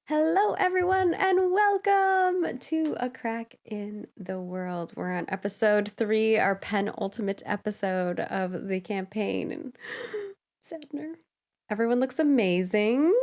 Hello, everyone, and welcome to A Crack in the World. We're on episode 3, our penultimate episode of the campaign. And Sadner, everyone looks amazing.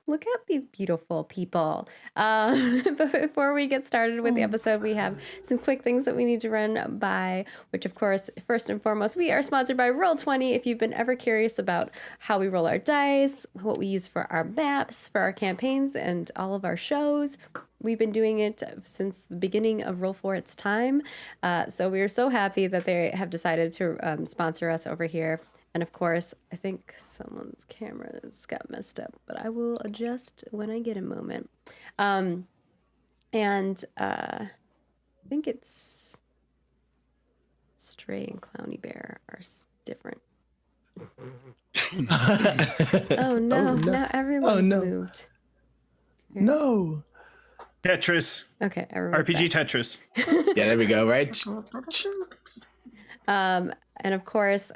Look at these beautiful people. But before we get started with the episode, we have some quick things that we need to run by, which, of course, first and foremost, we are sponsored by Roll20. If you've been ever curious about how we roll our dice, what we use for our maps, for our campaigns, and all of our shows, we've been doing it since the beginning of Roll For Its time. So we are so happy that they have decided to sponsor us over here. And of course, I think someone's camera's got messed up, but I will adjust when I get a moment. I think it's Stray and Clowny Bear are different. Oh no, now everyone's moved. Here. No. Tetris. Okay, everyone's RPG back. Tetris. Yeah, there we go, right? And of course,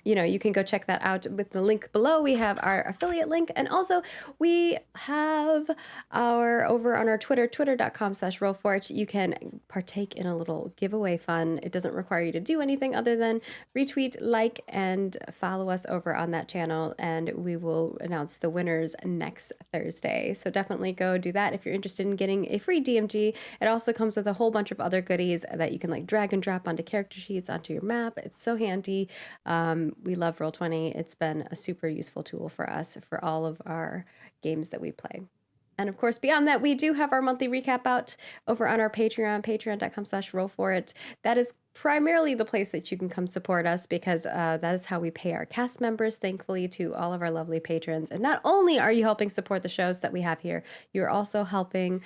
you can go check that out with the link below. We have our affiliate link. And also we have over on our Twitter, twitter.com/rollforit. You can partake in a little giveaway fun. It doesn't require you to do anything other than retweet, like, and follow us over on that channel. And we will announce the winners next Thursday. So definitely go do that if you're interested in getting a free DMG. It also comes with a whole bunch of other goodies that you can drag and drop onto character sheets, onto your map. It's so handy. We love Roll20. It's been a super useful tool for us for all of our games that we play. And of course, beyond that, we do have our monthly recap out over on our Patreon, patreon.com/rollforit. That is primarily the place that you can come support us because that is how we pay our cast members, thankfully, to all of our lovely patrons. And not only are you helping support the shows that we have here, you're also helping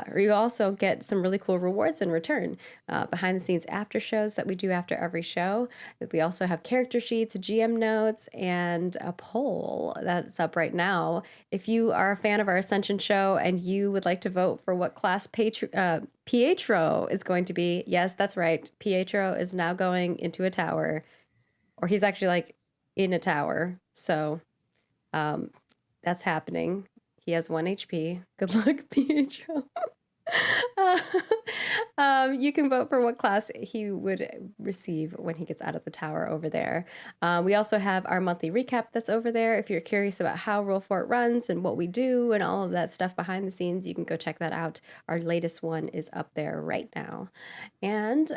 or you also get some really cool rewards in return. Behind the scenes after shows that we do after every show. We also have character sheets, GM notes, and a poll that's up right now. If you are a fan of our Ascension show and you would like to vote for what class Pietro is going to be, yes, that's right. Pietro is now going into a tower, or he's actually in a tower. So that's happening. He has 1 HP. Good luck, Pietro. You can vote for what class he would receive when he gets out of the tower over there. We also have our monthly recap that's over there. If you're curious about how Roll For It runs and what we do and all of that stuff behind the scenes, you can go check that out. Our latest one is up there right now. And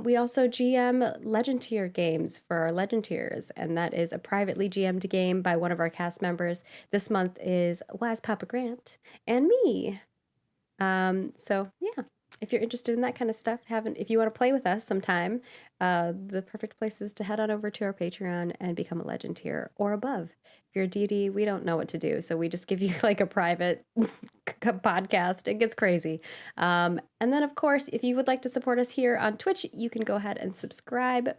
we also GM Legend Tier games for our Legend Tiers, and that is a privately GM'd game by one of our cast members. This month is Wise Papa Grant and me. So yeah, if you're interested in that kind of stuff, if you want to play with us sometime, the perfect place is to head on over to our Patreon and become a Legend Tier or above. If you're a deity, we don't know what to do, so we just give you a private podcast. It gets crazy. And then of course, if you would like to support us here on Twitch, you can go ahead and subscribe,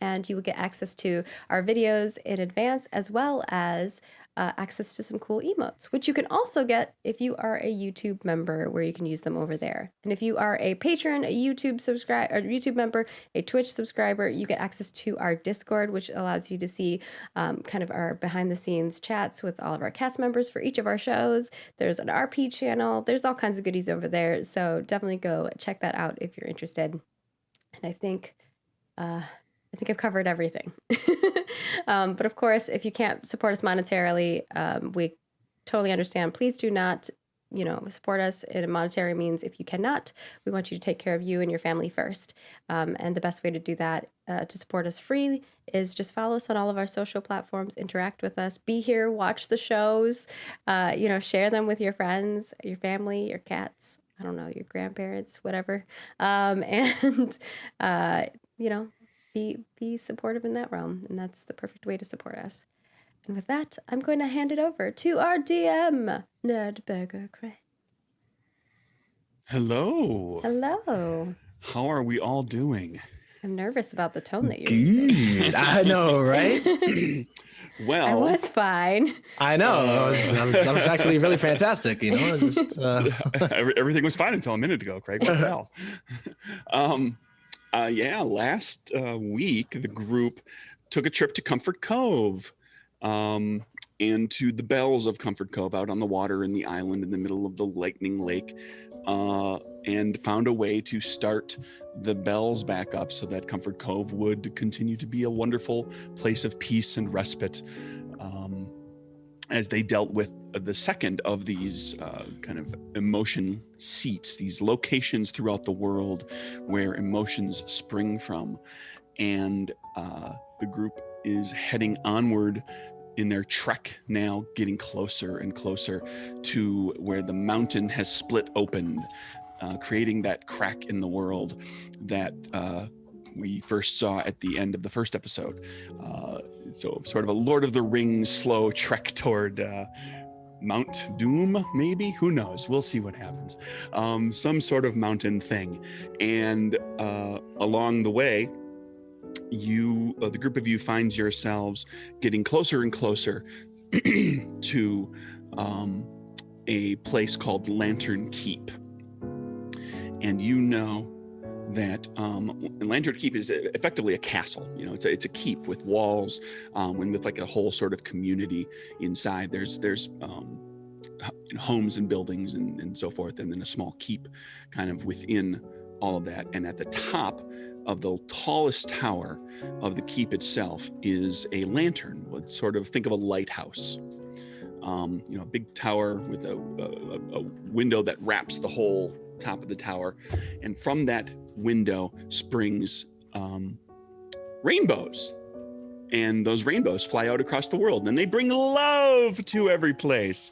and you will get access to our videos in advance, as well as access to some cool emotes, which you can also get if you are a YouTube member, where you can use them over there. And if you are a patron, a YouTube member, a Twitch subscriber, you get access to our Discord, which allows you to see kind of our behind the scenes chats with all of our cast members for each of our shows. There's an RP channel. There's all kinds of goodies over there. So definitely go check that out if you're interested. And I think I've covered everything. But of course, if you can't support us monetarily, we totally understand. Please do not, support us in a monetary means. If you cannot, we want you to take care of you and your family first. And the best way to do that, to support us free, is just follow us on all of our social platforms, interact with us, be here, watch the shows, share them with your friends, your family, your cats, I don't know, your grandparents, whatever. Be supportive in that realm, and that's the perfect way to support us. And with that, I'm going to hand it over to our DM, Nerdburger Craig. Hello. Hello. How are we all doing? I'm nervous about the tone that you're using. Good. I know, right? Well, I was fine. I know. That was actually really fantastic. Just, everything was fine until a minute ago, Craig. What the hell? Last week the group took a trip to Comfort Cove. and to the bells of Comfort Cove out on the water in the island in the middle of the lightning lake, and found a way to start the bells back up so that Comfort Cove would continue to be a wonderful place of peace and respite, as they dealt with the second of these kind of emotion seats, these locations throughout the world where emotions spring from. And the group is heading onward in their trek now, getting closer and closer to where the mountain has split open, creating that crack in the world that we first saw at the end of the first episode. So sort of a Lord of the Rings slow trek toward Mount Doom, maybe? Who knows? We'll see what happens. Some sort of mountain thing. And along the way, the group of you finds yourselves getting closer and closer to a place called Lantern Keep. And you know that Lantern Keep is effectively a castle. You know, it's a keep with walls, and with like a whole sort of community inside. There's homes and buildings and so forth, and then a small keep kind of within all of that. And at the top of the tallest tower of the keep itself is a lantern. Sort of think of a lighthouse. A big tower with a window that wraps the whole top of the tower, and from that window springs rainbows, and those rainbows fly out across the world, and they bring love to every place,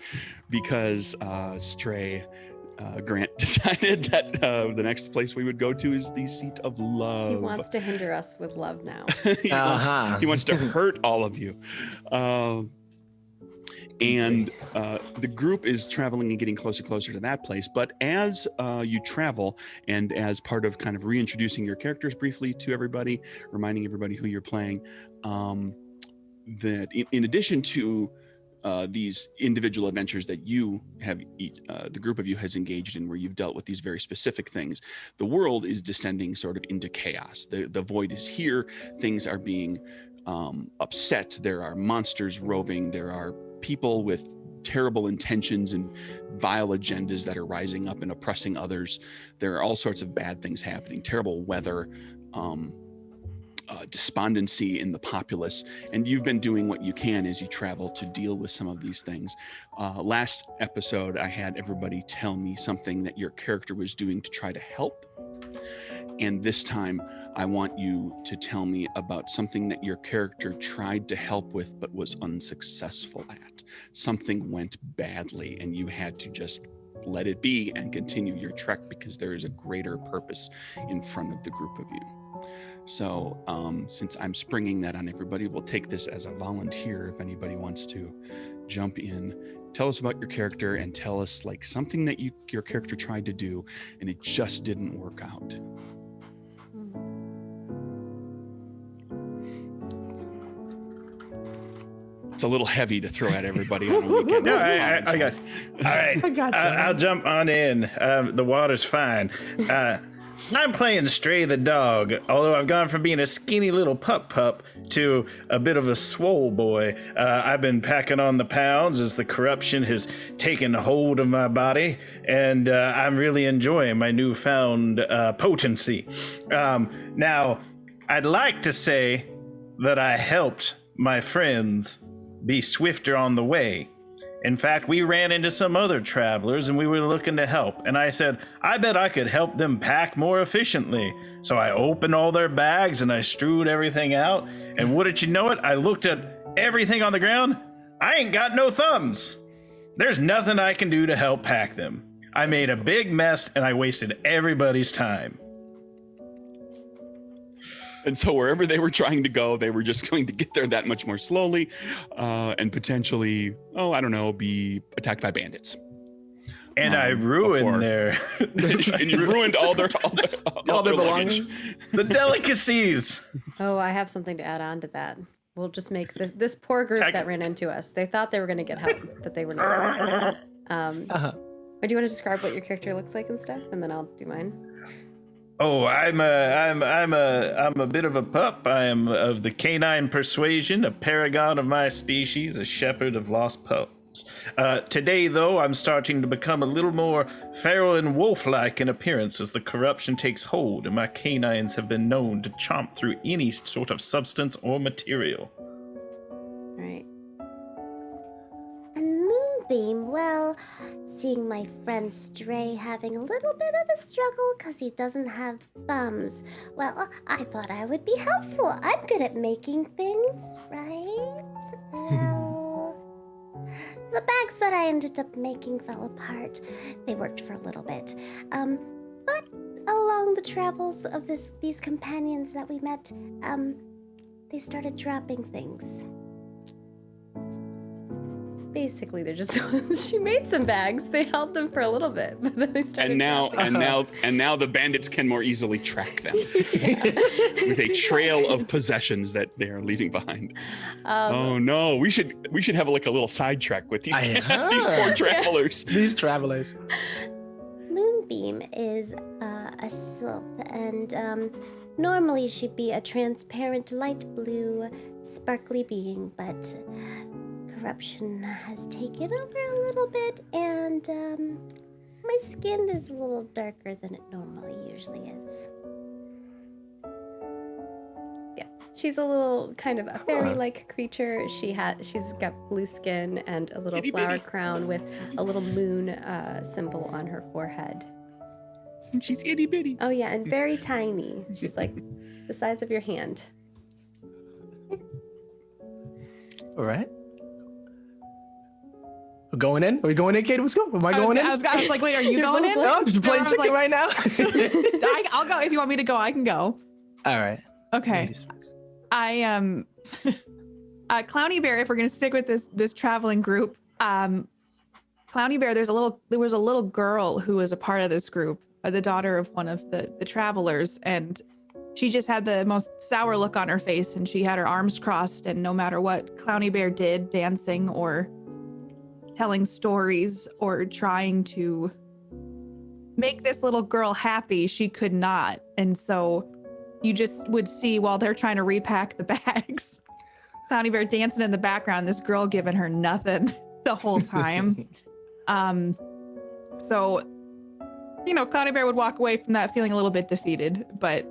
because Stray Grant decided that the next place we would go to is the seat of love. He wants to hinder us with love now. he wants to hurt all of you. And the group is traveling and getting closer and closer to that place. But as you travel, and as part of kind of reintroducing your characters briefly to everybody, reminding everybody who you're playing, that in addition to these individual adventures that you have, the group of you has engaged in, where you've dealt with these very specific things, the world is descending sort of into chaos. The void is here. Things are being upset. There are monsters roving. There are people with terrible intentions and vile agendas that are rising up and oppressing others. There are all sorts of bad things happening, terrible weather, despondency in the populace, and you've been doing what you can as you travel to deal with some of these things. Last episode, I had everybody tell me something that your character was doing to try to help, and this time I want you to tell me about something that your character tried to help with but was unsuccessful at. Something went badly and you had to just let it be and continue your trek, because there is a greater purpose in front of the group of you. So since I'm springing that on everybody, we'll take this as a volunteer if anybody wants to jump in. Tell us about your character and tell us like something that your character tried to do and it just didn't work out. It's a little heavy to throw at everybody on a weekend. No, I guess. All right, I got you. I'll jump on in. The water's fine. I'm playing Stray the dog, although I've gone from being a skinny little pup to a bit of a swole boy. I've been packing on the pounds as the corruption has taken hold of my body, and I'm really enjoying my newfound potency. Now, I'd like to say that I helped my friends be swifter on the way. In fact, we ran into some other travelers and we were looking to help. And I said, I bet I could help them pack more efficiently. So I opened all their bags and I strewed everything out. And wouldn't you know it, I looked at everything on the ground. I ain't got no thumbs. There's nothing I can do to help pack them. I made a big mess and I wasted everybody's time. And so wherever they were trying to go, they were just going to get there that much more slowly, and potentially, be attacked by bandits. And I ruined their and you ruined all their belongings. the delicacies. Oh, I have something to add on to that. We'll just make this poor group that ran into us. They thought they were going to get help, but they were not. Or do you want to describe what your character looks like and stuff, and then I'll do mine? Oh, I'm a bit of a pup. I am of the canine persuasion, a paragon of my species, a shepherd of lost pups. Today, though, I'm starting to become a little more feral and wolf-like in appearance as the corruption takes hold, and my canines have been known to chomp through any sort of substance or material. Right. And Moonbeam, well, seeing my friend Stray having a little bit of a struggle because he doesn't have thumbs, well, I thought I would be helpful. I'm good at making things, right? Well, the bags that I ended up making fell apart. They worked for a little bit. But along the travels of these companions that we met, they started dropping things. Basically, they're just she made some bags. They held them for a little bit, but then they started. And now the bandits can more easily track them with a trail of possessions that they are leaving behind. Oh no, we should have like a little sidetrack with these these poor travelers. These travelers. Moonbeam is a sylph, and normally she'd be a transparent light blue, sparkly being, but corruption has taken over a little bit, and my skin is a little darker than it normally usually is. Yeah, she's a little kind of a fairy-like creature. She's got blue skin and a little Itty flower bitty. crown with a little moon symbol on her forehead. She's itty bitty. Oh yeah, and very tiny. She's like the size of your hand. All right. We're going in? Are we going in, Kate? What's going? Am I going in? I was like, wait, are you You're going both in? No, you're playing I was chicken like- right now. I'll go if you want me to go. I can go. All right. Okay. Ladies first. I Clowny Bear. If we're gonna stick with this traveling group, Clowny Bear. There was a little girl who was a part of this group, the daughter of one of the travelers, and she just had the most sour look on her face, and she had her arms crossed, and no matter what Clowny Bear did, dancing or telling stories or trying to make this little girl happy, she could not. And so you just would see while they're trying to repack the bags, Clowny Bear dancing in the background, this girl giving her nothing the whole time. So, you know, Clowny Bear would walk away from that feeling a little bit defeated, but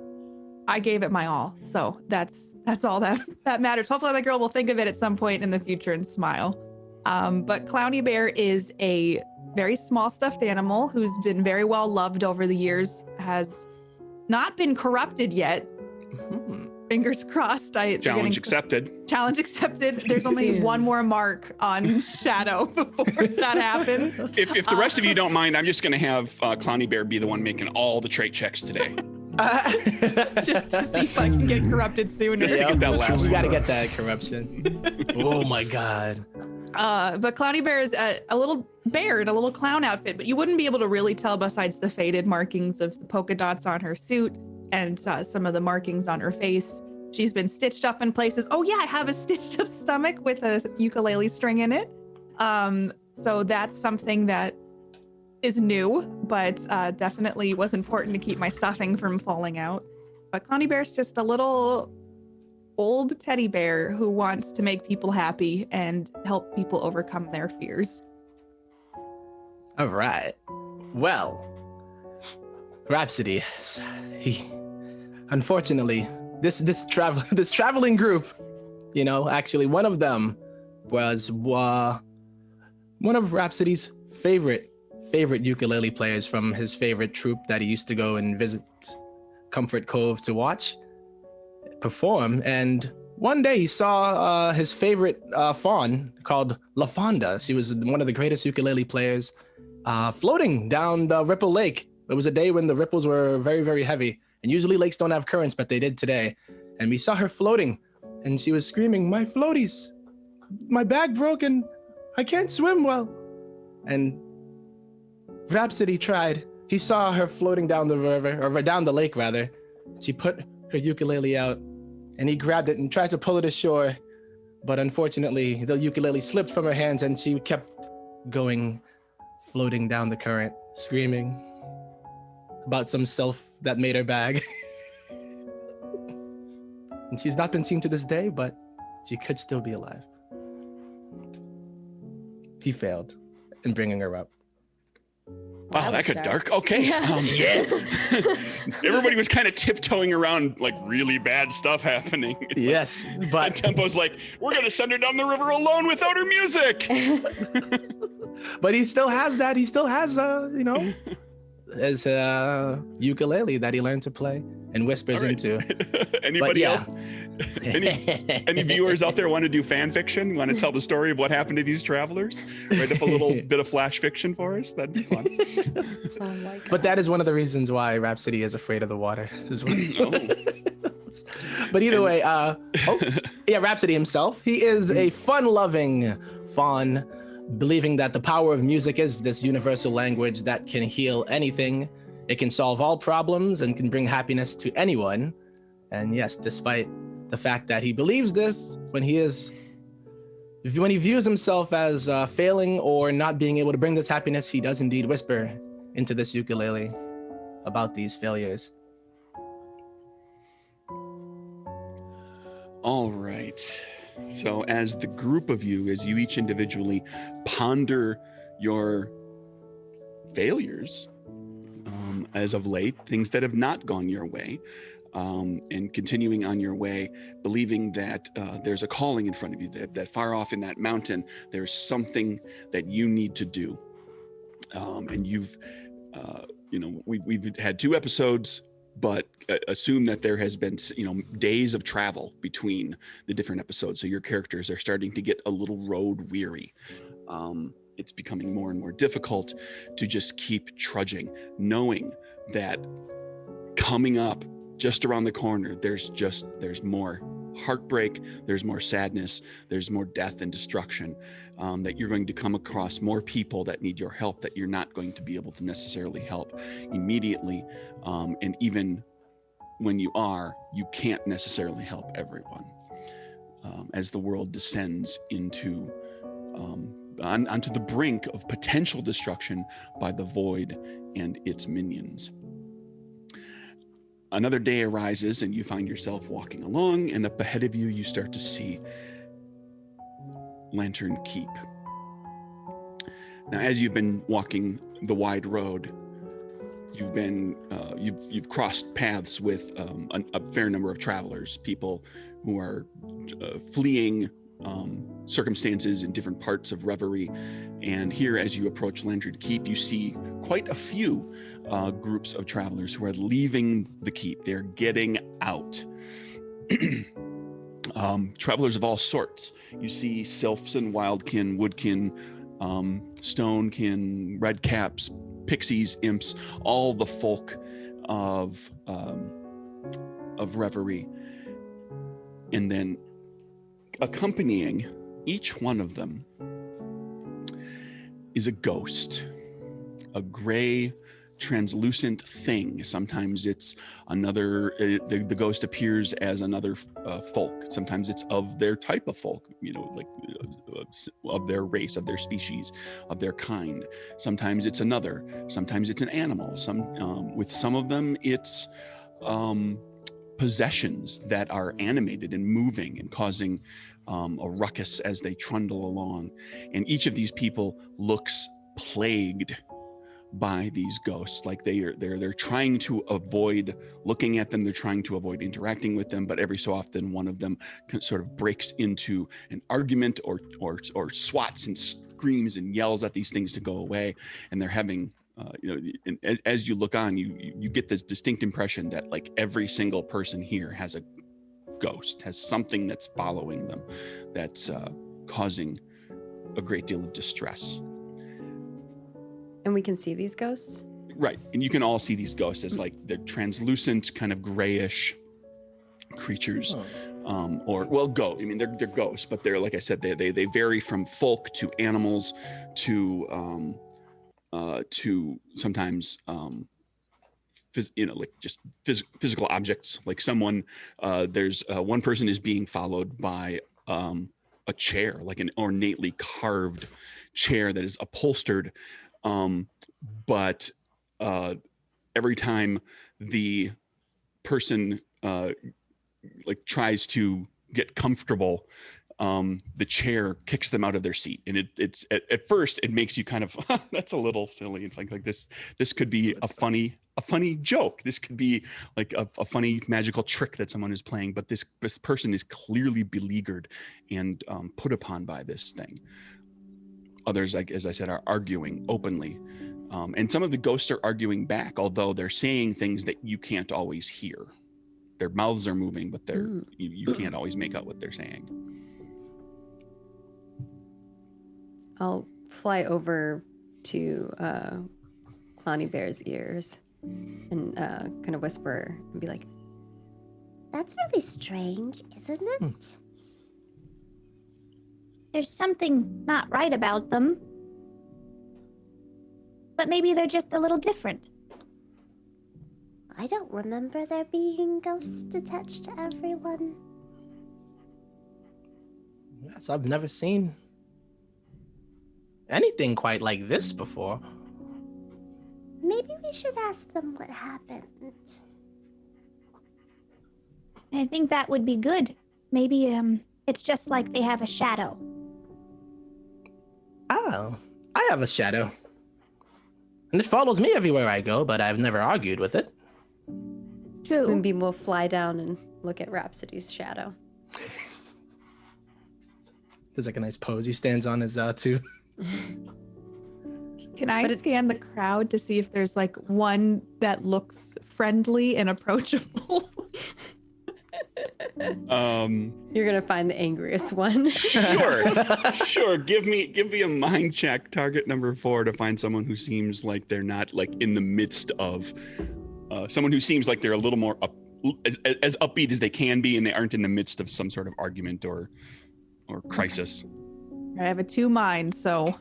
I gave it my all. So that's all that matters. Hopefully the girl will think of it at some point in the future and smile. But Clowny Bear is a very small stuffed animal who's been very well loved over the years, has not been corrupted yet. Fingers crossed. Challenge accepted. Challenge accepted. There's only Soon. one more mark on Shadow before that happens. If the rest of you don't mind, I'm just going to have Clowny Bear be the one making all the trait checks today. Just to see if I can get corrupted sooner. Just to get that last We one. got to get that corruption. Oh my God. But Clowny Bear is a little bear in a little clown outfit, but you wouldn't be able to really tell besides the faded markings of the polka dots on her suit and some of the markings on her face. She's been stitched up in places. Oh yeah, I have a stitched up stomach with a ukulele string in it. So that's something that is new, but definitely was important to keep my stuffing from falling out. But Clowny Bear's just a little old teddy bear who wants to make people happy and help people overcome their fears. All right. Well, Rhapsody, unfortunately, this traveling group, you know, actually one of them was one of Rhapsody's favorite ukulele players from his favorite troupe that he used to go and visit Comfort Cove to watch perform. And one day he saw his favorite fawn called La Fonda. She was one of the greatest ukulele players, floating down the Ripple Lake. It was a day when the ripples were very, very heavy. And usually lakes don't have currents, but they did today. And we saw her floating and she was screaming, "My floaties, my bag broken. I can't swim well." And Rhapsody tried. He saw her floating down the river, or down the lake rather. She put her ukulele out and he grabbed it and tried to pull it ashore. But unfortunately, the ukulele slipped from her hands and she kept going, floating down the current, screaming about some that made her bag. And she's not been seen to this day, but she could still be alive. He failed in bringing her up. Wow, that was got dark. Okay. Yeah. Everybody was kind of tiptoeing around, like really bad stuff happening. Yes, And but Tempo's like, we're going to send her down the river alone without her music. but he still has that. He still has his ukulele that he learned to play and whispers All right. into. Anybody yeah. else? Any viewers out there want to do fan fiction? Want to tell the story of what happened to these travelers? Write up a little bit of flash fiction for us. That'd be fun. Oh my God. But that is one of the reasons why Rhapsody is afraid of the water. Is why- But either way, Rhapsody himself, he is a fun-loving faun, believing that the power of music is this universal language that can heal anything. It can solve all problems and can bring happiness to anyone. And yes, despite the fact that he believes this, when he views himself as failing or not being able to bring this happiness, he does indeed whisper into this ukulele about these failures. All right. So as the group of you, as you each individually ponder your failures as of late, things that have not gone your way, and continuing on your way, believing that there's a calling in front of you, that far off in that mountain, there's something that you need to do. And you've, we've had 2 episodes, but assume that there has been, days of travel between the different episodes. So your characters are starting to get a little road weary. It's becoming more and more difficult to just keep trudging, knowing that coming up just around the corner, there's more heartbreak, there's more sadness, there's more death and destruction, that you're going to come across more people that need your help that you're not going to be able to necessarily help immediately. And even when you can't necessarily help everyone. As the world descends into onto the brink of potential destruction by the void and its minions. Another day arises and you find yourself walking along, and up ahead of you, you start to see Lantern Keep. Now, as you've been walking the wide road, you've been you've crossed paths with a fair number of travelers, people who are fleeing circumstances in different parts of Reverie. And here, as you approach Lantern Keep, you see quite a few groups of travelers who are leaving the keep. They're getting out. Travelers of all sorts. You see sylphs and wildkin, woodkin, stonekin, redcaps, pixies, imps, all the folk of Reverie. And then accompanying each one of them is a ghost, a gray, translucent thing. Sometimes it's another, the ghost appears as another folk. Sometimes it's of their type of folk, of their race, of their species, of their kind. Sometimes it's another. Sometimes it's an animal. With some of them, it's possessions that are animated and moving and causing a ruckus as they trundle along. And each of these people looks plagued by these ghosts, like they're trying to avoid looking at them, they're trying to avoid interacting with them, but every so often one of them sort of breaks into an argument or swats and screams and yells at these things to go away. And they're having and as you look on, you get this distinct impression that like every single person here has a ghost, has something that's following them, that's causing a great deal of distress. And we can see these ghosts? Right. And you can all see these ghosts as like they're translucent, kind of grayish creatures. They're ghosts, but they're, like I said, they vary from folk to animals to sometimes just physical objects. Like someone, there's one person is being followed by a chair, like an ornately carved chair that is upholstered. But every time the person like tries to get comfortable, the chair kicks them out of their seat, and it's at first it makes you kind of that's a little silly, and like this could be a funny joke, this could be like a funny magical trick that someone is playing, but this person is clearly beleaguered and put upon by this thing. Others, like as I said, are arguing openly, and some of the ghosts are arguing back, although they're saying things that you can't always hear. Their mouths are moving, but you can't always make out what they're saying. I'll fly over to Clowny Bear's ears and kind of whisper and be like, That's really strange, isn't it? There's something not right about them. But maybe they're just a little different. I don't remember there being ghosts attached to everyone. Yes, I've never seen anything quite like this before. Maybe we should ask them what happened. I think that would be good. Maybe it's just like they have a shadow. Oh, I have a shadow. And it follows me everywhere I go, but I've never argued with it. True. Moonbeam will fly down and look at Rhapsody's shadow. There's like a nice pose he stands on his too. Can I scan the crowd to see if there's like one that looks friendly and approachable? You're gonna find the angriest one. Sure. Give me a mind check, target number 4, to find someone who seems like they're not like in the midst of someone who seems like they're a little more as upbeat as they can be, and they aren't in the midst of some sort of argument or crisis. I have a 2 mind, so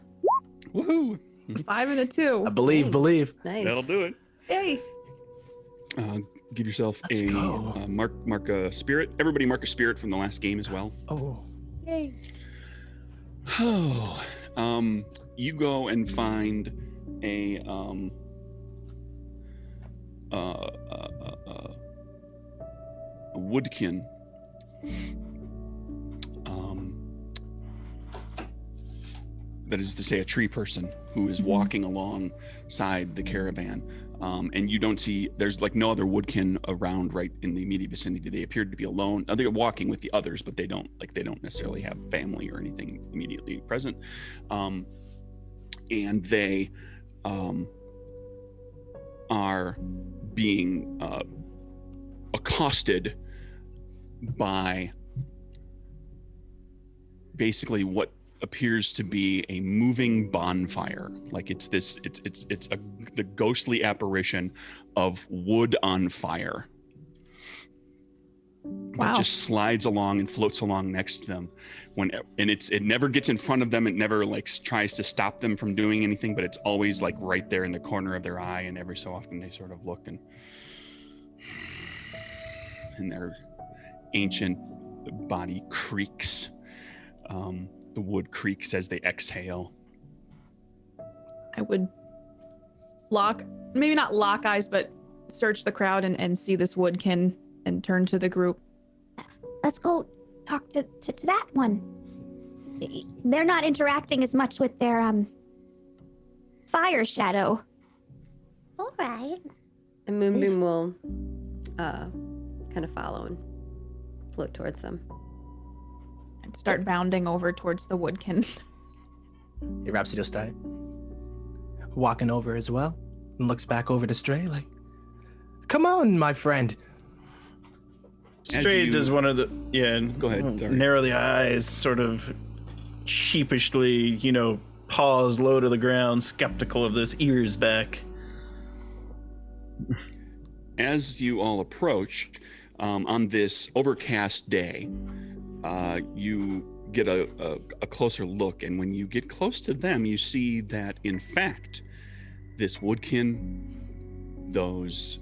Woohoo! 5 and a 2. I believe. Nice. That'll do it. Yay! Give yourself Let's go. mark a spirit. Everybody mark a spirit from the last game as well. Oh. Yay! Oh, you go and find a woodkin. That is to say, a tree person who is walking alongside the caravan. And you don't see, there's like no other woodkin around right in the immediate vicinity. They appear to be alone. They're walking with the others, but they don't necessarily have family or anything immediately present. And they are being accosted by basically what appears to be a moving bonfire. Like it's the ghostly apparition of wood on fire. Wow. That just slides along and floats along next to them. It never gets in front of them. It never like tries to stop them from doing anything, but it's always like right there in the corner of their eye. And every so often they sort of look and their ancient body creaks. The wood creaks as they exhale. I would maybe not lock eyes, but search the crowd and see this woodkin and turn to the group. Let's go talk to that one. They're not interacting as much with their fire shadow. All right. And Moonbeam will kind of follow and float towards them. And start bounding over towards the woodkin. Hey, Rhapsody will start walking over as well and looks back over to Stray like, come on, my friend. Stray does one of the Go ahead, sorry. narrow the eyes, sort of sheepishly, paws low to the ground, skeptical of this, ears back. As you all approach on this overcast day, you get a closer look, and when you get close to them, you see that in fact this woodkin, those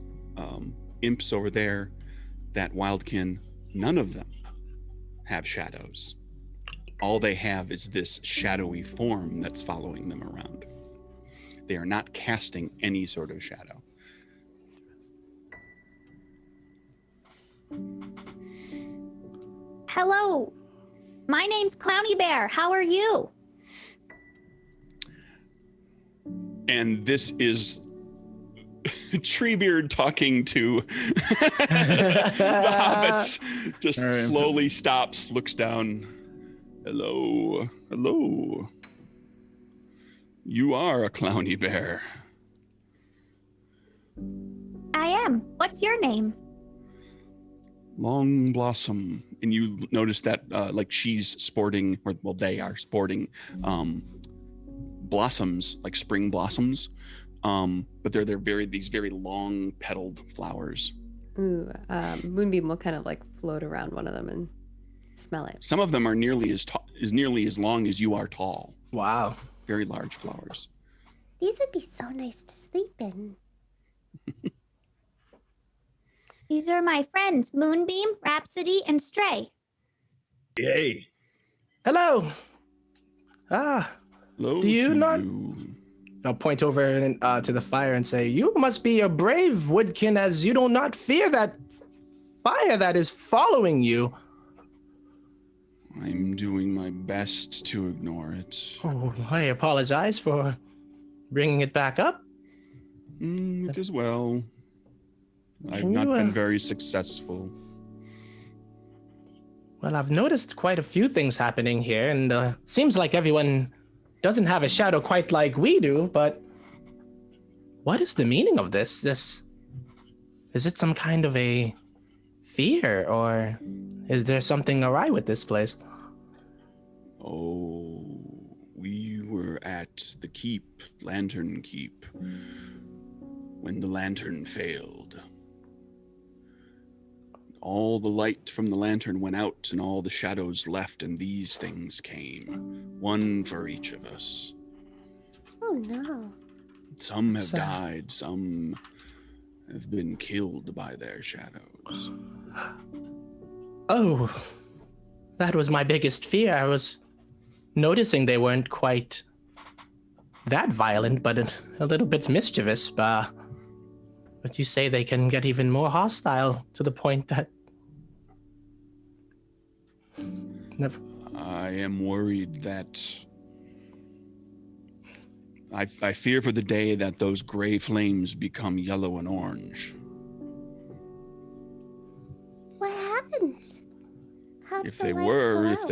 imps over there, that wildkin, none of them have shadows. All they have is this shadowy form that's following them around. They are not casting any sort of shadow. Hello. My name's Clowny Bear. How are you? And this is Treebeard talking to the hobbits. Just All right. slowly stops, looks down. Hello. Hello. You are a Clowny Bear. I am. What's your name? Long Blossom. And you notice that like she's sporting, or well, they are sporting blossoms, like spring blossoms. But they're these very long petaled flowers. Ooh, Moonbeam will kind of like float around one of them and smell it. Some of them are nearly as long as you are tall. Wow. Very large flowers. These would be so nice to sleep in. These are my friends, Moonbeam, Rhapsody, and Stray. Yay. Hello. Ah, Hello Do you to not- you. I'll point over to the fire and say, "You must be a brave woodkin, as you do not fear that fire that is following you." I'm doing my best to ignore it. Oh, I apologize for bringing it back up. It is well. I've Can not you, been very successful. Well, I've noticed quite a few things happening here, and seems like everyone doesn't have a shadow quite like we do, but what is the meaning of this? Is it some kind of a fear, or is there something awry with this place? Oh, we were at the keep, Lantern Keep, when the lantern failed. All the light from the lantern went out and all the shadows left, and these things came, one for each of us. Oh no. Some have Sad. died, some have been killed by their shadows. Oh, that was my biggest fear. I was noticing they weren't quite that violent, but a little bit mischievous. But you say they can get even more hostile to the point that... Never. I am worried that I fear for the day that those gray flames become yellow and orange. What happened? How did If the they light were, go if out?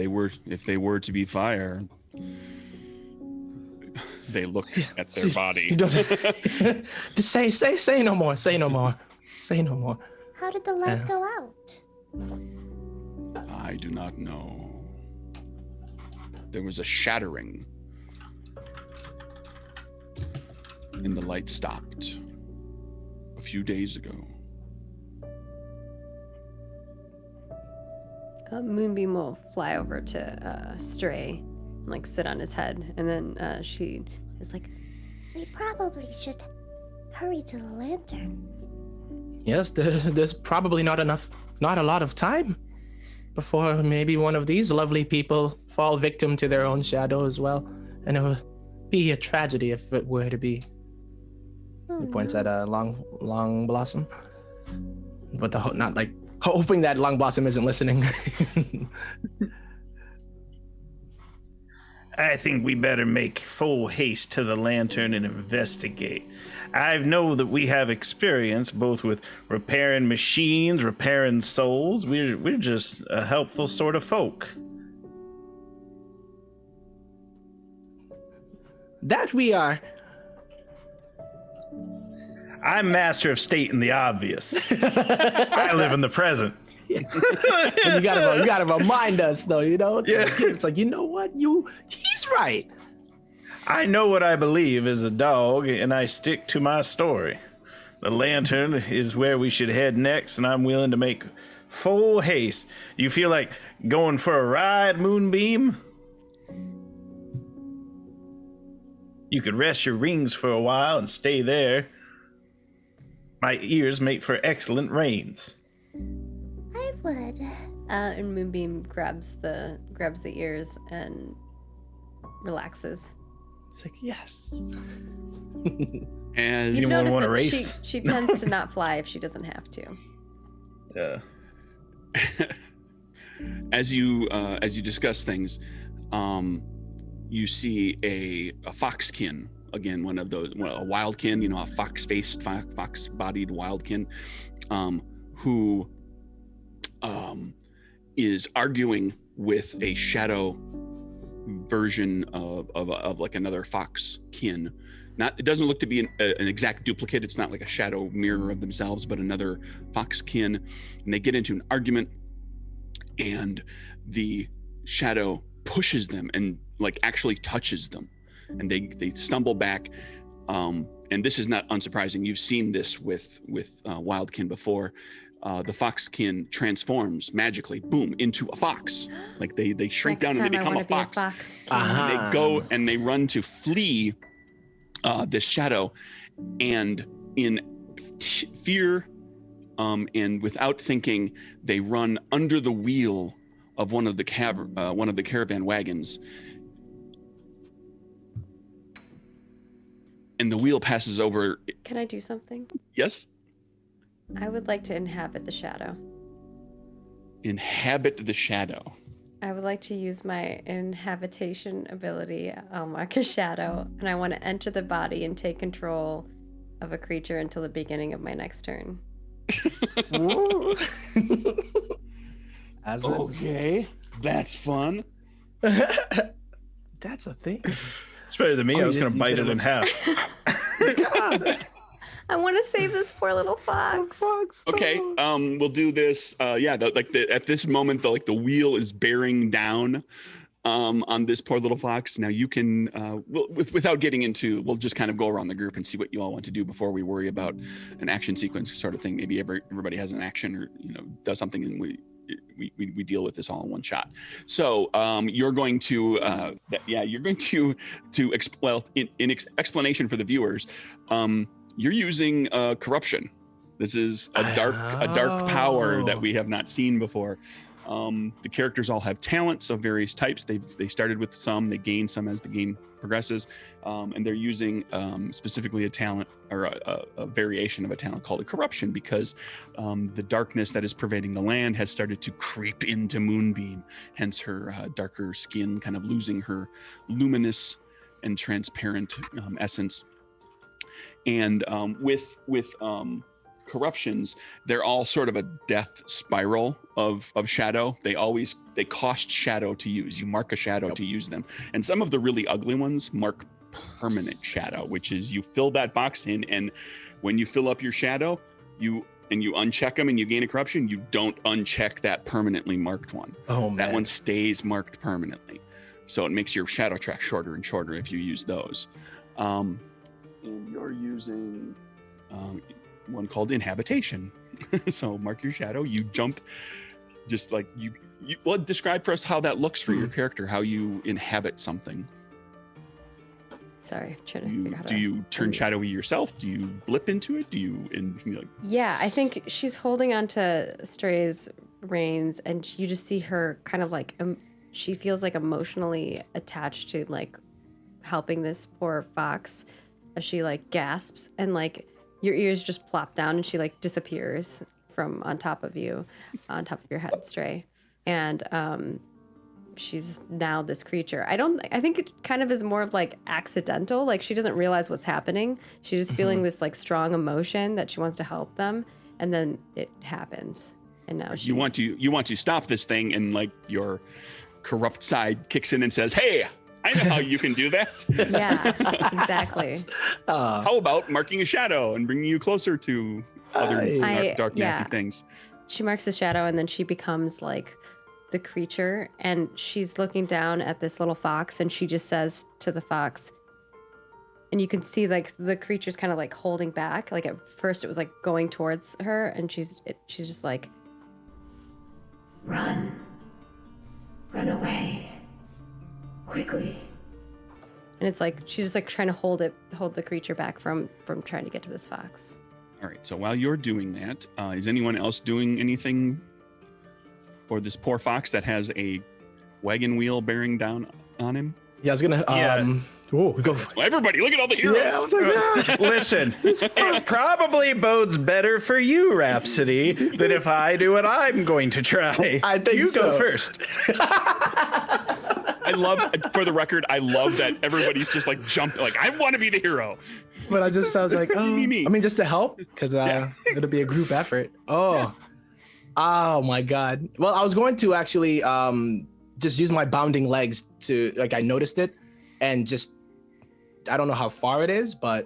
they were to be fire, they look at their body. You don't... Just say no more. Say no more. Say no more. How did the light go out? I do not know. There was a shattering, and the light stopped a few days ago. Moonbeam will fly over to Stray and like sit on his head, and then she is like, We probably should hurry to the lantern. Yes, there's probably not a lot of time before maybe one of these lovely people fall victim to their own shadow as well. And it would be a tragedy if it were to be. Oh, He points no. at a long blossom. But not like hoping that long blossom isn't listening. I think we better make full haste to the lantern and investigate. I know that we have experience both with repairing machines, repairing souls. We're just a helpful sort of folk. That we are. I'm master of stating the obvious. I live in the present. But you gotta remind us though, you know? Yeah. It's like, you know what? He's right. I know what I believe as a dog, and I stick to my story. The lantern is where we should head next, and I'm willing to make full haste. You feel like going for a ride, Moonbeam? You could rest your rings for a while and stay there. My ears make for excellent reins. I would. and Moonbeam grabs the ears and relaxes. It's like, yes. As You Anyone notice wanna that race? she tends to not fly if she doesn't have to. as you discuss things, you see a foxkin, again, one of those, a wildkin, a fox-faced, fox-bodied wildkin, who is arguing with a shadow version of like another foxkin. It doesn't look to be an exact duplicate. It's not like a shadow mirror of themselves, but another foxkin. And they get into an argument, and the shadow pushes them and like actually touches them, and they stumble back. And this is not unsurprising. You've seen this with wildkin before. The foxkin transforms magically, boom, into a fox. Like they shrink down and they become a fox. They go and they run to flee this shadow, and in fear and without thinking, they run under the wheel of one of the caravan wagons, and the wheel passes over. Can I do something? Yes. I would like to inhabit the shadow. Inhabit the shadow. I would like to use my inhabitation ability. I'll mark a shadow, and I want to enter the body and take control of a creature until the beginning of my next turn. Okay, that's fun. That's a thing. It's better than me. I was going to bite it in half. God. I want to save this poor little fox. Okay, we'll do this. At this moment, the wheel is bearing down on this poor little fox. Now you can, without getting into, we'll just kind of go around the group and see what you all want to do before we worry about an action sequence sort of thing. Maybe everybody has an action or does something, and we deal with this all in one shot. So you're going to in explanation for the viewers, you're using corruption. This is a dark power that we have not seen before. The characters all have talents of various types. They started with some, they gain some as the game progresses, and they're using specifically a talent or a variation of a talent called a corruption, because the darkness that is pervading the land has started to creep into Moonbeam, hence her darker skin kind of losing her luminous and transparent essence. And with corruptions, they're all sort of a death spiral of shadow. They cost shadow to use. You mark a shadow to use them. And some of the really ugly ones mark permanent shadow, which is you fill that box in, and when you fill up your shadow, you uncheck them and you gain a corruption, you don't uncheck that permanently marked one. Oh man. That one stays marked permanently. So it makes your shadow track shorter and shorter if you use those. And you're using one called inhabitation. So mark your shadow, you jump, just like you well, describe for us how that looks for your character, how you inhabit something. Sorry, I'm trying to figure out. Do you turn shadowy yourself? Do you blip into it? Yeah, I think she's holding onto Stray's reins, and you just see her kind of like she feels like emotionally attached to like helping this poor fox, as she like gasps, and like your ears just plop down and she like disappears from on top of you, on top of your head, Stray. And she's now this creature. I think it kind of is more of like accidental. Like she doesn't realize what's happening. She's just feeling this like strong emotion that she wants to help them, and then it happens. And now she's... you want to stop this thing, and like your corrupt side kicks in and says, "Hey, I know how you can do that." Yeah, exactly. How about marking a shadow and bringing you closer to other dark nasty things? She marks the shadow, and then she becomes like the creature, and she's looking down at this little fox, and she just says to the fox, and you can see like the creature's kind of like holding back. Like at first it was like going towards her, and she's just like, Run away. Quickly. And it's like she's just like trying to hold the creature back from trying to get to this fox. All right. So while you're doing that, is anyone else doing anything for this poor fox that has a wagon wheel bearing down on him? Yeah, I was gonna. Oh, we go. For Well, everybody, look at all the heroes. Yeah, I was like, yeah. Listen, it probably bodes better for you, Rhapsody, than if I do what I'm going to try. I think you so. go first. I love, for the record, I love that everybody's just like jumping. Like, I want to be the hero. But I was like, oh, Me. I mean, just to help, because it'll be a group effort. Oh my God. Well, I was going to actually just use my bounding legs to, like, I noticed it, and just, I don't know how far it is, but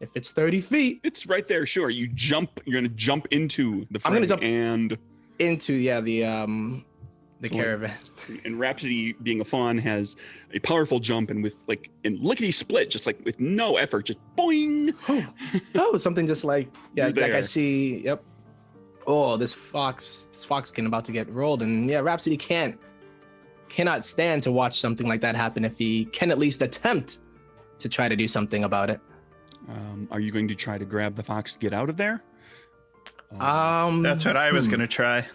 if it's 30 feet It's right there. Sure, you jump. You're gonna jump into the. I'm gonna fray, jump- and into the So, caravan. and Rhapsody, being a fawn, has a powerful jump and with like and lickety split, just like with no effort, just boing. Oh, something just like You're like I there. see. Yep. Oh, this foxkin about to get rolled, and yeah, Rhapsody cannot stand to watch something like that happen if he can at least attempt to try to do something about it. Are you going to try to grab the fox to get out of there? That's what I was going to try.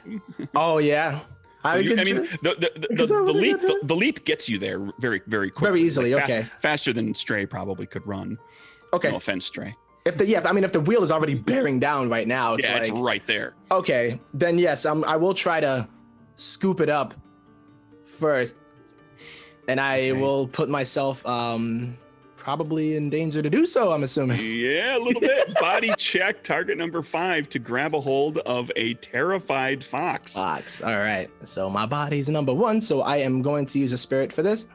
Oh yeah. I mean, Because I would've got that. the leap gets you there very, very quickly. Very easily, Like, okay. Faster than Stray probably could run. Okay. No offense, Stray. If the wheel is already bearing down right now, it's Yeah, like it's right there. okay, then yes, I will try to scoop it up first, and I will put myself probably in danger to do so. I'm assuming. Yeah, a little bit. Body check, target number 5 to grab a hold of a terrified fox. Fox. All right. So my body's number 1, so I am going to use a spirit for this.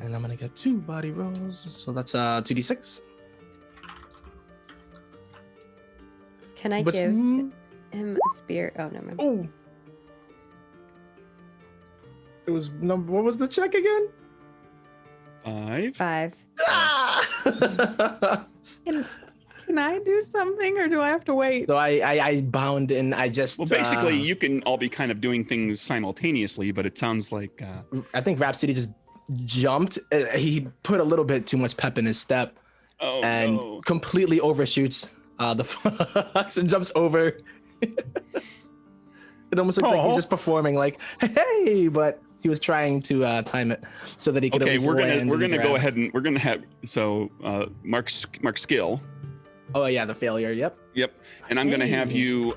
And I'm gonna get 2 body rolls. So that's 2d6. Can I What's- give him a spear? Oh, never mind. Oh. It was number. What was the check again? 5. 5. Ah! Can I do something or do I have to wait? So I bound and I just. Well, basically, you can all be kind of doing things simultaneously, but it sounds like I think Rhapsody just jumped. He put a little bit too much pep in his step and no. completely overshoots the fox and jumps over. It almost looks like he's just performing like, hey, but he was trying to time it so that he could. Okay, at least we're land gonna and go grab. ahead and we're gonna have Mark skill. Oh yeah, the failure. Yep. Yep, and I'm gonna have Hey. you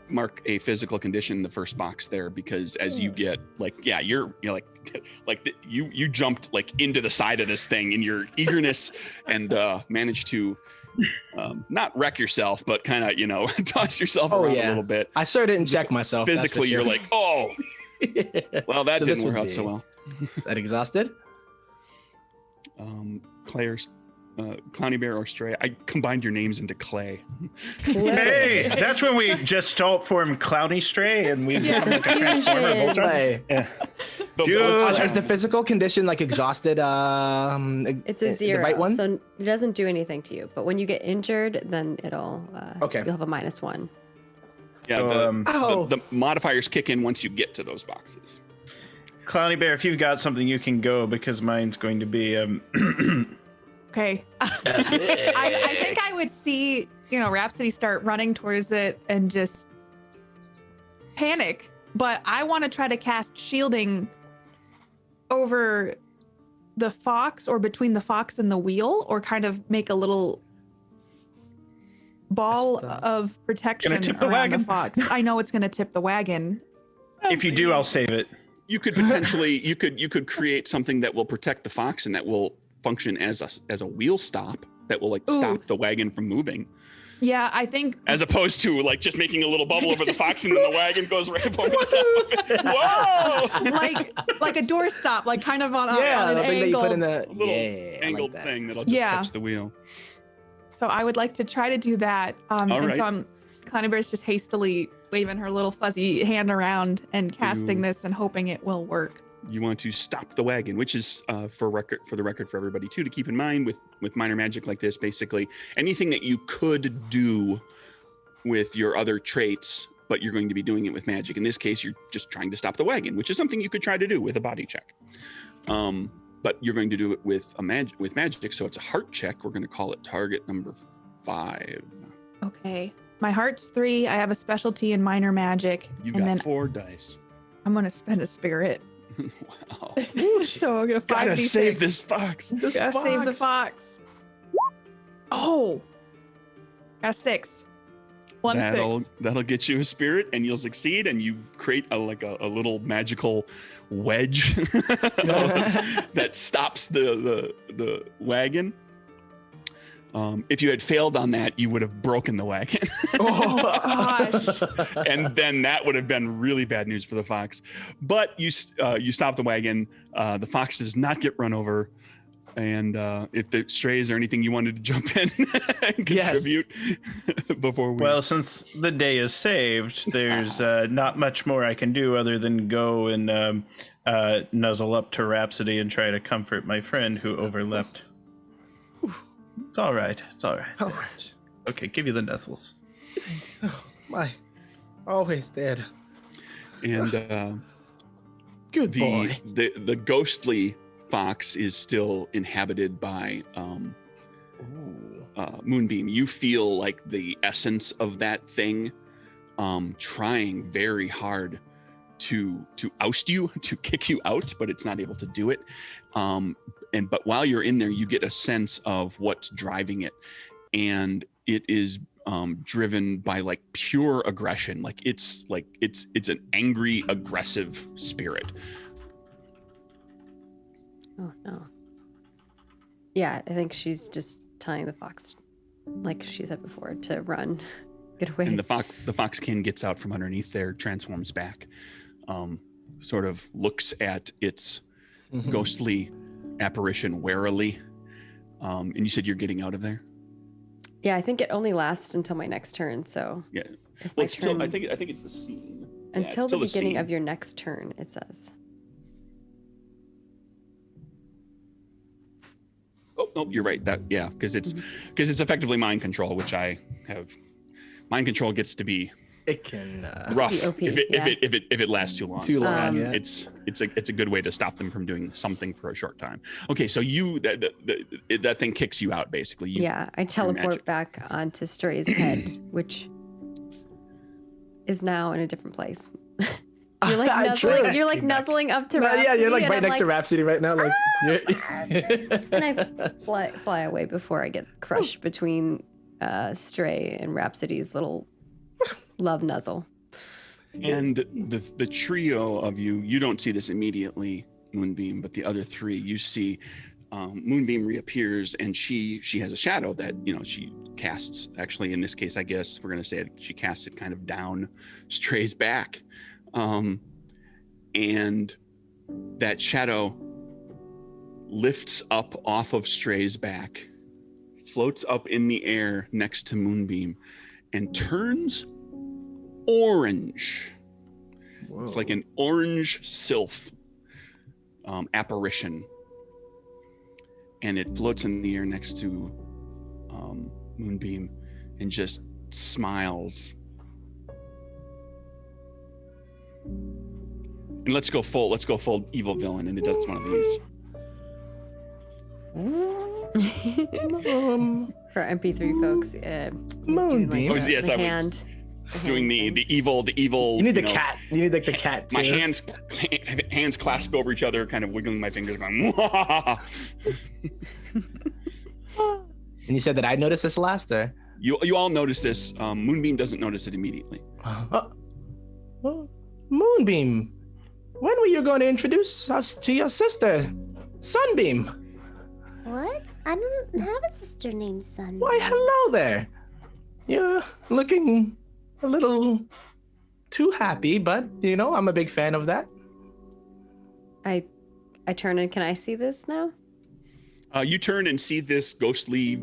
mark a physical condition in the first box there because as you get like you're you jumped like into the side of this thing in your eagerness and managed to not wreck yourself but kind of toss yourself Oh, around yeah. a little bit. I sure didn't check myself. that's for Physically, you're sure. like, oh, well, that So this didn't work would out so be- well. Is that exhausted? Claire's Clowny Bear or Stray. I combined your names into Clay. Hey, that's when we just form Clowny Stray and we become like a transformer Fusion. Voltron. Hey. Yeah. Those- Is the physical condition like exhausted? It's a 0, The right one? so it doesn't do anything to you. But when you get injured, then it'll. Okay. You'll have a -1. Yeah, So, Ow. the modifiers kick in once you get to those boxes. Clowny Bear, if you've got something, you can go because mine's going to be Okay. I think I would see, Rhapsody start running towards it and just panic. But I want to try to cast shielding over the fox or between the fox and the wheel or kind of make a little ball Just, of protection Gonna tip the around the wagon. fox. I know it's going to tip the wagon. if you do, I'll save it. You could potentially you could create something that will protect the fox and that will function as a wheel stop that will Ooh. stop the wagon from moving, Yeah, I think as opposed to like just making a little bubble over the fox and then the wagon goes right up over the top of it. Whoa! like a doorstop, like kind of on, Yeah, on an the thing that you angle. put in the Little I angled like that. thing that'll just Yeah. touch the wheel. So I would like to try to do that. And right. so Clowny Bear's just hastily waving her little fuzzy hand around and casting Ooh. this and hoping it will work. You want to stop the wagon, which is for the record for everybody too to keep in mind with minor magic like this. Basically, anything that you could do with your other traits, but you're going to be doing it with magic. In this case, you're just trying to stop the wagon, which is something you could try to do with a body check. But you're going to do it with magic, so it's a heart check. We're going to call it target number 5. Okay. My heart's 3. I have a specialty in minor magic. You and got then 4 dice. I'm going to spend a spirit. Wow. So I'm gonna Gotta 5d6. save this fox. Gotta save the fox. Oh, got a 6. One six. That'll get you a spirit, and you'll succeed, and you create a little magical wedge that stops the wagon. If you had failed on that, you would have broken the wagon. Oh gosh. And then that would have been really bad news for the fox. But you stop the wagon. The fox does not get run over. And if the strays or anything you wanted to jump in and contribute before we... Well, since the day is saved, there's not much more I can do other than go and nuzzle up to Rhapsody and try to comfort my friend who overleapt. It's all right. It's all right. All right. Okay, give you the nuzzles. Oh, my. Always dead. And Good boy. the ghostly fox is still inhabited by Moonbeam. You feel like the essence of that thing trying very hard to oust you, to kick you out, but it's not able to do it. But while you're in there, you get a sense of what's driving it, and it is driven by like pure aggression. It's an angry, aggressive spirit. Oh no. Yeah, I think she's just telling the fox, like she said before, to run, get away. And the foxkin gets out from underneath there, transforms back, sort of looks at its ghostly apparition warily. And you said you're getting out of there? Yeah, I think it only lasts until my next turn. So Yeah. if Well, my it's still, turn, I think it's the scene. Yeah, it's until the still beginning scene. of your next turn, it says. Oh no, you're right. Because it's effectively mind control, which I have. Mind control gets to be It can rough Be OP, if it lasts too long. Too long, Um, yeah. It's a good way to stop them from doing something for a short time. Okay, so that thing kicks you out basically. Yeah, I teleport magic. back onto Stray's head, which is now in a different place. You're like nuzzling. You're like nuzzling up to Rhapsody. yeah, you're like and right I'm next to Rhapsody right now. Like, you're... And I fly away before I get crushed between Stray and Rhapsody's little love nuzzle. And the trio of you don't see this immediately, Moonbeam, but the other three, you see Moonbeam reappears, and she has a shadow that she casts. Actually, in this case, I guess we're gonna say she casts it kind of down Stray's back, and that shadow lifts up off of Stray's back, floats up in the air next to Moonbeam, and turns orange. It's like an orange sylph apparition, and it floats in the air next to Moonbeam and just smiles. And let's go full evil villain, and it does one of these. For MP3 folks, he's doing Moonbeam. like Oh, yes, the I was hand. Doing the evil. You need the cat. You need like the cat too. My hands clasped over each other, kind of wiggling my fingers. Going, And you said that I noticed this last day. you all notice this. Moonbeam doesn't notice it immediately. Well, Moonbeam, when were you going to introduce us to your sister, Sunbeam? What? I don't have a sister named Sun. Why, hello there. You're looking a little too happy, but I'm a big fan of that. I turn and can I see this now? You turn and see this ghostly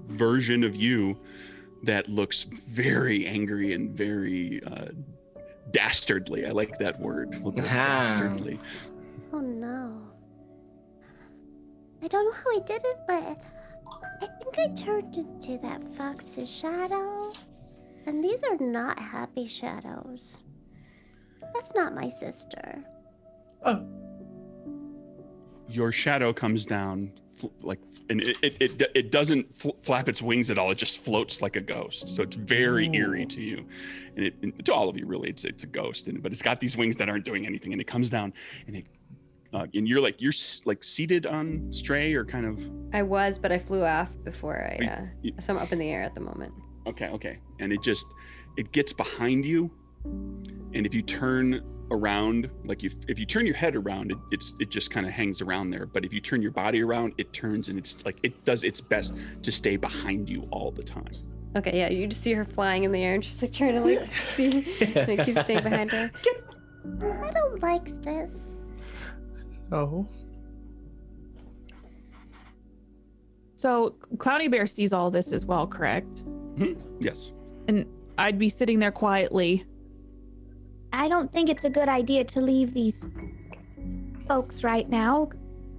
version of you that looks very angry and very dastardly. I like that word. We'll go with dastardly. Oh no. I don't know how I did it, but I think I turned into that fox's shadow. And these are not happy shadows. That's not my sister. Your shadow comes down, and it doesn't flap its wings at all. It just floats like a ghost. So it's very eerie to you, and to all of you really. It's a ghost, but it's got these wings that aren't doing anything, and it comes down, and you're seated on Stray or kind of. I was, but I flew off before so I'm up in the air at the moment. Okay, and it gets behind you, and if you turn around, like if you turn your head around, it just kind of hangs around there. But if you turn your body around, it turns, and it's like it does its best to stay behind you all the time. Okay, yeah, you just see her flying in the air, and she's like trying to like see, and it keeps staying behind her. I don't like this. Oh. So Clowny Bear sees all this as well, correct? Yes. And I'd be sitting there quietly. I don't think it's a good idea to leave these folks right now.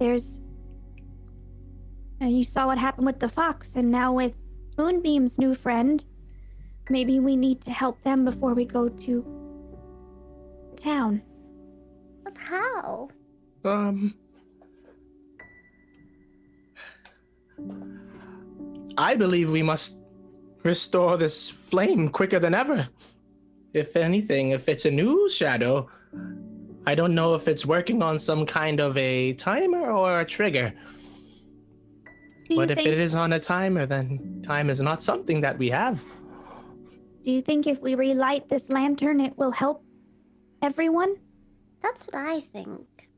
You saw what happened with the fox, and now with Moonbeam's new friend, maybe we need to help them before we go to town. But how? I believe we must restore this flame quicker than ever. If anything, if it's a new shadow, I don't know if it's working on some kind of a timer or a trigger. But if it is on a timer, then time is not something that we have. Do you think if we relight this lantern, it will help everyone? That's what I think.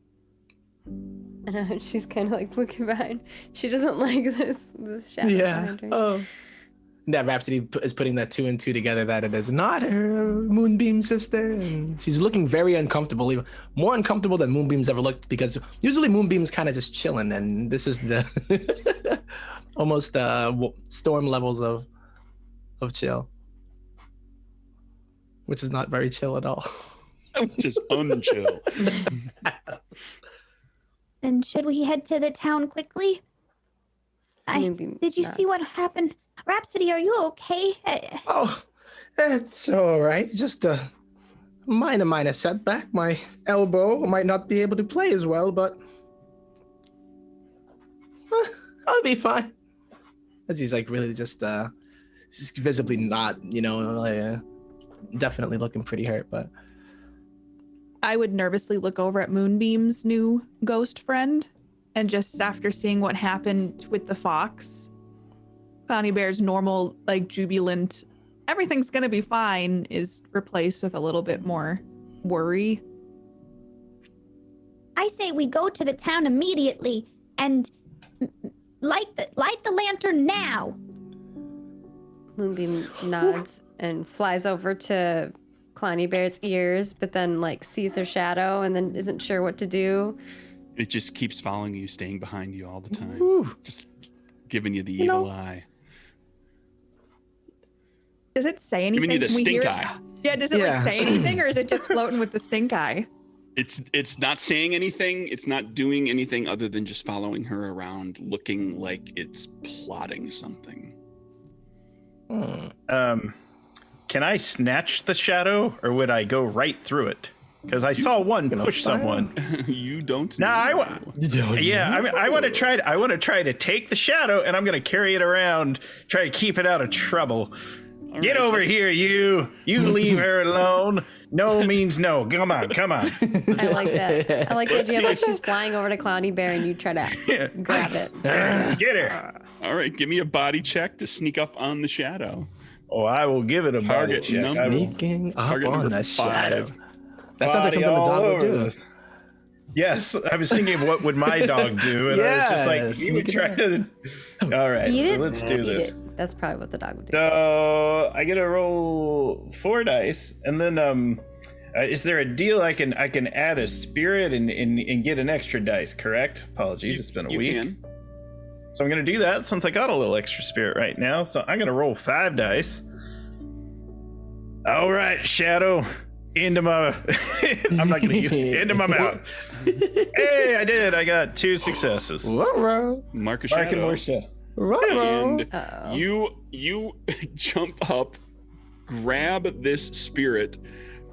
And she's kind of like looking behind. She doesn't like this shadow behind her. Oh. That Rhapsody is putting that 2 and 2 together, that it is not her Moonbeam sister. And she's looking very uncomfortable, even more uncomfortable than Moonbeam's ever looked, because usually Moonbeam's kind of just chilling, and this is the almost storm levels of chill, which is not very chill at all. Just unchill. Then should we head to the town quickly? Did you see what happened? Rhapsody, are you okay? Oh, it's all right. Just a minor setback. My elbow might not be able to play as well, but I'll be fine. As he's like really just visibly not, definitely looking pretty hurt, but. I would nervously look over at Moonbeam's new ghost friend, and just after seeing what happened with the fox, Clowny Bear's normal, like, jubilant, everything's gonna be fine, is replaced with a little bit more worry. I say we go to the town immediately and light the lantern now. Moonbeam nods and flies over to Clowny Bear's ears, but then like sees her shadow and then isn't sure what to do. It just keeps following you, staying behind you all the time. Ooh. Just giving you the evil eye. Does it say anything? Giving you the Can we stink hear eye. Yeah, does it like say anything, or is it just floating with the stink eye? It's not saying anything. It's not doing anything other than just following her around, looking like it's plotting something. Can I snatch the shadow, or would I go right through it? Because I saw one push someone. You don't. No, I I want to try. I want to try to take the shadow, and I'm going to carry it around, try to keep it out of trouble. Get over here, you! You leave her alone. No means no. Come on. I like that. I like the idea of like she's flying over to Clowny Bear and you try to grab it. Get her. All right, give me a body check to sneak up on the shadow. Oh, I will give it a body Target check. number- Sneaking up Target on number the shadow. 5. That sounds like Body something the all dog would over do. this. Yes, I was thinking of what would my dog do, and I was just like, you would try to. All right, Eat so it? let's do Eat this. it. That's probably what the dog would do. So I get to roll 4 dice, and then is there a deal I can add a spirit and get an extra dice? Correct? Apologies, it's been a week. Can. So I'm gonna do that since I got a little extra spirit right now. So I'm gonna roll 5 dice. All right, Shadow, into my. I'm not gonna use into my mouth. Hey, I did. I got 2 successes. Ruh-roh. Mark a Mark and shadow. more shit. Ruh-roh. And you jump up, grab this spirit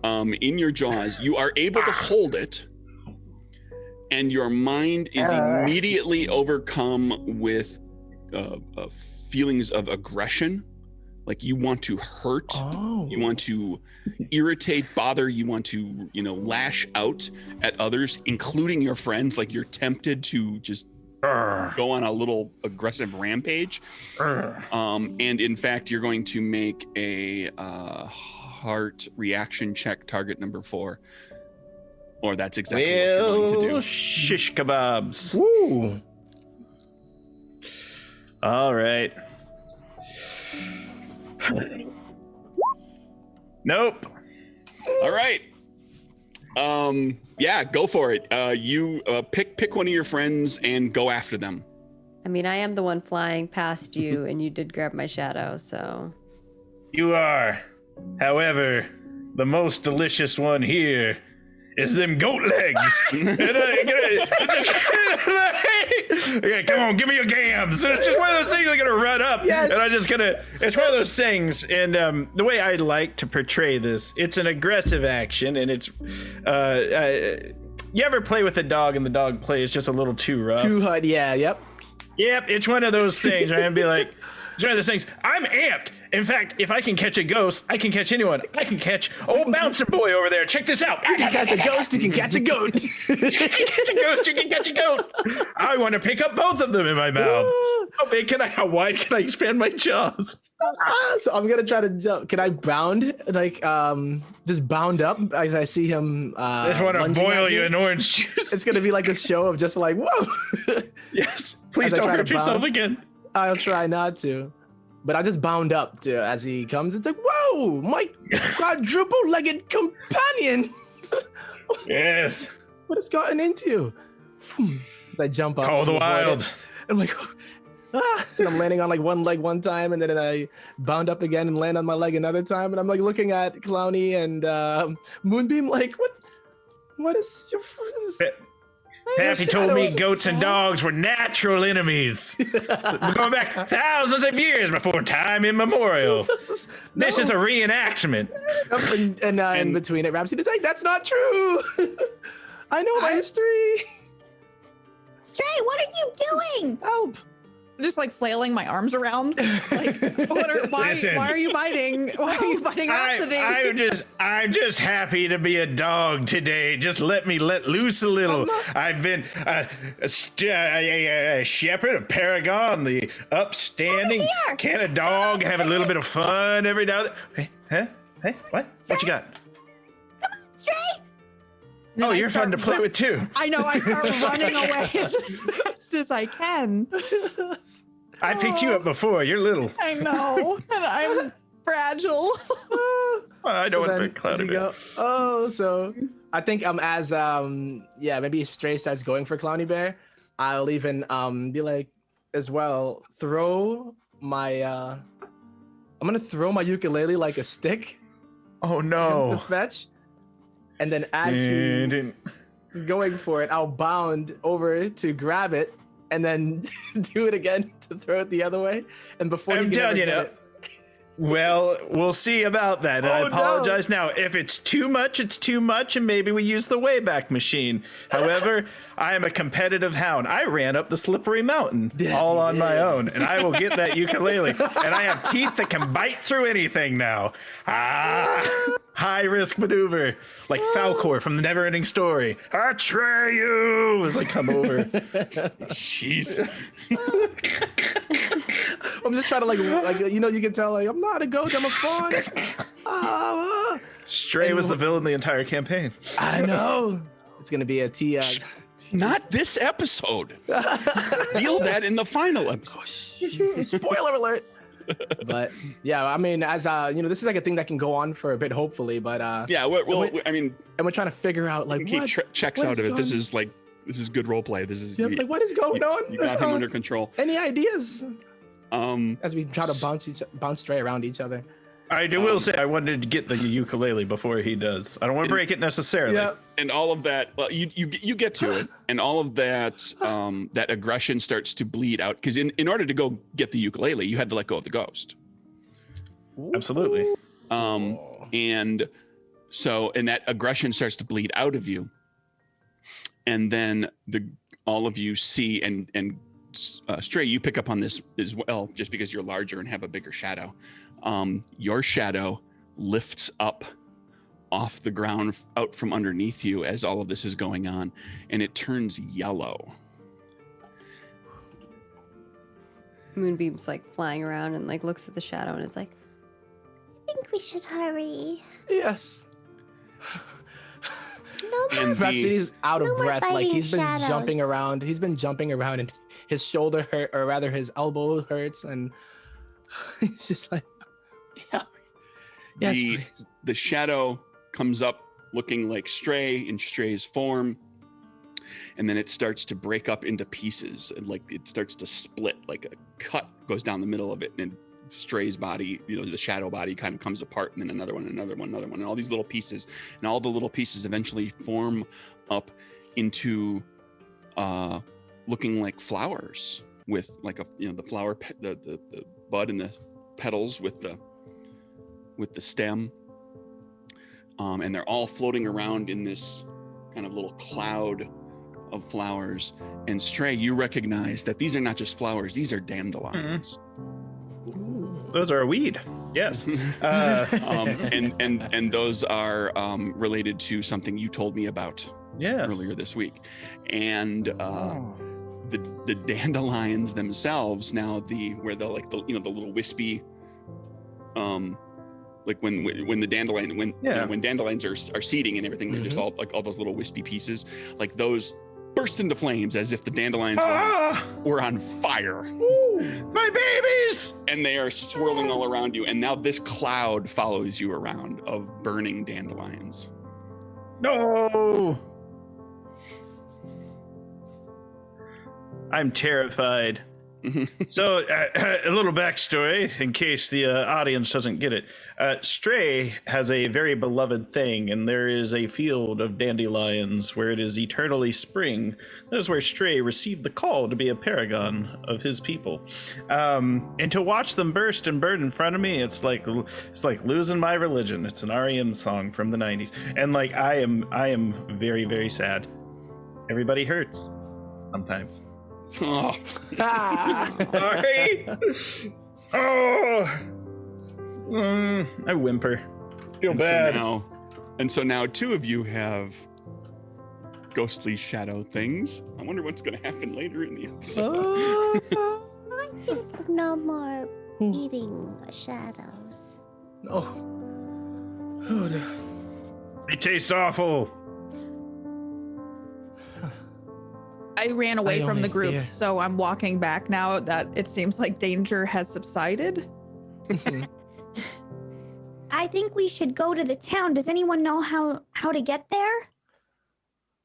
in your jaws. You are able to hold it, and your mind is immediately overcome with feelings of aggression. Like you want to hurt, you want to irritate, bother, you want to, lash out at others, including your friends. Like you're tempted to just go on a little aggressive rampage. And in fact, you're going to make a heart reaction check, target number 4. Or that's exactly what you're going to do. Shish kebabs. Woo. All right. Nope. All right. Yeah, go for it. You pick one of your friends and go after them. I mean, I am the one flying past you, and you did grab my shadow, so. You are. However, the most delicious one here is them goat legs. Yeah, come on, give me your gams. It's just one of those things that are gonna run up, and it's one of those things. And the way I like to portray this, it's an aggressive action, and it's, you ever play with a dog and the dog plays just a little too rough? Too hard, yeah, yep. Yep, it's one of those things. I'm gonna be like, it's one of those things. I'm amped. In fact, if I can catch a ghost, I can catch anyone. I can catch old bouncing boy over there. Check this out. You can catch a ghost, you can catch a goat. You can catch a ghost, you can catch a goat. I want to pick up both of them in my mouth. How wide can I expand my jaws? So I'm gonna try to jump. Can I bound, just bound up as I see him? I just want to boil you in orange juice. It's gonna be like a show of just like, whoa. Yes, please don't hurt yourself again. I'll try not to, but I just bound up as he comes. It's like, whoa, my quadruple-legged companion. Yes. What has gotten into? As I jump up. Call the wild. I'm like, and I'm landing on like one leg one time, and then I bound up again and land on my leg another time, and I'm like looking at Clowny and Moonbeam, like, what is your? Pappy told me goats and dogs were natural enemies. We're going back thousands of years before time immemorial. This is a reenactment. And in between it, Rhapsody's like, that's not true. I know my history. Stray, what are you doing? Help. Just like flailing my arms around. Like, why are you biting? Why are you biting Rhapsody? I'm just happy to be a dog today. Just let me let loose a little. I've been a shepherd, a paragon, the upstanding. Can a dog have a little bit of fun every now and then? Hey, what? What you got? Come on, Stray. Oh, you're fun to play with too. I know, I start running away as fast as I can. I picked you up before. You're little. I know, and I'm fragile. I know what the cloud go. Oh, so I think as maybe if Stray starts going for Clowny Bear, I'll even be like as well, throw my I'm gonna throw my ukulele like a stick. Oh no. To fetch. And then as he's going for it, I'll bound over to grab it and then do it again to throw it the other way. And before I'm telling you now. Well, we'll see about that. And I apologize now. If it's too much, it's too much, and maybe we use the Wayback Machine. However, I am a competitive hound. I ran up the slippery mountain all on my own, and I will get that ukulele. And I have teeth that can bite through anything now. High risk maneuver, like Falcor from the Neverending Story. Atreyu! It's like, come over. Jeez. I'm just trying to you can tell I'm not a ghost, I'm a fawn. Stray was the villain the entire campaign. I know. It's gonna be a Not this episode. Feel that in the final episode. Spoiler alert. But yeah, I mean, as this is like a thing that can go on for a bit, hopefully. But we're trying to figure out like keep checks out of it. This is good role play. This is what is going on? You got him under control. Any ideas? As we try to bounce Stray around each other. I will say I wanted to get the ukulele before he does. I don't want to break it necessarily. Yeah. And all of that, well, you get to it, and all of that that aggression starts to bleed out because in order to go get the ukulele, you had to let go of the ghost. Absolutely. And that aggression starts to bleed out of you, And then all of you see, and Stray, you pick up on this as well, just because you're larger and have a bigger shadow. Your shadow lifts up off the ground out from underneath you as all of this is going on, and it turns yellow. Moonbeam's like flying around and like looks at the shadow and is like, I think we should hurry. Yes. No more. And Rhapsody's out of no more breath. Like biting he's been shadows. jumping around. He's been jumping around, and his shoulder hurt, or rather, his elbow hurts, and he's just like, yeah, yes, please. The shadow comes up looking like Stray in Stray's form, and then it starts to break up into pieces, and like it starts to split, like a cut goes down the middle of it, and Stray's body, the shadow body kind of comes apart, and then another one, and all these little pieces, and all the little pieces eventually form up into looking like flowers, with like the flower, the bud and the petals with the stem, and they're all floating around in this kind of little cloud of flowers. And Stray, you recognize that these are not just flowers; these are dandelions. Those are a weed. Yes. And those are related to something you told me about earlier this week. And the dandelions themselves, now the little wispy, like when the dandelion when dandelions are seeding and everything, they're just all like all those little wispy pieces, like those burst into flames as if the dandelions were on fire. My babies! And they are swirling all around you. And now this cloud follows you around of burning dandelions. No! I'm terrified. So, a little backstory in case the audience doesn't get it. Stray has a very beloved thing, and there is a field of dandelions where it is eternally spring. That is where Stray received the call to be a paragon of his people. And to watch them burst and burn in front of me, it's like losing my religion. It's an REM song from the 90s. And like I am very, very sad. Everybody hurts sometimes. Oh. Sorry. Oh, I whimper. Feel bad. So now two of you have ghostly shadow things. I wonder what's going to happen later in the episode. I think no more eating shadows. Oh. They taste awful. I ran away from only the group, fear. so I'm walking back now that it seems like danger has subsided. I think we should go to the town. Does anyone know how to get there?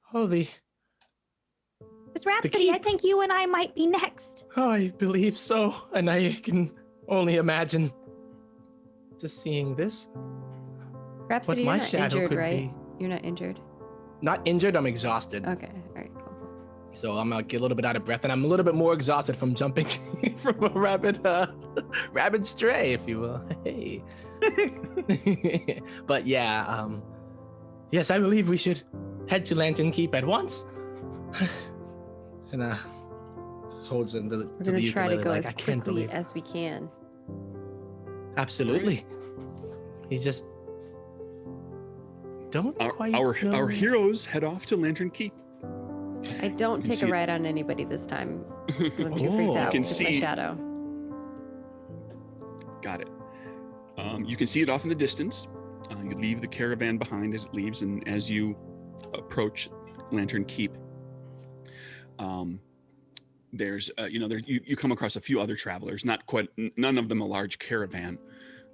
Holy. It's Rhapsody. I keep. think you and I might be next. I believe so, and I can only imagine just seeing this. Rhapsody, What you're my not shadow injured, could right? be. You're not injured. Not injured, I'm exhausted. Okay, all right, cool. So I'm like a little bit out of breath, and I'm a little bit more exhausted from jumping from a rabid stray, if you will. Hey. But yeah, yes, I believe we should head to Lantern Keep at once. And holds in the. We're gonna try to go as I can't quickly believe. as we can. Absolutely. He just don't quite. Our know. heroes head off to Lantern Keep. I don't can take see a it. ride on anybody this time. I'm too freaked Oh. out You can with my see- shadow. Got it. You can see it off in the distance. You leave the caravan behind as it leaves, and as you approach Lantern Keep, there's you come across a few other travelers. None of them a large caravan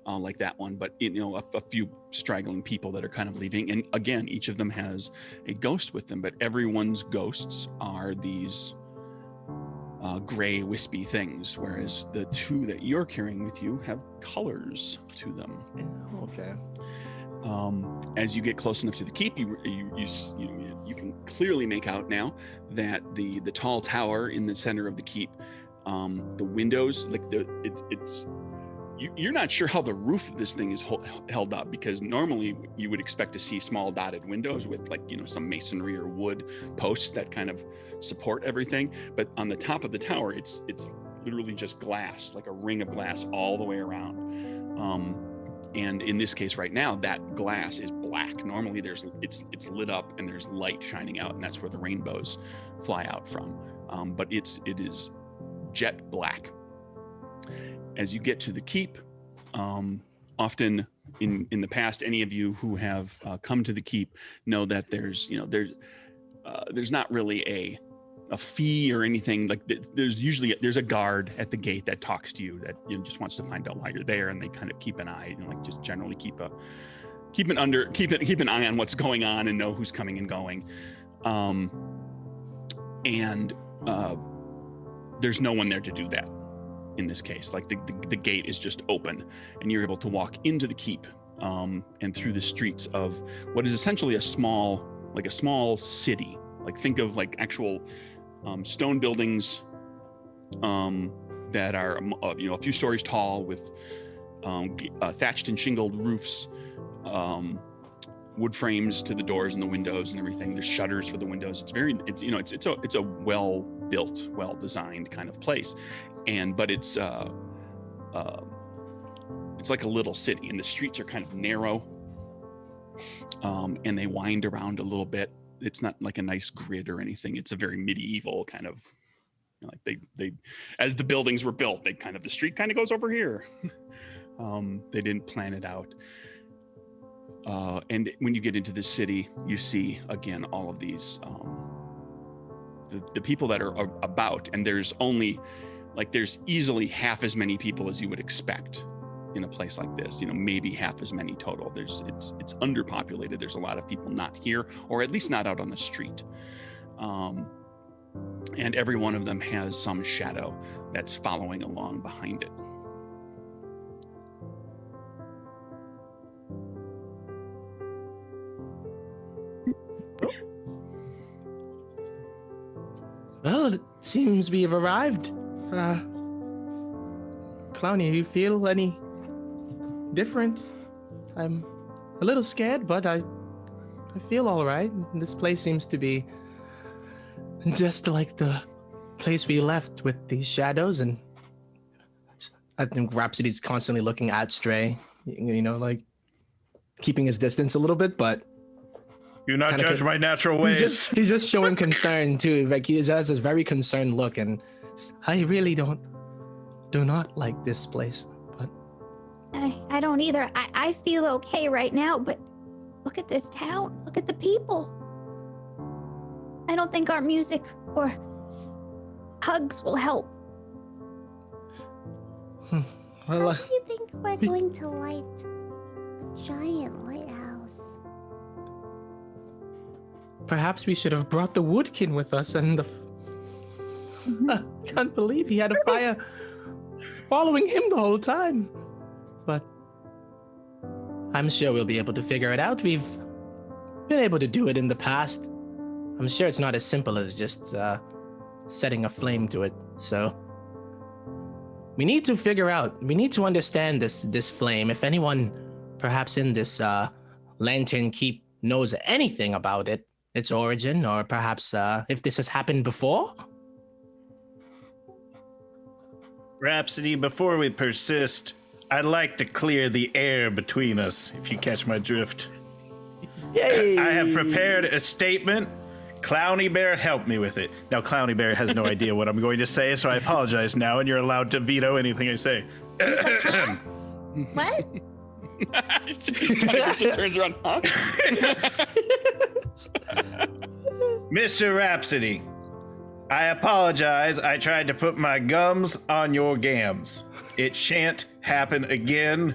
like that one, but a few straggling people that are kind of leaving. And again, each of them has a ghost with them, but everyone's ghosts are these gray, wispy things, whereas the two that you're carrying with you have colors to them. Okay. As you get close enough to the keep, you can clearly make out now that the tall tower in the center of the keep, the windows, like you're not sure how the roof of this thing is held up, because normally you would expect to see small dotted windows with like, some masonry or wood posts that kind of support everything. But on the top of the tower, it's literally just glass, like a ring of glass all the way around. And in this case right now, that glass is black. Normally it's lit up and there's light shining out, and that's where the rainbows fly out from. But it is jet black. As you get to the keep, often in the past, any of you who have come to the keep know that there's not really a fee or anything. Like there's a guard at the gate that talks to you, that just wants to find out why you're there, and they kind of keep an eye, just generally keep an eye on what's going on and know who's coming and going. There's no one there to do that in this case. Like the gate is just open, and you're able to walk into the keep and through the streets of what is essentially a small city. Like think of like actual stone buildings that are a few stories tall, with thatched and shingled roofs, wood frames to the doors and the windows and everything. There's shutters for the windows. It's a well built, well designed kind of place, but it's like a little city, and the streets are kind of narrow, and they wind around a little bit. It's not like a nice grid or anything. It's a very medieval kind of, like they as the buildings were built, the street kind of goes over here. They didn't plan it out. And when you get into the city, you see again all of these the people that are about, and there's easily half as many people as you would expect in a place like this, maybe half as many total. It's underpopulated. There's a lot of people not here, or at least not out on the street. And every one of them has some shadow that's following along behind it. Well, it seems we have arrived. Clowny, you feel any different? I'm a little scared, but I feel all right. This place seems to be just like the place we left, with these shadows, and I think Rhapsody's constantly looking at Stray, like keeping his distance a little bit, but do not judge my natural ways. He's just showing concern too. Like he has this very concerned look, and I really do not like this place. But I don't either. I feel okay right now, but look at this town. Look at the people. I don't think our music or hugs will help. How do you think we're going to light a giant lighthouse? Perhaps we should have brought the Woodkin with us, and I can't believe he had a fire following him the whole time. But I'm sure we'll be able to figure it out. We've been able to do it in the past. I'm sure it's not as simple as just setting a flame to it. So we need to understand this flame. If anyone perhaps in this Lantern Keep knows anything about it, its origin, or perhaps if this has happened before. Rhapsody, before we persist, I'd like to clear the air between us, if you catch my drift. Yay! I have prepared a statement. Clowny Bear helped me with it. Now, Clowny Bear has no idea what I'm going to say, so I apologize now, and you're allowed to veto anything I say. What? Just turns around, huh? Mr. Rhapsody, I apologize. I tried to put my gums on your gams. It shan't happen again.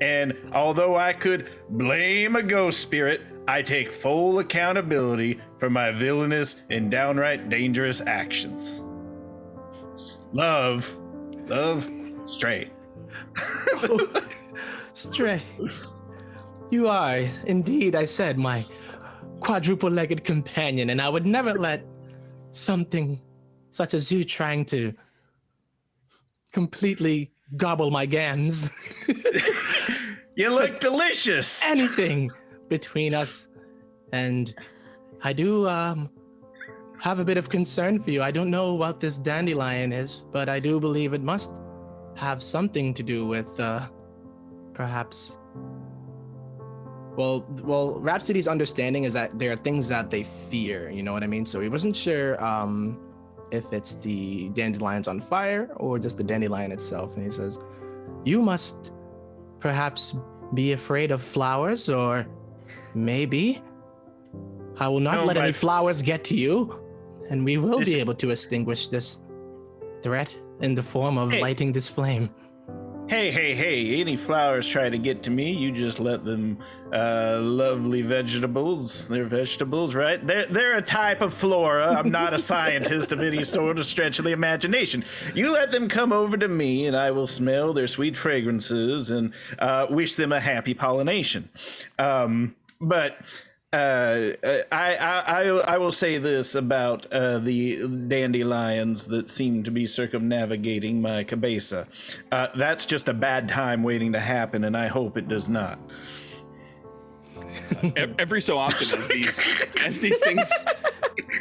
And although I could blame a ghost spirit, I take full accountability for my villainous and downright dangerous actions. Love, straight. Stray, you are indeed, I said, my quadruple-legged companion, and I would never let something such as you trying to completely gobble my gams. You look delicious. Anything between us. And I do have a bit of concern for you. I don't know what this dandelion is, but I do believe it must have something to do with perhaps. Well, Rhapsody's understanding is that there are things that they fear, you know what I mean? So he wasn't sure if it's the dandelions on fire or just the dandelion itself. And he says, you must perhaps be afraid of flowers, or maybe I will not let any flowers get to you, and we will be able to extinguish this threat in the form of lighting this flame. Hey, any flowers try to get to me, you just let them, lovely vegetables. They're vegetables, right? They're a type of flora. I'm not a scientist of any sort of stretch of the imagination. You let them come over to me, and I will smell their sweet fragrances and wish them a happy pollination. I will say this about the dandelions that seem to be circumnavigating my cabeza. That's just a bad time waiting to happen, and I hope it does not. Every so often, as these things,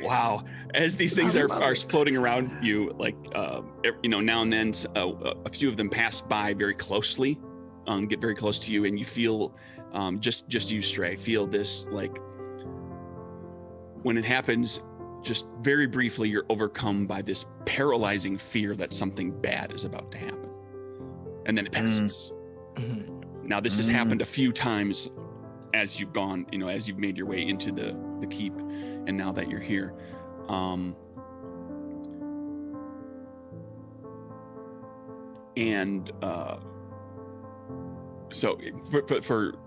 wow, as these things are floating around you, like now and then, a few of them pass by very closely, get very close to you, and you feel. Just you, Stray, feel this, like, when it happens, just very briefly, you're overcome by this paralyzing fear that something bad is about to happen. And then it passes. Mm-hmm. Now, this has happened a few times as you've gone, as you've made your way into the keep, and now that you're here. So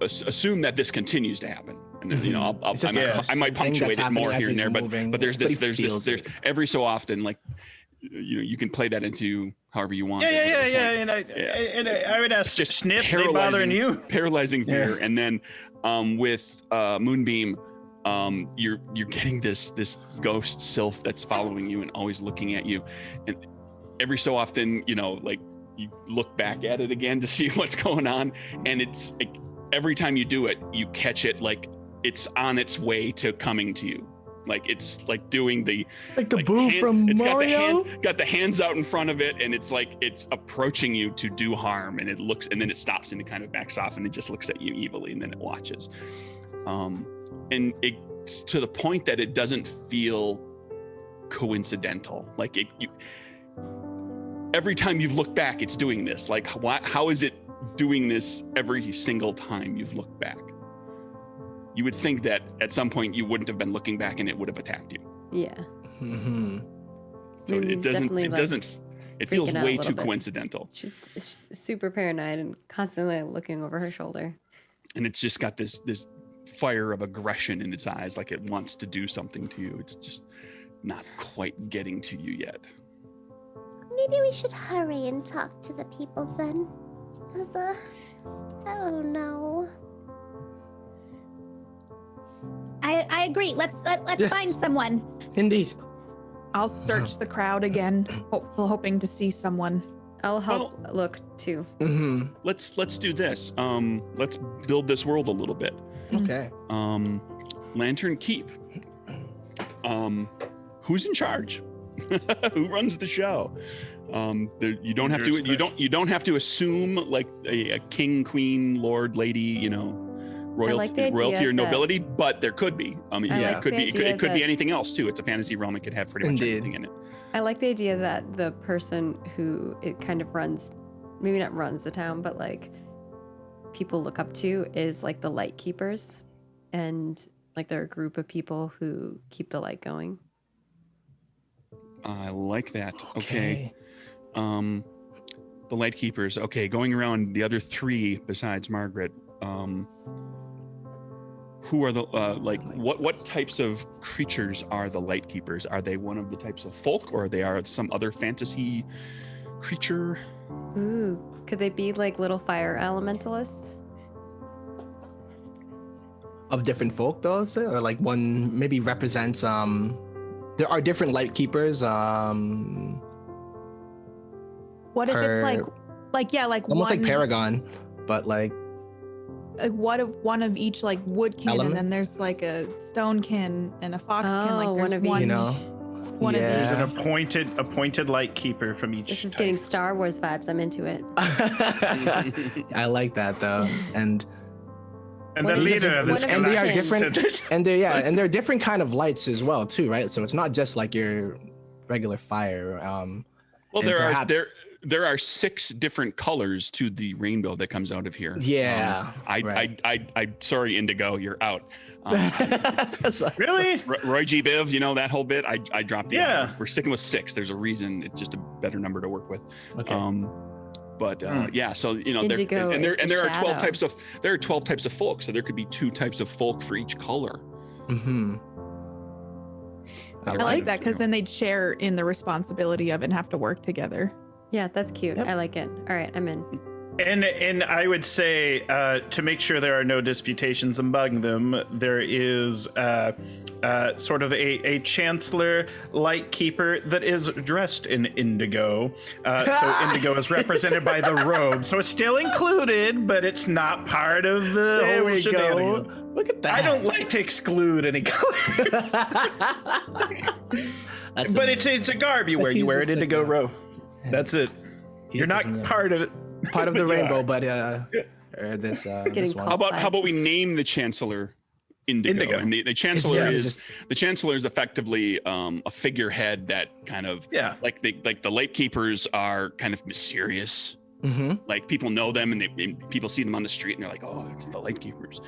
assume that this continues to happen, and then, I might punctuate it more here and there, but there's every so often, like, you can play that into however you want. Yeah. And I would ask, just Snip, they bothering you? Paralyzing fear, and then with Moonbeam, you're getting this ghost sylph that's following you and always looking at you, and every so often, like, you look back at it again to see what's going on, and it's like every time you do it, you catch it like it's on its way to coming to you. Like it's like doing the boo from Mario. Got the hands out in front of it, and it's like it's approaching you to do harm, and it looks, and then it stops and it kind of backs off, and it just looks at you evilly, and then it watches. And it's to the point that it doesn't feel coincidental. Like every time you've looked back, it's doing this. Like, how is it doing this every single time you've looked back? You would think that at some point you wouldn't have been looking back and it would have attacked you. Yeah. Mm-hmm. So it feels way too coincidental. She's super paranoid and constantly looking over her shoulder. And it's just got this fire of aggression in its eyes, like it wants to do something to you. It's just not quite getting to you yet. Maybe we should hurry and talk to the people then. Because, I don't know. I agree. Let's find someone. Indeed. I'll search the crowd again, hoping to see someone. I'll help look too. Mm-hmm. Let's do this. Let's build this world a little bit. Okay. Lantern Keep. Who's in charge? Who runs the show? You don't have to assume like a king, queen, lord, lady, royalty or nobility, but there could be. It could be anything else too. It's a fantasy realm. It could have pretty much anything in it. I like the idea that the person who it kind of runs, maybe not runs the town, but like people look up to is like the light keepers, and like they're a group of people who keep the light going. I like that. Okay. The light keepers. Okay, going around the other three besides Margaret. Who are the what types of creatures are the light keepers? Are they one of the types of folk, or they are some other fantasy creature? Ooh, could they be like little fire elementalists? Of different folk, though, or like one maybe represents there are different light keepers. What if it's like Like almost like one, Paragon, but like one of each like woodkin, Element? and then there's like a stonekin and a foxkin. Oh, Like one there's of one, you know, one of There's yeah. an appointed light keeper from each. This is type. getting Star Wars vibes. I'm into it. I like that though, and And One the of each- leader of this one of and they are each different, kin. and they're different kind of lights as well too, right? So it's not just like your regular fire. Well, And there perhaps- are there are 6 different colors to the rainbow that comes out of here. Yeah, right. I sorry, Indigo, you're out. So- Really? Roy G. Biv, you know that whole bit. I dropped the. Yeah. We're sticking with 6. There's a reason. It's just a better number to work with. Okay. But yeah, so you know, Indigo there is the there are 12 shadow. types of folk. So there could be 2 types of folk for each color. Mm-hmm. I like that because then they'd share in the responsibility of it and have to work together. Yeah, that's cute. Yep. I like it. All right, I'm in. And I would say to make sure there are no disputations among them, there is sort of a chancellor light keeper that is dressed in indigo. So indigo is represented by the robe, so it's still included, but it's not part of the There whole we go. shenanigans. Look at that. I don't like to exclude any colors, That's but it's a garb you wear. You He's wear just an indigo like a- robe. That's it. He You're just not doesn't know. part of it. part of the but you rainbow, are. but or this Getting one. How about we Vibes. name the chancellor Indigo? Indigo. And the chancellor Yeah, is just- the chancellor is effectively a figurehead that kind of Yeah. like the light keepers are kind of mysterious. Mm-hmm. Like people know them and people see them on the street and they're like, oh, it's the light keepers.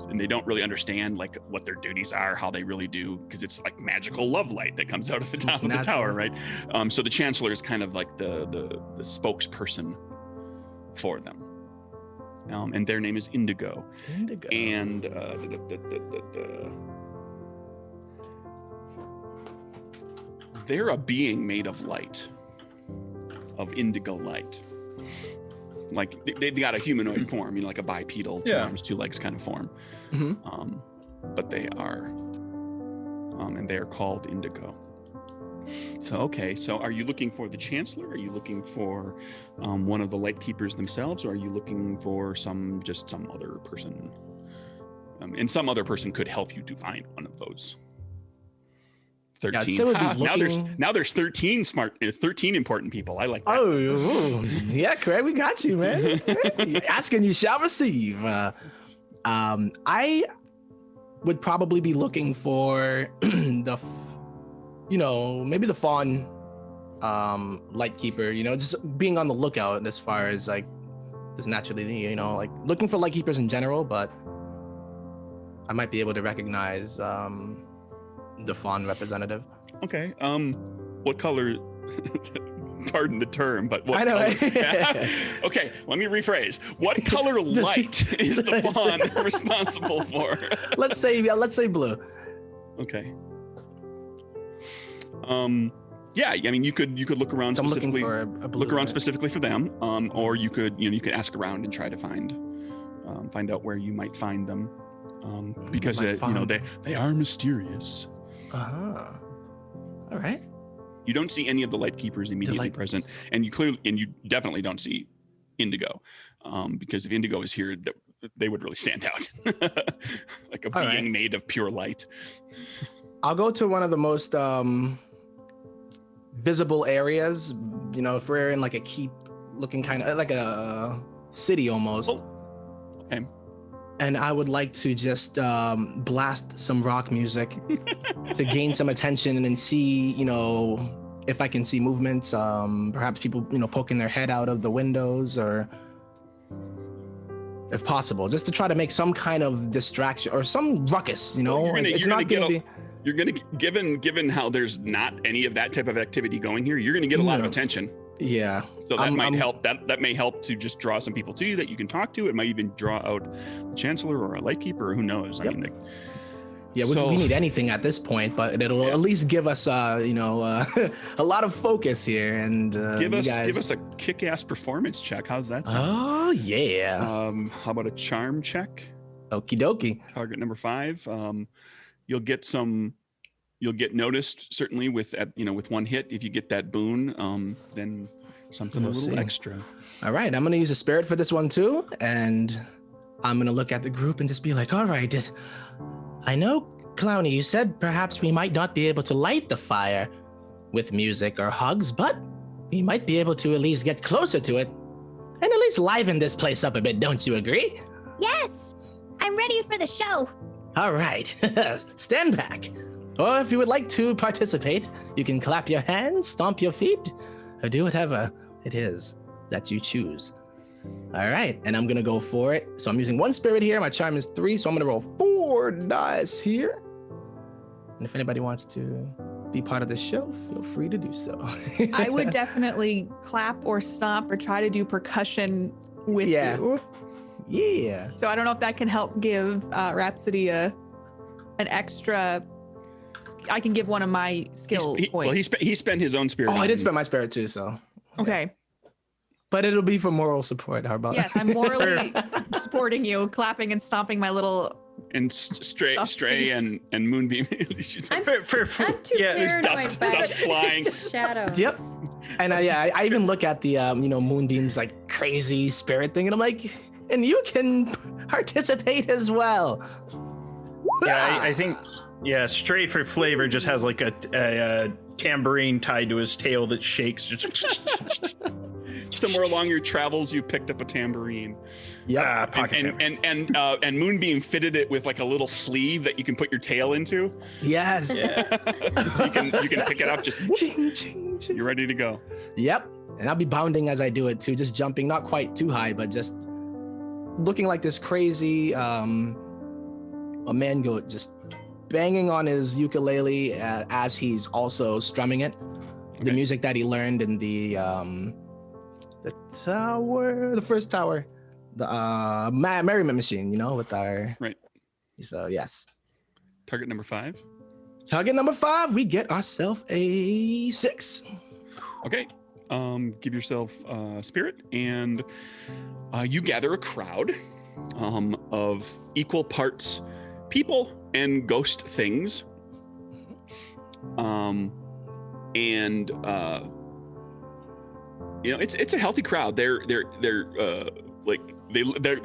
And they don't really understand like what their duties are, how they really do, because it's like magical love light that comes out of the top of the natural. tower, right? So the chancellor is kind of like the spokesperson for them. And their name is Indigo. Indigo. And they're a being made of light, of indigo light. Like they've got a humanoid form, you know, like a bipedal, 2 Yeah. arms, 2 legs kind of form. Mhm. But they are, and they are called Indigo. So okay, so are you looking for the Chancellor? Are you looking for one of the light keepers themselves, or are you looking for some other person? And some other person could help you to find one of those. 13. I'd say we'd be Now there's 13 important people. I like that. Oh, ooh. Yeah, Craig, we got you, man. Ask and you shall receive. I would probably be looking for maybe the fawn light keeper, just being on the lookout as far as like just naturally, like looking for light keepers in general, but I might be able to recognize the fawn representative. Okay. What color? Pardon the term, but what I know, color? right? Okay, let me rephrase. What color light is the fawn responsible for? let's say blue. Okay. Yeah, I mean, you could look around So I'm looking specifically. for a blue, Look around right? specifically for them, or you could ask around and try to find out where you might find them, because might find they are mysterious. Uh-huh. All right. You don't see any of the light keepers immediately light present, and you definitely don't see Indigo, because if Indigo is here, they would really stand out, like a All being right. made of pure light. I'll go to one of the most visible areas. If we're in like a keep looking kind of like a city almost. Oh, okay. And I would like to just blast some rock music to gain some attention and then see, if I can see movements, perhaps people, poking their head out of the windows, or if possible, just to try to make some kind of distraction or some ruckus, Well, it's not going to be. You're gonna given how there's not any of that type of activity going here, you're gonna get a lot of No. attention. Yeah. So that might I'm- help. That may help to just draw some people to you that you can talk to. It might even draw out the Chancellor or a light keeper, or who knows. Yep. I mean, Yeah, So- we need anything at this point, but it'll at least give us, a lot of focus here. And give you us guys... a kick-ass performance check. How's that sound? Oh yeah. How about a charm check? Okie dokie. Target number 5. You'll get noticed certainly with one hit. If you get that boon, then Something We'll a little see. extra. All right, I'm gonna use a spirit for this one too, and I'm gonna look at the group and just be like, all right, I know, Clowny, you said perhaps we might not be able to light the fire with music or hugs, but we might be able to at least get closer to it and at least liven this place up a bit, don't you agree? Yes, I'm ready for the show. All right, stand back. Or if you would like to participate, you can clap your hands, stomp your feet, or do whatever it is that you choose. All right, and I'm gonna go for it. So I'm using 1 spirit here. My charm is 3, so I'm gonna roll 4 dice here. And if anybody wants to be part of the show, feel free to do so. I would definitely clap or stomp or try to do percussion with Yeah. you. Yeah. So I don't know if that can help give Rhapsody an extra. I can give one of my skill points. He spent his own spirit. Oh, I on- did spend my spirit too, so. Okay. But it'll be for moral support. How about Yes, I'm morally supporting you, clapping and stomping my little. And Stray and Moonbeam. She's like, I'm too yeah, there's paranoid dust, by dust flying. shadows. Yep. And I even look at the Moonbeam's like crazy spirit thing, and I'm like, and you can participate as well. Yeah, I think. Yeah, Stray for flavor just has like a tambourine tied to his tail that shakes. Just Somewhere along your travels, you picked up a tambourine. Yep. pocket tambourine. And Moonbeam fitted it with like a little sleeve that you can put your tail into. Yes. So you can pick it up. Just Ching, ching, ching. you're ready to go. Yep. And I'll be bounding as I do it too, just jumping, not quite too high, but just looking like this crazy a man goat, just banging on his ukulele as he's also strumming it. The Okay. music that he learned in the tower, the first tower, the merriment machine, with our Right. So yes. Target number 5. Target number 5, we get ourselves a 6. Okay. Give yourself spirit, and you gather a crowd of equal parts people and ghost things. It's a healthy crowd. They're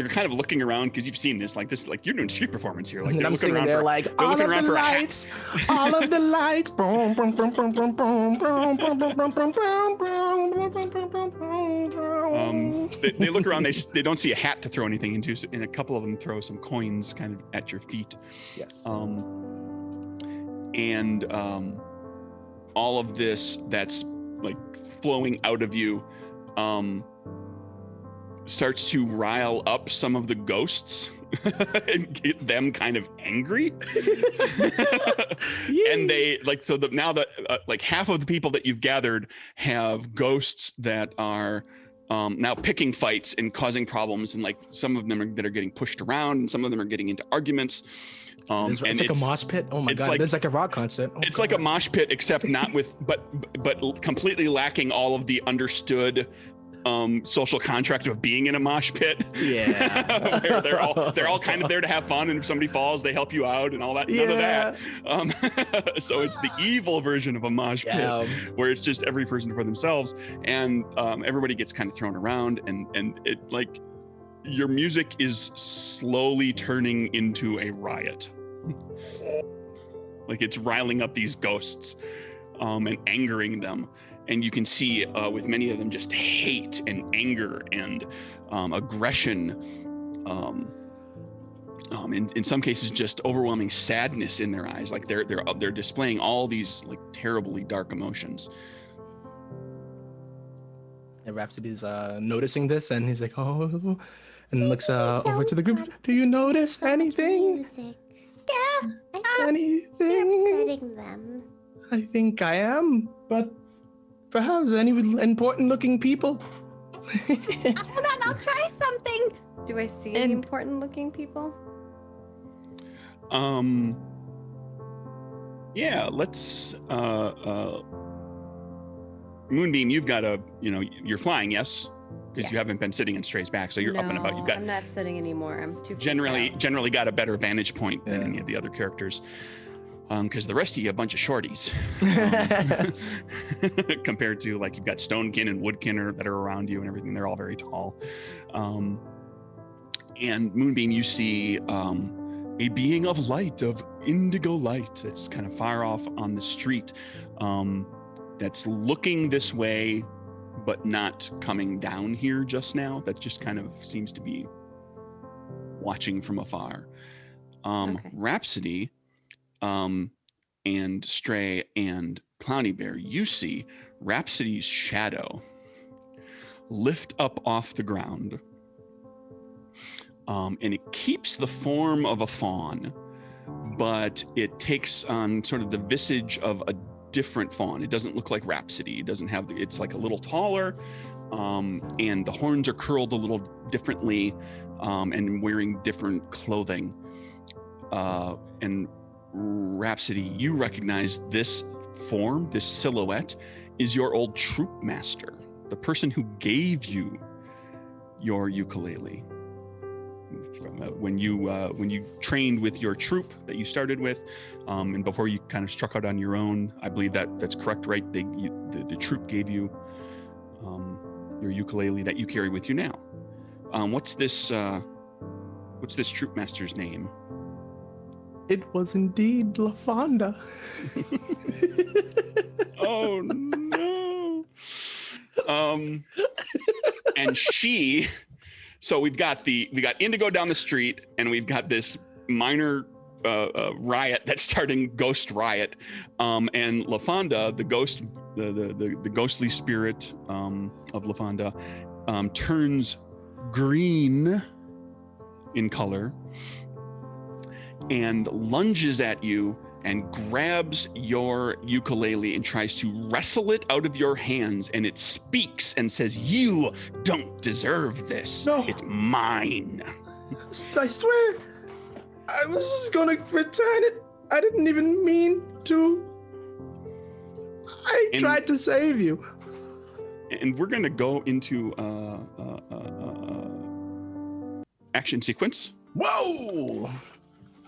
kind of looking around because you've seen this, like you're doing street performance here. Like And they're I'm looking singing around there for, like, they're all looking of around the for a hat. lights, all of the lights. Boom, boom, boom, boom, boom, boom, boom, boom, boom, boom, boom. They look around. They don't see a hat to throw anything into, and a couple of them throw some coins kind of at your feet. Yes. All of this that's like flowing out of you starts to rile up some of the ghosts and get them kind of angry. And they now that like half of the people that you've gathered have ghosts that are now picking fights and causing problems, and like some of them that are getting pushed around, and some of them are getting into arguments. It's like a mosh pit. Oh my it's god! like- It's like a rock concert. Oh It's like a mosh pit, except not with, but completely lacking all of the understood social contract of being in a mosh pit. Yeah. Where they're all kind of there to have fun, and if somebody falls, they help you out and all that. None of that. So it's the evil version of a mosh pit, Yeah. where it's just every person for themselves, and everybody gets kind of thrown around, and it like your music is slowly turning into a riot. Like it's riling up these ghosts and angering them. And you can see with many of them just hate and anger and aggression. In some cases, just overwhelming sadness in their eyes. Like they're displaying all these like terribly dark emotions. And Rhapsody's noticing this, and he's like, oh, and looks over to the group. Do you notice anything? Music. Yeah. I think you're Anything? upsetting them. I think I am, but perhaps any important-looking people. Hold on, I'll try something. Do I see any And- important looking people? Yeah, let's Moonbeam, you've got you're flying, yes? Because you haven't been sitting in Stray's back, so you're up and about. You've got I'm not sitting anymore. I'm too generally got a better vantage point than Yeah. any of the other characters. because the rest of you are a bunch of shorties compared to like you've got Stonekin and Woodkin that are around you and everything. They're all very tall. And Moonbeam, you see a being of light, of indigo light, that's kind of far off on the street, that's looking this way, but not coming down here just now. That just kind of seems to be watching from afar. Okay. Rhapsody, and Stray and Clowny Bear, you see Rhapsody's shadow lift up off the ground. And it keeps the form of a fawn, but it takes on sort of the visage of a different fawn. It doesn't look like Rhapsody. It doesn't have, it's like a little taller, and the horns are curled a little differently, and wearing different clothing. And Rhapsody, you recognize this form, this silhouette, is your old troop master, the person who gave you your ukulele. When you trained with your troop that you started with, and before you kind of struck out on your own, I believe that's correct, right? The troop gave you your ukulele that you carry with you now. What's this troop master's name? It was indeed LaFonda. Oh no. And she. So we got Indigo down the street, and we've got this minor riot that's starting Ghost Riot, and LaFonda, the ghost, the ghostly spirit of LaFonda, turns green in color and lunges at you and grabs your ukulele and tries to wrestle it out of your hands, and it speaks and says, "You don't deserve this. No. It's mine." I swear, I was just gonna return it. I didn't even mean to. I tried to save you. And we're gonna go into action sequence. Whoa!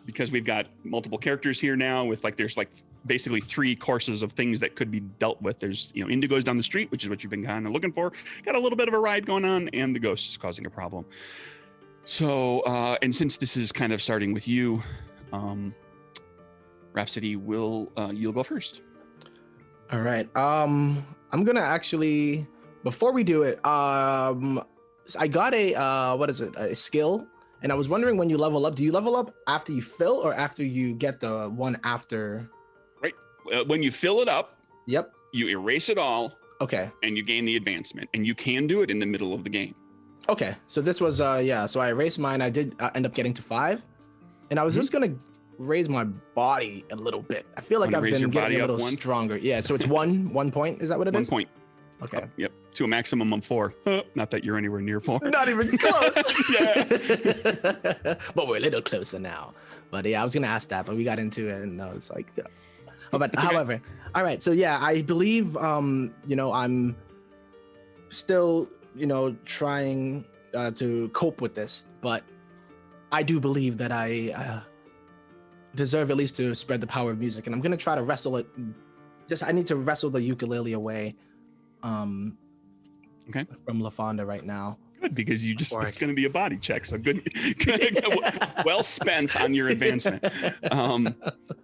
Because we've got multiple characters here now with there's basically 3 courses of things that could be dealt with. There's, Indigo's down the street, which is what you've been kind of looking for. Got a little bit of a ride going on, and the ghost is causing a problem. So, and since this is kind of starting with you, Rhapsody, you'll go first. All right. I'm gonna actually, before we do it, I got a skill. And I was wondering, when you level up, do you level up after you fill or after you get the one after? Right. When you fill it up, Yep. you erase it all, Okay. and you gain the advancement. And you can do it in the middle of the game. Okay. So this was, so I erased mine. I did end up getting to 5. And I was just going to raise my body a little bit. I feel like I've been getting a little stronger. Yeah. So it's 1 point. Is that what it is? 1 point. Okay. Yep. To a maximum of 4. Not that you're anywhere near 4. Not even close. Yeah. But we're a little closer now. But yeah, I was gonna ask that, but we got into it, and I was like, yeah. But It's okay. however, all right. So yeah, I believe I'm still trying to cope with this, but I do believe that I deserve at least to spread the power of music, and I'm gonna try to wrestle it. I need to wrestle the ukulele away. Okay. From LaFonda right now. Good, because it's going to be a body check. So good. Well spent on your advancement.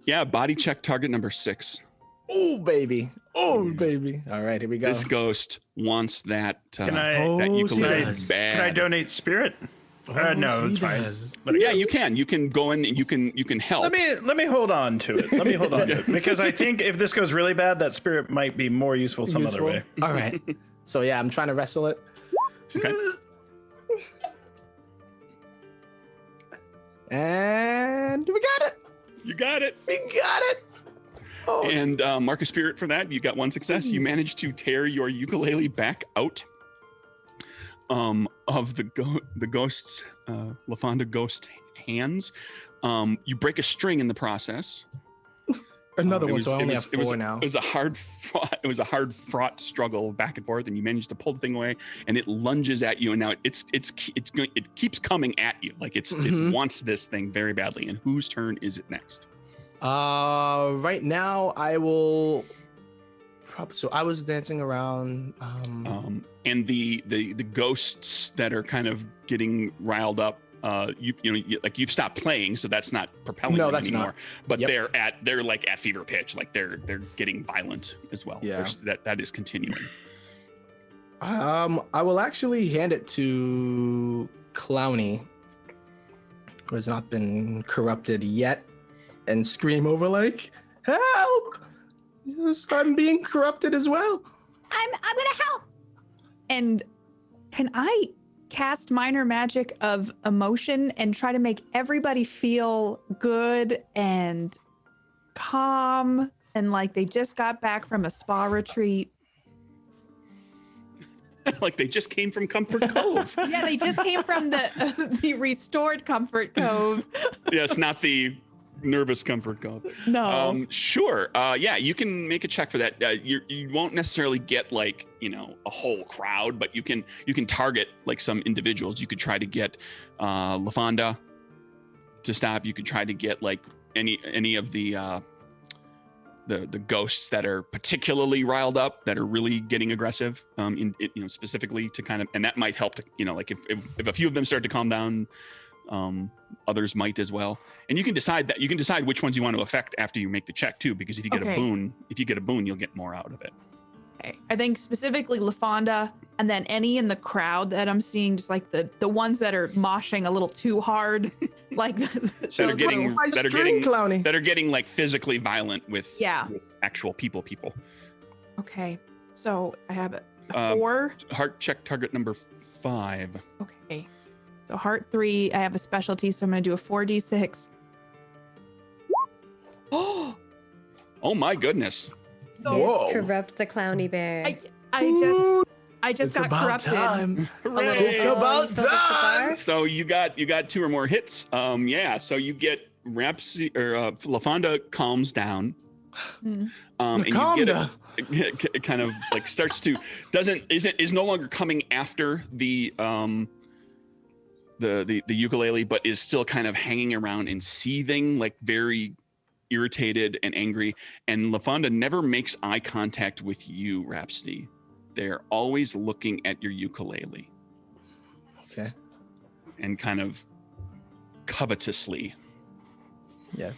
Yeah, body check target number 6. Oh, baby. Oh, baby. All right, here we go. This ghost wants that, Can I- that Oh, ukulele she does. bad. Can I donate spirit? No, she it's fine. does. But Yeah, you can. You can go in and you can help. Let me hold on to it. Let me hold on to it, because I think if this goes really bad, that spirit might be more useful some other way. All right. So yeah, I'm trying to wrestle it. Okay. And we got it. You got it. We got it. Oh, And mark a spirit for that. You got 1 success. You managed to tear your ukulele back out of the ghost's LaFonda ghost hands. You break a string in the process. another It one. was- So I it only was- have it was- 4 now. It was a hard fraught struggle back and forth, and you managed to pull the thing away, and it lunges at you, and now it keeps coming at you, like it Mhm. wants this thing very badly. And whose turn is it next? Right now I will. So I was dancing around. And the ghosts that are kind of getting riled up. You've stopped playing, so that's not propelling No, them that's anymore. not. But Yep. they're like at fever pitch, like they're getting violent as well. Yeah. That is continuing. I will actually hand it to Clowny, who has not been corrupted yet, and scream over like, "Help! Yes, I'm being corrupted as well." I'm gonna help. And can I cast minor magic of emotion and try to make everybody feel good and calm and like they just got back from a spa retreat? Like they just came from Comfort Cove. Yeah, they just came from the restored Comfort Cove. Yes, not the nervous Comfort Cove. No. Sure. Yeah, you can make a check for that. You won't necessarily get like a whole crowd, but you can target like some individuals. You could try to get LaFonda to stop. You could try to get like any of the ghosts that are particularly riled up, that are really getting aggressive. Specifically to kind of, and that might help to like if a few of them start to calm down. Others might as well, and you can decide which ones you want to affect after you make the check too, because if you get a boon, you'll get more out of it. Okay. I think specifically LaFonda, and then any in the crowd that I'm seeing, just like the ones that are moshing a little too hard, like that are getting Clowny. that are getting like physically violent with with actual people. Okay, so I have a 4. Heart check target number 5. Okay. So heart 3, I have a specialty, so I'm gonna do a 4d6. Oh my goodness. Whoa. Corrupt the Clowny Bear. I just got corrupted. It's about time. So you got 2 or more hits. So you get LaFonda calms down. And you get it kind of like starts to is no longer coming after the ukulele, but is still kind of hanging around and seething, like very irritated and angry. And LaFonda never makes eye contact with you, Rhapsody. They're always looking at your ukulele. Okay. And kind of covetously. Yes.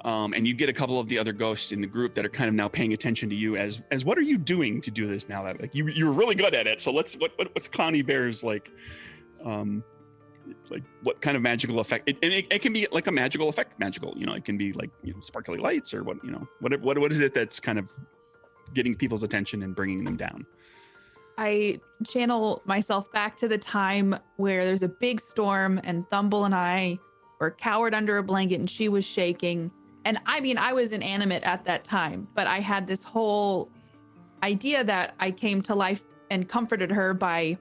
And you get a couple of the other ghosts in the group that are kind of now paying attention to you as what are you doing to do this now? That like you're really good at it. So what's Clowny Bear's like what kind of magical effect? It can be like a magical effect, it can be like sparkly lights or what is it that's kind of getting people's attention and bringing them down? I channel myself back to the time where there's a big storm and Thumble and I were cowered under a blanket and she was shaking. And I mean, I was inanimate at that time, but I had this whole idea that I came to life and comforted her by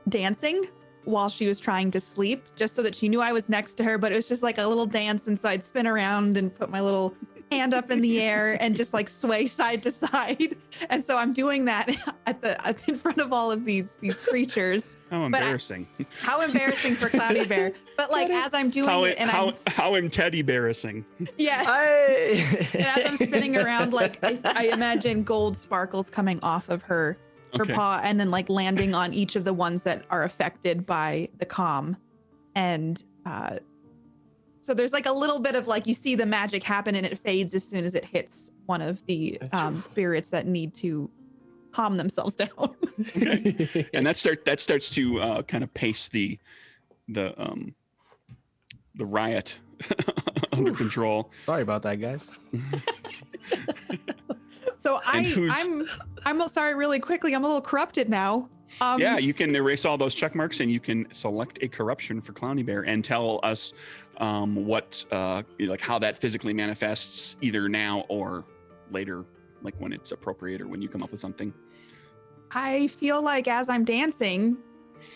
dancing while she was trying to sleep, just so that she knew I was next to her. But it was just like a little dance, and so I'd spin around and put my little hand up in the air and just like sway side to side. And so I'm doing that in front of all of these creatures. How embarrassing! How embarrassing for Clowny Bear! But like as I'm doing it, and how am Teddy embarrassing? Yeah. And as I'm spinning around, like I imagine gold sparkles coming off of her paw, and then like landing on each of the ones that are affected by the calm. And so there's like a little bit of like, you see the magic happen and it fades as soon as it hits one of the spirits that need to calm themselves down. Okay. And that starts to kind of pace the riot under control. Sorry about that, guys. So I'm sorry, really quickly, I'm a little corrupted now. Yeah, you can erase all those check marks and you can select a corruption for Clowny Bear and tell us what like how that physically manifests either now or later, like when it's appropriate or when you come up with something. I feel like as I'm dancing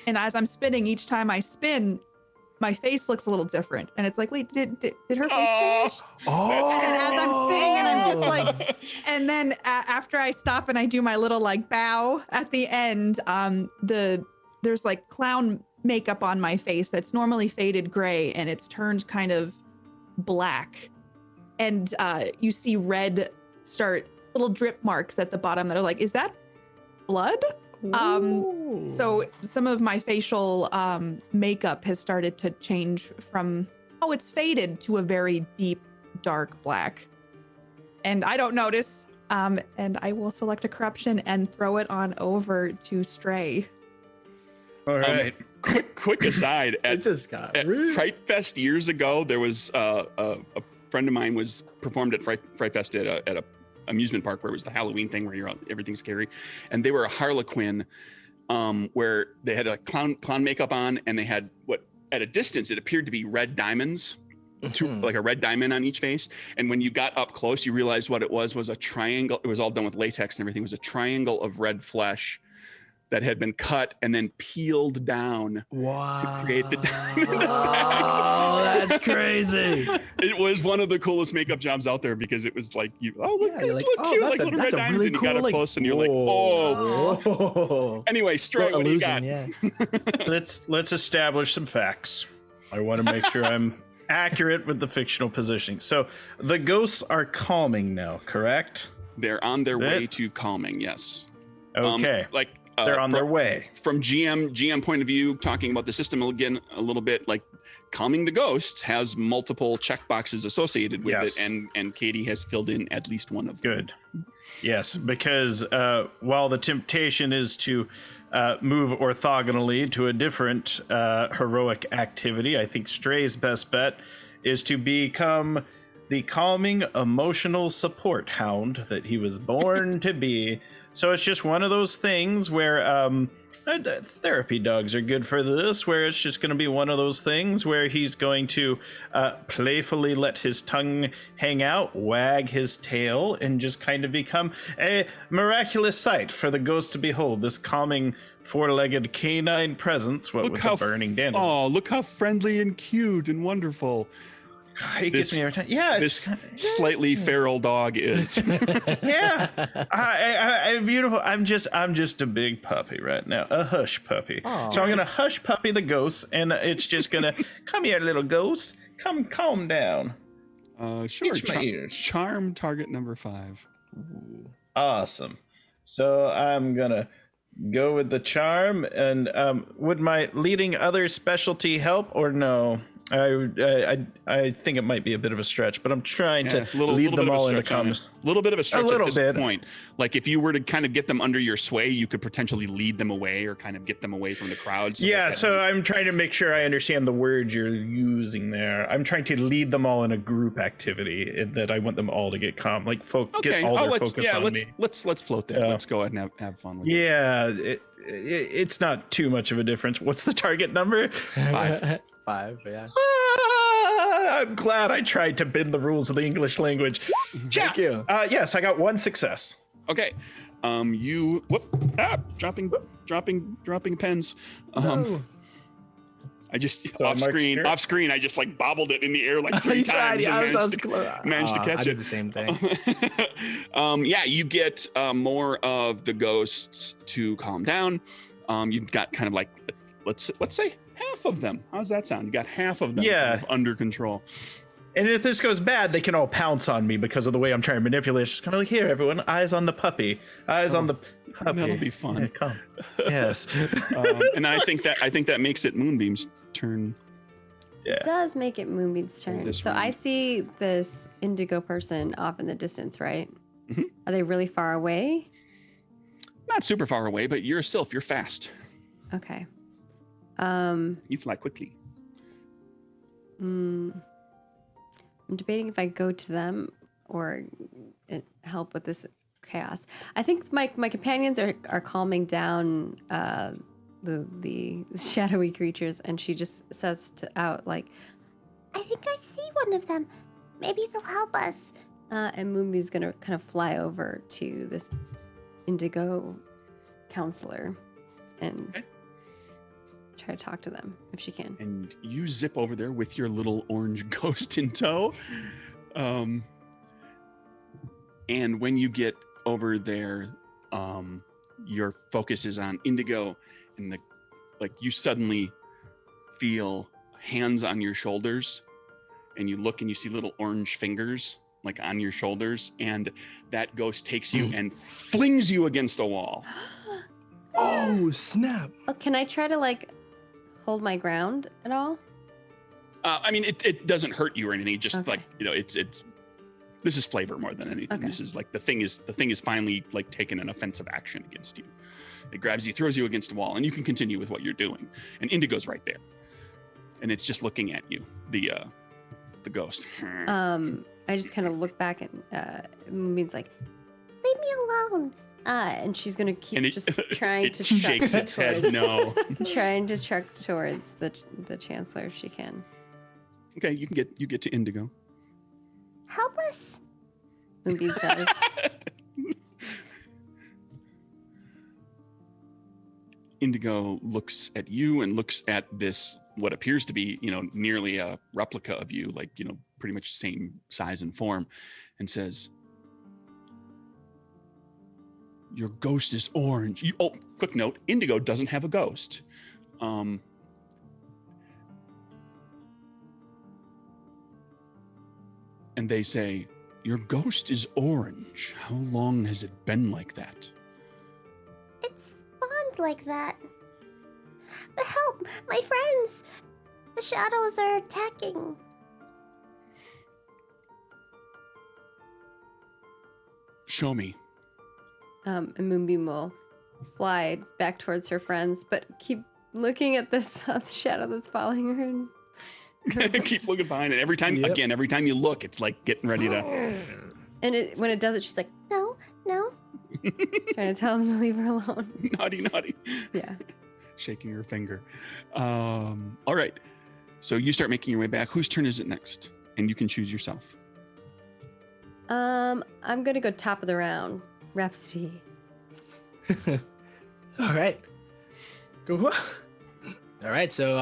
and as I'm spinning, each time I spin, my face looks a little different. And it's like, wait, did her face change? Oh. And as I'm spinning and I'm just like, and then after I stop and I do my little like bow at the end, there's like clown makeup on my face that's normally faded gray, and it's turned kind of black, and you see red start little drip marks at the bottom that are like, is that blood? So some of my facial makeup has started to change from, it's faded to a very deep, dark black. And I don't notice. And I will select a corruption and throw it on over to Stray. All right. Quick aside, It just got at rude. Fright Fest years ago, there was a friend of mine was performed at Fright Fest at a amusement park where it was the Halloween thing where everything's scary, and they were a Harlequin, where they had a clown makeup on, and they had what at a distance it appeared to be red diamonds, like a red diamond on each face, and when you got up close, you realized what it was a triangle. It was all done with latex and everything. It was a triangle of red flesh that had been cut and then peeled down to create the diamond effect. Oh, that's crazy. It was one of the coolest makeup jobs out there because it was like, look, you're like, look oh, cute, that's like a- little that's red a diamonds, really and you got cool, up like, close and you're like, oh. Whoa. Anyway, Stray, Little what do you got? illusion, yeah. Let's establish some facts. I want to make sure I'm accurate with the fictional positioning. So the ghosts are calming now, correct? They're on their That- way to calming, yes. Okay. They're on their way. From GM point of view, talking about the system again a little bit, like calming the ghosts has multiple checkboxes associated with Yes. it, and Katie has filled in at least one of them. Good. Yes, because while the temptation is to move orthogonally to a different heroic activity, I think Stray's best bet is to become the calming emotional support hound that he was born to be. So it's just one of those things where therapy dogs are good for this, where it's just going to be one of those things where he's going to playfully let his tongue hang out, wag his tail, and just kind of become a miraculous sight for the ghost to behold. This calming four-legged canine presence, what with the burning dandelion. Oh, look how friendly and cute and wonderful He gets me every time. Yeah, this slightly feral dog is. yeah. I'm beautiful. I'm just a big puppy right now, a hush puppy. So I'm gonna hush puppy the ghost, and it's just gonna come here, little ghost. Come, calm down. Sure. Itch my ears. Charm target number 5. Awesome. So I'm gonna go with the charm, and would my leading other specialty help or no? I think it might be a bit of a stretch, but I'm trying to lead them all into calmness. A little bit of a stretch little at this point. Like if you were to kind of get them under your sway, you could potentially lead them away or kind of get them away from the crowd. Yeah, so I'm trying to make sure I understand the words you're using there. I'm trying to lead them all in a group activity that I want them all to get calm, like get all their focus on me. Let's float there. Yeah. Let's go ahead and have fun with it. Yeah, it's not too much of a difference. What's the target number? 5. 5, yeah. I'm glad I tried to bend the rules of the English language. Thank you. Yes, I got 1 success. Okay. You dropping pens. I just So off Mark's screen, turn? I just like bobbled it in the air like 3 You times tried, yeah, and I was close. managed to catch I it. did the same thing. Yeah, you get more of the ghosts to calm down. You've got kind of like let's say half of them. How's that sound? You got half of them kind of under control. And if this goes bad, they can all pounce on me because of the way I'm trying to manipulate. It's just kind of like, here, everyone, eyes on the puppy. Eyes on the puppy. That'll be fun. Yeah, come. Yes. And I think that makes it Moonbeam's turn. It does make it Moonbeam's turn. This So I round. see this indigo person off in the distance, right? Mhm. Are they really far away? Not super far away, but you're a sylph. You're fast. Okay. You fly quickly. I'm debating if I go to them or help with this chaos. I think my companions are calming down the shadowy creatures, and she just says out like, I think I see one of them. Maybe they'll help us. and Moonbeam's gonna kind of fly over to this indigo counselor and Okay. try to talk to them if she can. And you zip over there with your little orange ghost in tow. And when you get over there, your focus is on Indigo, and you suddenly feel hands on your shoulders and you look and you see little orange fingers like on your shoulders, and that ghost takes you and flings you against a wall. Oh, snap. Oh, can I try to like hold my ground at all? I mean, it doesn't hurt you or anything. Just Okay. like, you know, it's this is flavor more than anything. Okay. This is like the thing is finally like taking an offensive action against you. It grabs you, throws you against a wall, and you can continue with what you're doing. And Indigo's right there, and it's just looking at you, the ghost. I just kind of look back and Moonbeam's like, Leave me alone. and she's gonna keep And it, just trying it to truck shakes its head towards, no. trying to truck towards the Chancellor if she can. Okay, you get to Indigo. Help us. Moonbeam says, Indigo looks at you and looks at this, what appears to be, you know, nearly a replica of you, like, you know, pretty much the same size and form, and says, your ghost is orange. Oh, quick note, Indigo doesn't have a ghost. And they say, your ghost is orange. How long has it been like that? It's spawned like that. But help, my friends. The shadows are attacking. Show me. and Moonbeam will fly back towards her friends, but keep looking at this shadow that's following her. And Keep looking behind it. Every time, Yep. again, every time you look, it's like getting ready to. and when it does it, she's like No, no. trying to tell him to leave her alone. naughty. Yeah. Shaking her finger. All right. So you start making your way back. Whose turn is it next? And you can choose yourself. I'm gonna go top of the round. Rhapsody. All right. Go. All right. So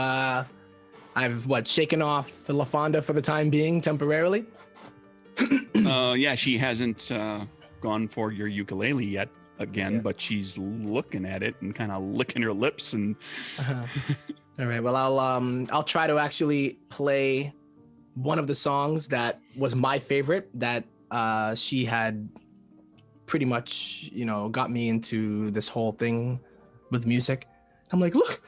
I've shaken off LaFonda for the time being temporarily. Yeah, she hasn't gone for your ukulele yet again, Yeah. but she's looking at it and kind of licking her lips and All right. Well, I'll try to actually play one of the songs that was my favorite that she had pretty much, got me into this whole thing with music. I'm like, look,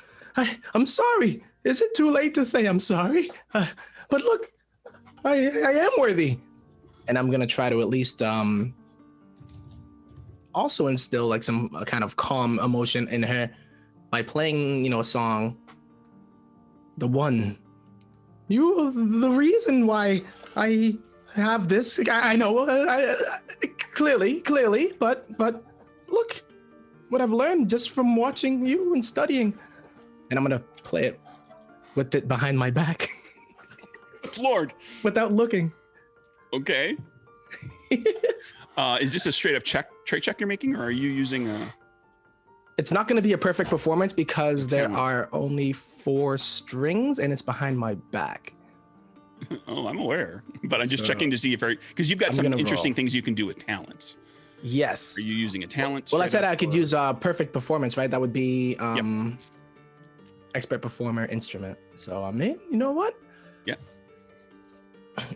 I'm sorry. Is it too late to say I'm sorry? But look, I am worthy. And I'm gonna try to at least also instill like some kind of calm emotion in her by playing, a song. The one. The reason why I have this, I know, clearly, but look what I've learned just from watching you and studying. And I'm gonna play it with it behind my back Lord. without looking. Okay. Is this a straight up trait check you're making, or are you using a? It's not gonna be a perfect performance because there Talent. are only 4 strings and it's behind my back. Oh, I'm aware, but I'm just So, checking to see if because you've got I'm some gonna interesting roll. things you can do with talents. Yes. Are you using a talent? Well, I straight said up, I could or- use perfect performance, right? That would be expert performer instrument. So I mean, you know what? Yeah.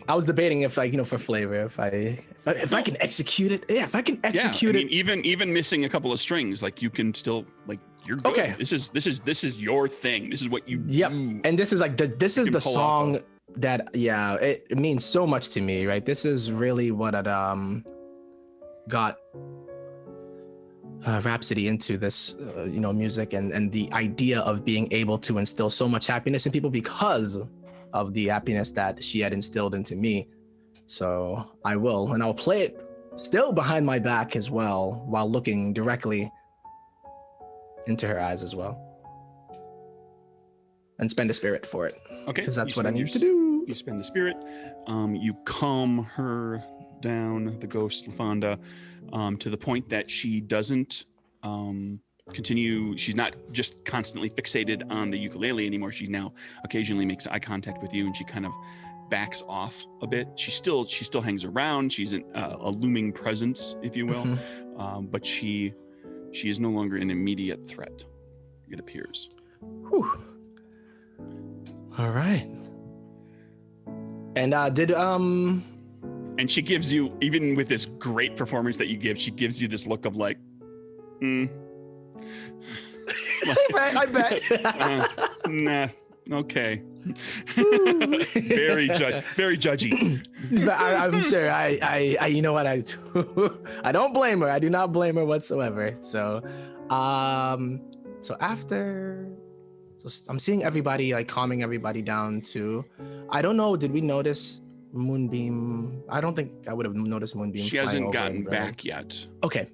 I was debating if, for flavor, if I can execute it. Yeah, if I can execute I mean, it. even missing a couple of strings, like you can still you're good. Okay. This is your thing. This is what you Yep. do. And this is this is can the pull off song of. that it means so much to me, right? This is really what it got Rhapsody into this music and the idea of being able to instill so much happiness in people because of the happiness that she had instilled into me. So I'll play it still behind my back as well, while looking directly into her eyes as well, and spend a spirit for it. Okay. Because that's you what I spend need your to do. You spend the spirit. You calm her down, the ghost LaFonda, to the point that she doesn't continue. She's not just constantly fixated on the ukulele anymore. She now occasionally makes eye contact with you, and she kind of backs off a bit. She still hangs around. She's a looming presence, if you will, Mhm. but she is no longer an immediate threat, it appears. Whew. All right. And did And she gives you, even with this great performance that you give, she gives you this look of like, I bet. Nah, okay. very judgy. But I'm sure I you know what, I don't blame her. I do not blame her whatsoever. So after, I'm seeing everybody, like calming everybody down too. I don't know, did we notice Moonbeam? I don't think I would have noticed Moonbeam. She hasn't gotten back yet. Okay. I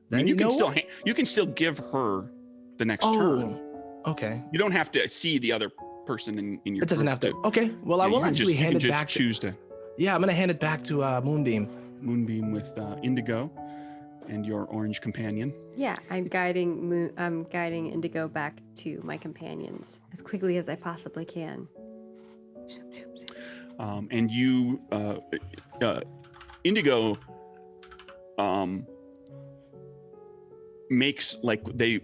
Then mean, you can know still what? you can still give her the next turn. Okay. You don't have to see the other person in your. It doesn't group have to. to- Okay. Well, Yeah, I will you can actually just, hand you it can back just to. choose to Yeah, I'm gonna hand it back to Moonbeam. Moonbeam with Indigo and your orange companion. Yeah, I'm guiding Indigo back to my companions as quickly as I possibly can. And you, Indigo, makes like they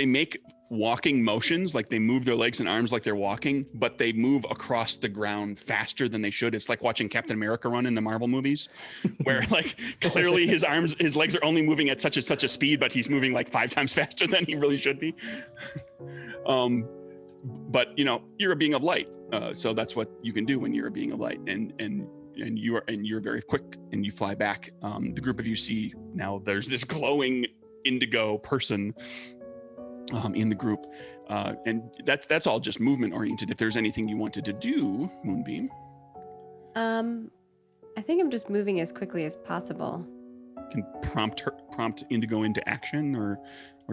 make walking motions, like they move their legs and arms like they're walking, but they move across the ground faster than they should. It's like watching Captain America run in the Marvel movies, where like clearly his legs are only moving at such a speed, but he's moving like 5 times faster than he really should be. But you know, you're a being of light, so that's what you can do when you're a being of light, and you're very quick, and you fly back. The group of you see now there's this glowing indigo person in the group, and that's all just movement oriented. If there's anything you wanted to do, Moonbeam, I think I'm just moving as quickly as possible. can prompt Indigo into action, or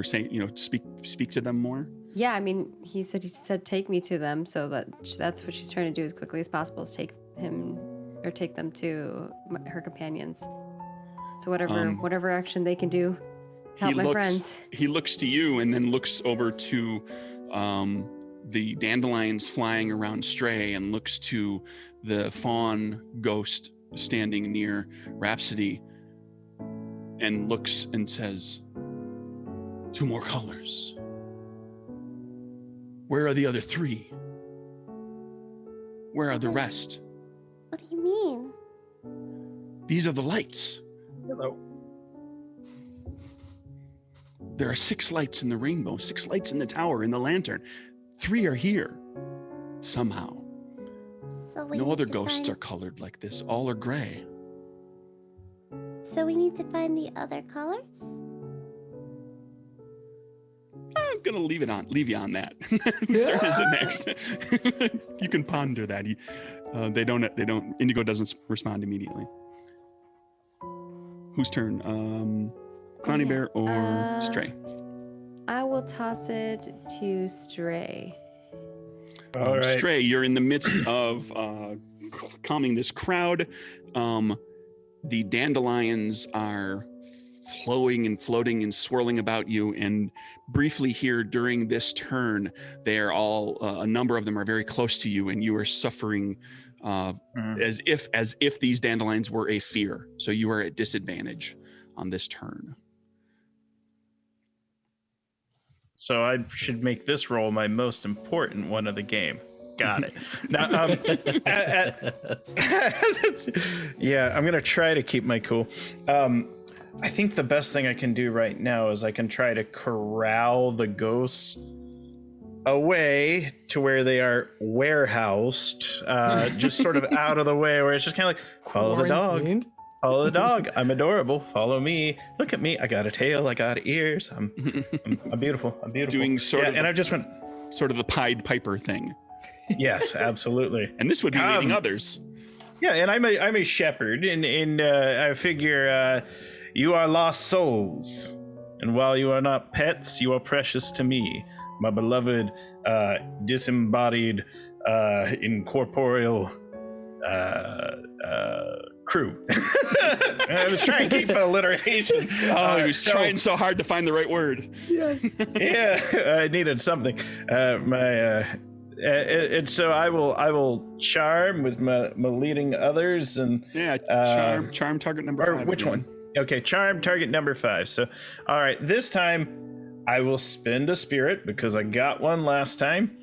say, you know, speak to them more. Yeah, I mean, he said take me to them, so that's what she's trying to do as quickly as possible, is take them to her companions. So whatever action they can do to help my friends. He looks to you and then looks over to the dandelions flying around Stray, and looks to the fawn ghost standing near Rhapsody, and looks and says, 2 more colors. Where are the other 3? Where are the rest? What do you mean? These are the lights. Hello. There are 6 lights in the rainbow, 6 lights in the tower, in the lantern. 3 are here. Somehow. So we No need other to ghosts find- are colored like this. All are gray. So we need to find the other colors? I'm gonna leave you on that. Whose turn is it next? You can ponder that. They don't. Indigo doesn't respond immediately. Whose turn? Clowny Bear or Stray? I will toss it to Stray. All right. Stray, you're in the midst of calming this crowd. The dandelions are flowing and floating and swirling about you, and briefly here during this turn, they are all a number of them are very close to you, and you are suffering as if these dandelions were a fear. So you are at disadvantage on this turn. So I should make this roll my most important one of the game. Got it. Now, yeah, I'm gonna try to keep my cool. I think the best thing I can do right now is I can try to corral the ghosts away to where they are warehoused, just sort of out of the way, where it's just kind of like, follow the dog. Quarantined? Follow the dog. I'm adorable. Follow me. Look at me. I got a tail. I got ears. I'm beautiful. I'm beautiful. Doing sort of and I just went, sort of the Pied Piper thing. yes, absolutely. And this would be leading others. Yeah, and I'm a shepherd, and I figure you are lost souls, and while you are not pets, you are precious to me, my beloved disembodied incorporeal crew. I was trying to keep alliteration. He was trying so hard to find the right word. Yes. Yeah, I needed something. And so I will charm with my leading others, and Charm target number 5. which again. one? Okay, charm target number 5. So, all right, this time I will spend a spirit because I got one last time,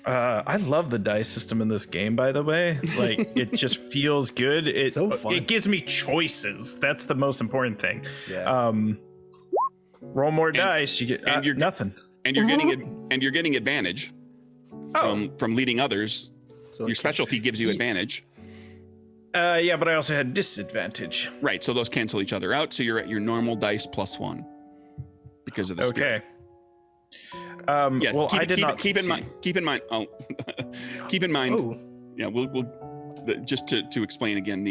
I love the dice system in this game, by the way. Like, it just feels good. So fun. It gives me choices. That's the most important thing. Yeah. Roll more dice, you get and you're nothing. And you're getting advantage from leading others. So Your specialty gives you advantage. Yeah, but I also had disadvantage. Right, so those cancel each other out. So you're at your normal dice +1 because of the spirit. Okay. Yes. Well, I did not keep in mind. Keep in mind. Oh, keep in mind. Oh. Yeah, we'll just to explain again.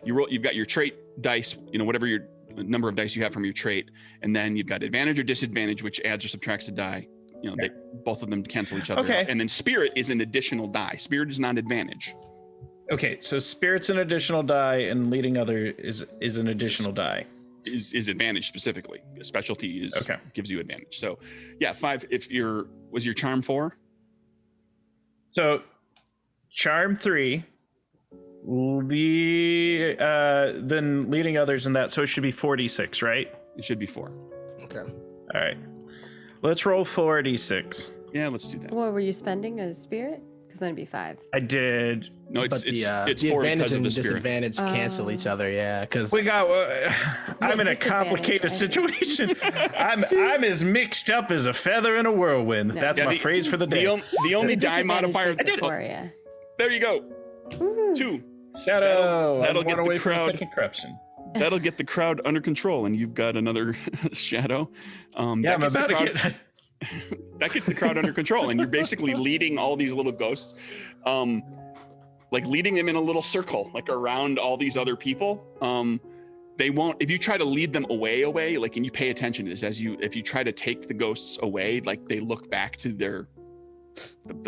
You've got your trait dice. Whatever your number of dice you have from your trait, and then you've got advantage or disadvantage, which adds or subtracts a die. They both of them cancel each other Okay. out. And then spirit is an additional die. Spirit is not advantage. Okay, so spirit's an additional die, and leading other is an additional die. Is advantage specifically. Specialty is gives you advantage. So, yeah, 5. Was your charm 4? So, charm 3. Then leading others in that, so it should be 4d6, right? It should be 4. Okay. All right. Let's roll 4d6. Yeah, let's do that. What were you spending a spirit? Because then it'd be 5. I did. No, it's But it's the 4 advantage because of and the spirit. disadvantage cancel each other. Yeah, because We got. I'm in a disadvantage, complicated I think. situation. I'm as mixed up as a feather in a whirlwind. No. That's Yeah, my phrase for the day. The only The die disadvantage modifier. makes it 4, yeah. There you go. Woohoo. 2. Shadow. That'll I'm get one the away from a crowd- second corruption. That'll get the crowd under control, and you've got another shadow. Yeah, I'm that gets the about to crowd- get. That gets the crowd under control, and you're basically leading all these little ghosts, like leading them in a little circle, like around all these other people. They won't, if you try to lead them away, like, and you pay attention to this, if you try to take the ghosts away, like they look back to the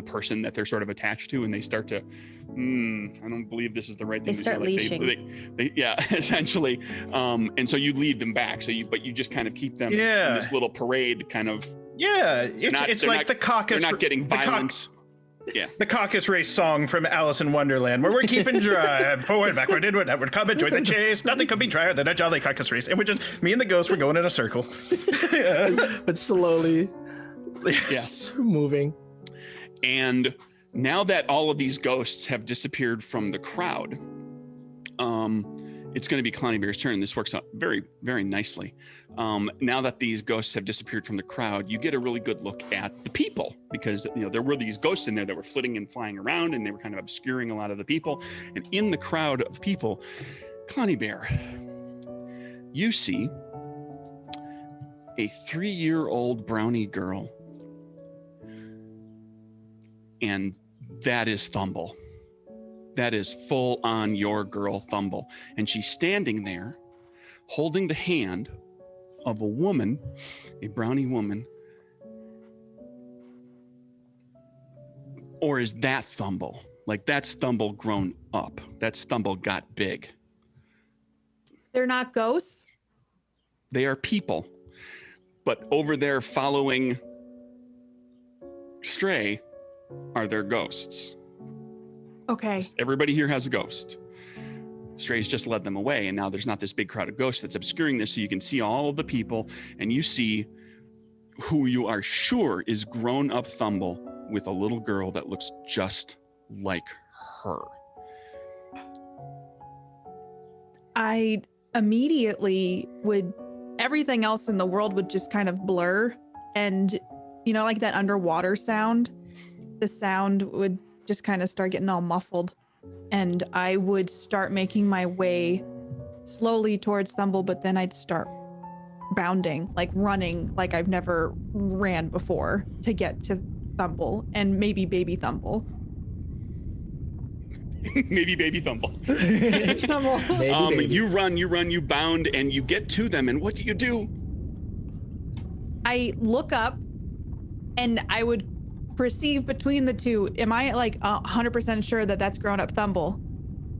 person that they're sort of attached to, and they start to, I don't believe this is the right thing. They to start do. Like, leashing. they yeah, essentially. And so you lead them back. But you just kind of keep them Yeah. in this little parade kind of. Yeah, Not- it's they're like not- the caucus. They're not getting the violent. Yeah. The caucus race song from Alice in Wonderland, where we're keeping drive forward, backward, inward, outward, come enjoy the chase. Nothing could be drier than a jolly caucus race. And we're just me and the ghost. We're going in a circle. but slowly Yes. moving. And now that all of these ghosts have disappeared from the crowd, it's going to be Clowny Bear's turn. This works out very, very nicely. Now that these ghosts have disappeared from the crowd, you get a really good look at the people, because there were these ghosts in there that were flitting and flying around, and they were kind of obscuring a lot of the people. And in the crowd of people, Clowny Bear, you see a 3-year-old brownie girl. And that is Thumble. That is full on your girl Thumble. And she's standing there holding the hand of a woman, a brownie woman. Or is that Thumble? Like, that's Thumble grown up. That's Thumble got big. They're not ghosts. They are people. But over there following Stray are their ghosts. Okay. Everybody here has a ghost. Stray's just led them away, and now there's not this big crowd of ghosts that's obscuring this, so you can see all of the people, and you see who you are sure is grown-up Thumble with a little girl that looks just like her. I immediately would, everything else in the world would just kind of blur. And, like that underwater sound, the sound would just kind of start getting all muffled. And I would start making my way slowly towards Thumble, but then I'd start bounding, like running, like I've never ran before to get to Thumble and maybe baby Thumble. Maybe baby Thumble. Thumble. Maybe. You run, you bound, and you get to them, and what do? I look up and I would perceive between the two. Am I like 100% sure that that's grown up Thumble?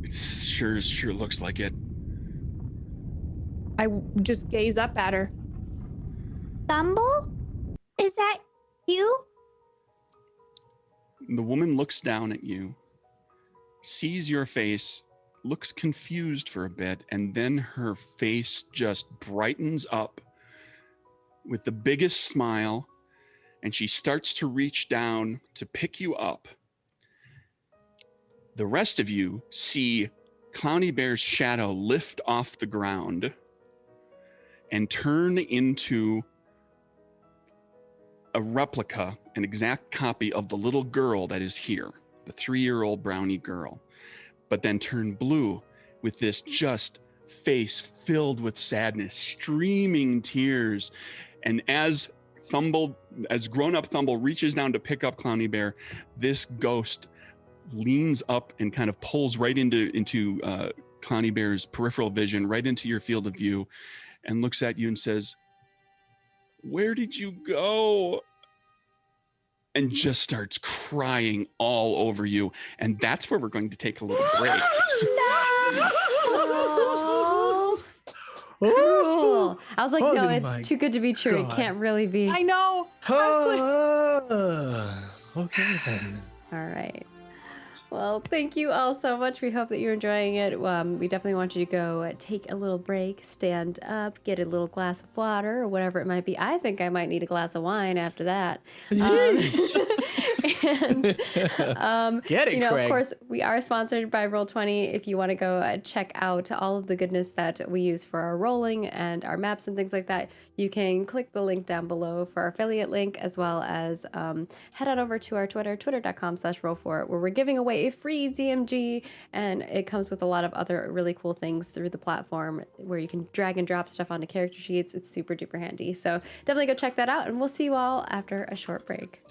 It sure looks like it. I just gaze up at her. Thumble? Is that you? The woman looks down at you, sees your face, looks confused for a bit, and then her face just brightens up with the biggest smile, and she starts to reach down to pick you up. The rest of you see Clowny Bear's shadow lift off the ground and turn into a replica, an exact copy of the little girl that is here, the 3-year-old brownie girl, but then turn blue with this just face filled with sadness, streaming tears. And as grown-up Thumble reaches down to pick up Clowny Bear, this ghost leans up and kind of pulls right into Clowny Bear's peripheral vision, right into your field of view, and looks at you and says, "Where did you go?" And just starts crying all over you. And that's where we're going to take a little break. Cool. I was like, no, Oh my it's too good to be true. It God. can't really be. I know. I was like, Okay then. All right. Well, thank you all so much. We hope that you're enjoying it. We definitely want you to go take a little break, stand up, get a little glass of water or whatever it might be. I think I might need a glass of wine after that. And, Get it, of Craig. course, we are sponsored by Roll20. If you want to go check out all of the goodness that we use for our rolling and our maps and things like that, you can click the link down below for our affiliate link, as well as head on over to our Twitter, twitter.com/roll4it, where we're giving away a free DMG, and it comes with a lot of other really cool things through the platform where you can drag and drop stuff onto character sheets. It's super duper handy. So definitely go check that out, and we'll see you all after a short break.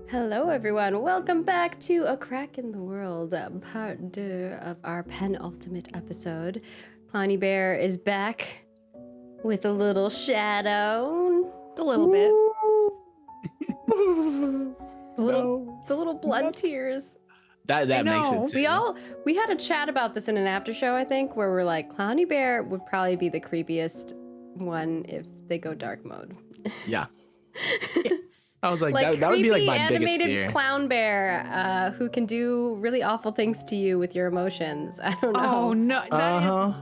Hello, everyone. Welcome back to A Crack in the World, part 2 of our penultimate episode. Clowny Bear is back with a little shadow. A little bit. The little blood tears. That makes know. it. Too. We had a chat about this in an after show, I think, where we're like, Clowny Bear would probably be the creepiest one if they go dark mode. Yeah. I was like, Like that would be like creepy my biggest animated fear. clown bear who can do really awful things to you with your emotions. I don't know. Oh no, that is.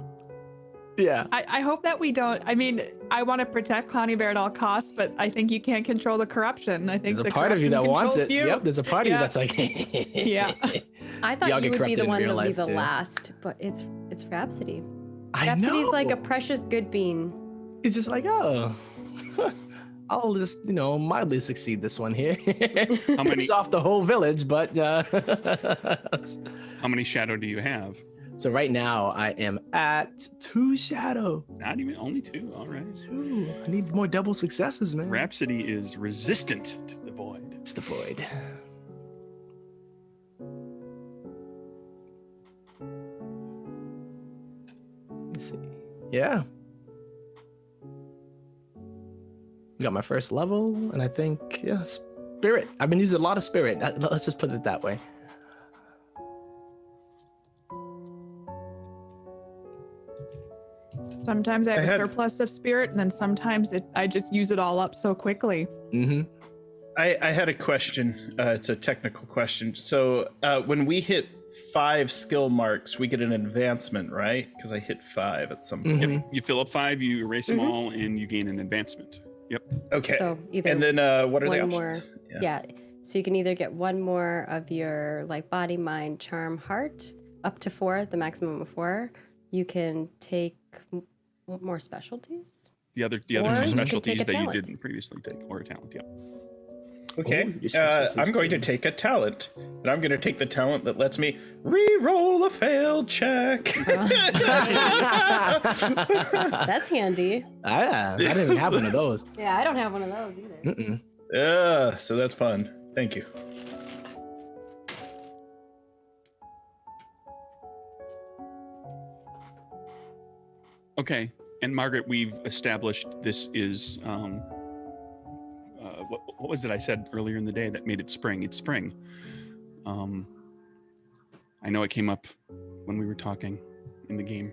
Yeah. I hope that we don't. I mean, I want to protect Clowny Bear at all costs, but I think you can't control the corruption. I think There's a the part of you that corruption wants it. controls you. Yep. There's a part of you Yeah. that's like. Yeah. I thought Y'all you get would be corrupted the in one that real would be life, the too. last, but it's Rhapsody. I Rhapsody's know. like a precious good bean. It's just like, oh, I'll just, mildly succeed this one here. How many- Picks off the whole village, but How many shadow do you have? so right now I am at 2 shadow. Not even, only 2. All right. 2. I need more double successes, man. Rhapsody is resistant to the void. It's the void. Let me see. Yeah. Got my first level, and I think, yeah, spirit. I've been using a lot of spirit. Let's just put it that way. Sometimes I have I a had- surplus of spirit, and then sometimes I just use it all up so quickly. Mm-hmm. I had a question. It's a technical question. So when we hit 5 skill marks, we get an advancement, right? Because I hit 5 at some point. Mhm. Yep. You fill up 5, you erase them all, and you gain an advancement. Yep. Okay. So either And then what are the one more. options? Yeah. So you can either get one more of your like body, mind, charm, heart, up to 4, the maximum of 4. You can take more specialties. The other Or 2 you can specialties take a that you talent. didn't previously take, or a talent. Yep. Okay. Oh, your specialties I'm going too. to take a talent. And I'm going to take the talent that lets me re-roll a failed check. That's handy. I didn't even have one of those. Yeah, I don't have one of those either. Mm-mm. So that's fun. Thank you. Okay. And Margaret, we've established this is what was it I said earlier in the day that made it spring? It's spring. I know it came up when we were talking in the game.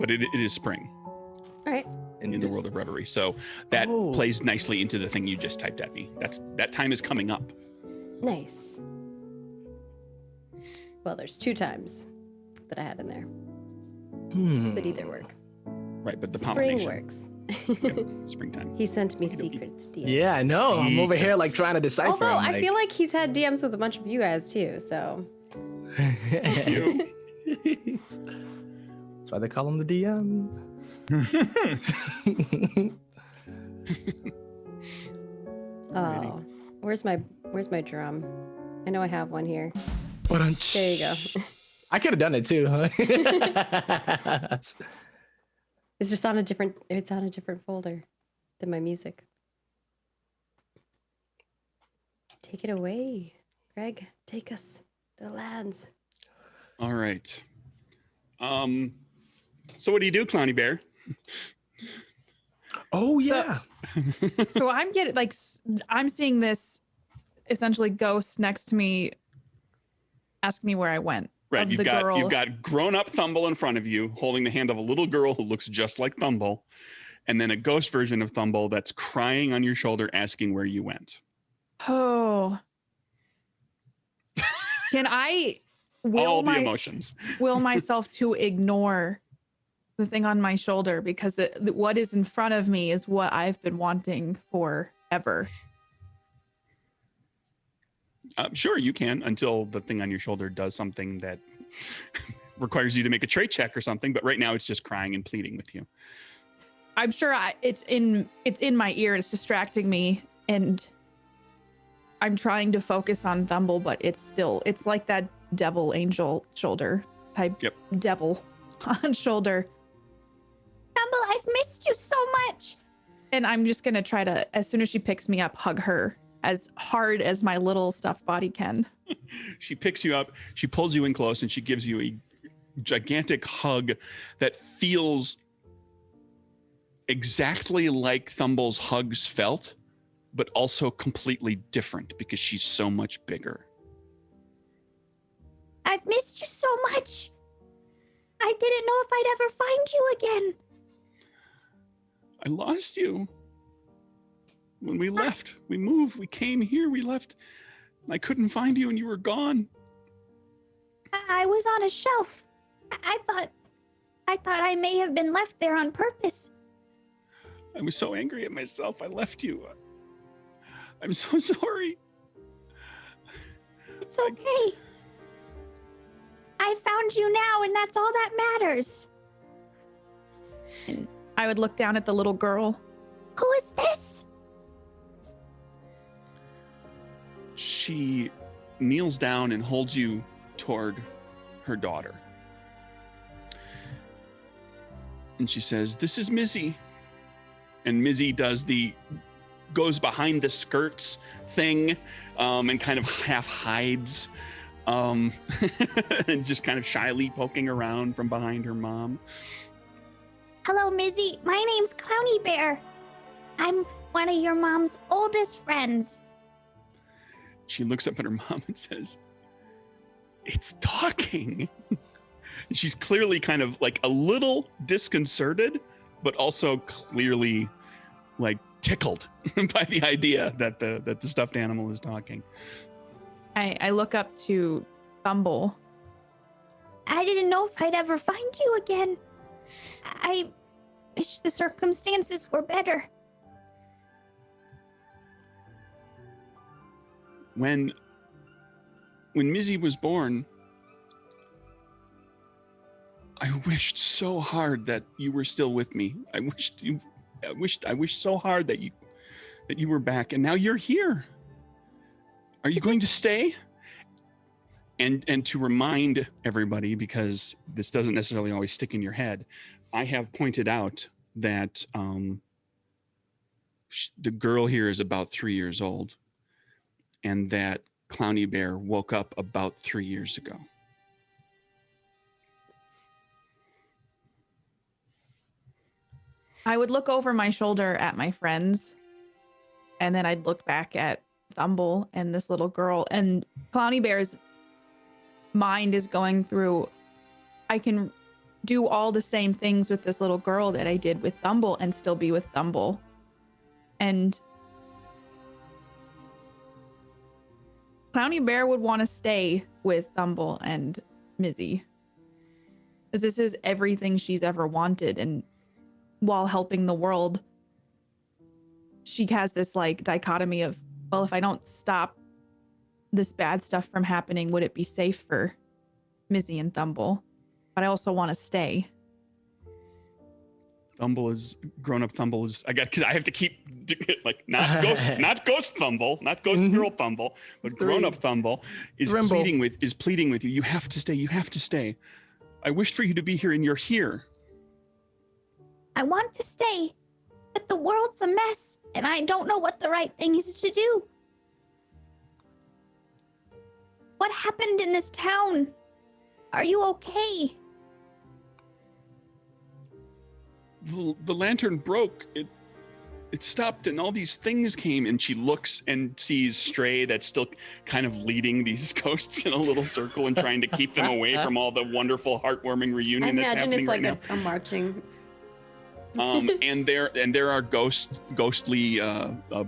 But it is spring All right. in the world of reverie. So that Oh. plays nicely into the thing you just typed at me. That time is coming up. Nice. Well, there's 2 times that I had in there. Hmm. But either work. Right, but the Spring pollination. works. Yep, springtime. He sent me Okey-dokey. secrets, DM. Yeah, I know. I'm over here like Secrets. trying to decipher. Although I'm I feel like he's had DMs with a bunch of you guys too, so you. That's why they call him the DM. oh, where's my drum? I know I have one here. There There you go. I could have done it too, huh? It's just on a different folder than my music. Take it away, Greg. Take us to the lands. All right. So what do you do, Clowny Bear? Oh yeah. So I'm getting like I'm seeing this essentially ghost next to me, asking me where I went. Right, of you've the got girl. grown-up Thumble in front of you, holding the hand of a little girl who looks just like Thumble, and then a ghost version of Thumble that's crying on your shoulder, asking where you went. Oh. Can I All the emotions. will myself to ignore the thing on my shoulder because what is in front of me is what I've been wanting forever. Sure, you can until the thing on your shoulder does something that requires you to make a trait check or something. But right now, it's just crying and pleading with you. I'm sure it's in my ear. It's distracting me, and I'm trying to focus on Thumble, but it's like that devil angel shoulder type. Yep. Devil on shoulder. Thumble, I've missed you so much. And I'm just gonna try to, as soon as she picks me up, hug her as hard as my little stuffed body can. She picks you up, she pulls you in close, and she gives you a gigantic hug that feels exactly like Thumble's hugs felt, but also completely different because she's so much bigger. I've missed you so much. I didn't know if I'd ever find you again. I lost you. When we left, we moved, we came here, we left. I couldn't find you and you were gone. I was on a shelf. I thought I may have been left there on purpose. I was so angry at myself. I left you. I'm so sorry. It's okay. I found you now, and that's all that matters. And I would look down at the little girl. Who is this? She kneels down and holds you toward her daughter. And she says, "This is Mizzy." And Mizzy goes behind the skirts thing and kind of half hides and just kind of shyly poking around from behind her mom. Hello, Mizzy. My name's Clowny Bear. I'm one of your mom's oldest friends. She looks up at her mom and says, "It's talking." She's clearly kind of like a little disconcerted, but also clearly like tickled by the idea that the stuffed animal is talking. I look up to Thumble. I didn't know if I'd ever find you again. I wish the circumstances were better. When Mizzy was born, I wished so hard that you were still with me. I wished so hard that you were back, and now you're here. Are you going to stay? And to remind everybody, because this doesn't necessarily always stick in your head, I have pointed out that the girl here is about 3 years old, and that Clowny Bear woke up about 3 years ago. I would look over my shoulder at my friends, and then I'd look back at Thumble and this little girl, and Clowny Bear's mind is going through, I can do all the same things with this little girl that I did with Thumble and still be with Thumble. And Clowny Bear would want to stay with Thumble and Mizzy, because this is everything she's ever wanted. And while helping the world, she has this like dichotomy of, well, if I don't stop this bad stuff from happening, would it be safe for Mizzy and Thumble? But I also want to stay. Thumble is grown-up. Thumble is. I have to keep like not ghost Thumble, not ghost girl Thumble, but grown-up Thumble is pleading with you. You have to stay. You have to stay. I wished for you to be here, and you're here. I want to stay, but the world's a mess, and I don't know what the right thing is to do. What happened in this town? Are you okay? The lantern broke. It stopped, and all these things came, and she looks and sees Stray that's still kind of leading these ghosts in a little circle and trying to keep them away from all the wonderful, heartwarming reunion that's happening right now. I imagine it's like a marching. And there are ghostly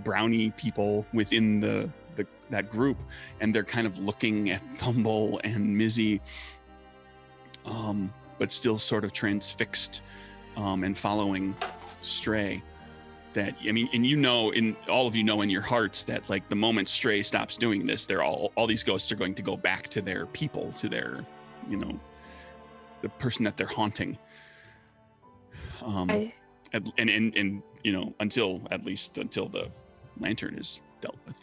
brownie people within that group, and they're kind of looking at Thumble and Mizzy, but still sort of transfixed and following Stray. That, I mean, and all of you know in your hearts that like the moment Stray stops doing this, they're all these ghosts are going to go back to their people, to their, the person that they're haunting. And until the lantern is dealt with.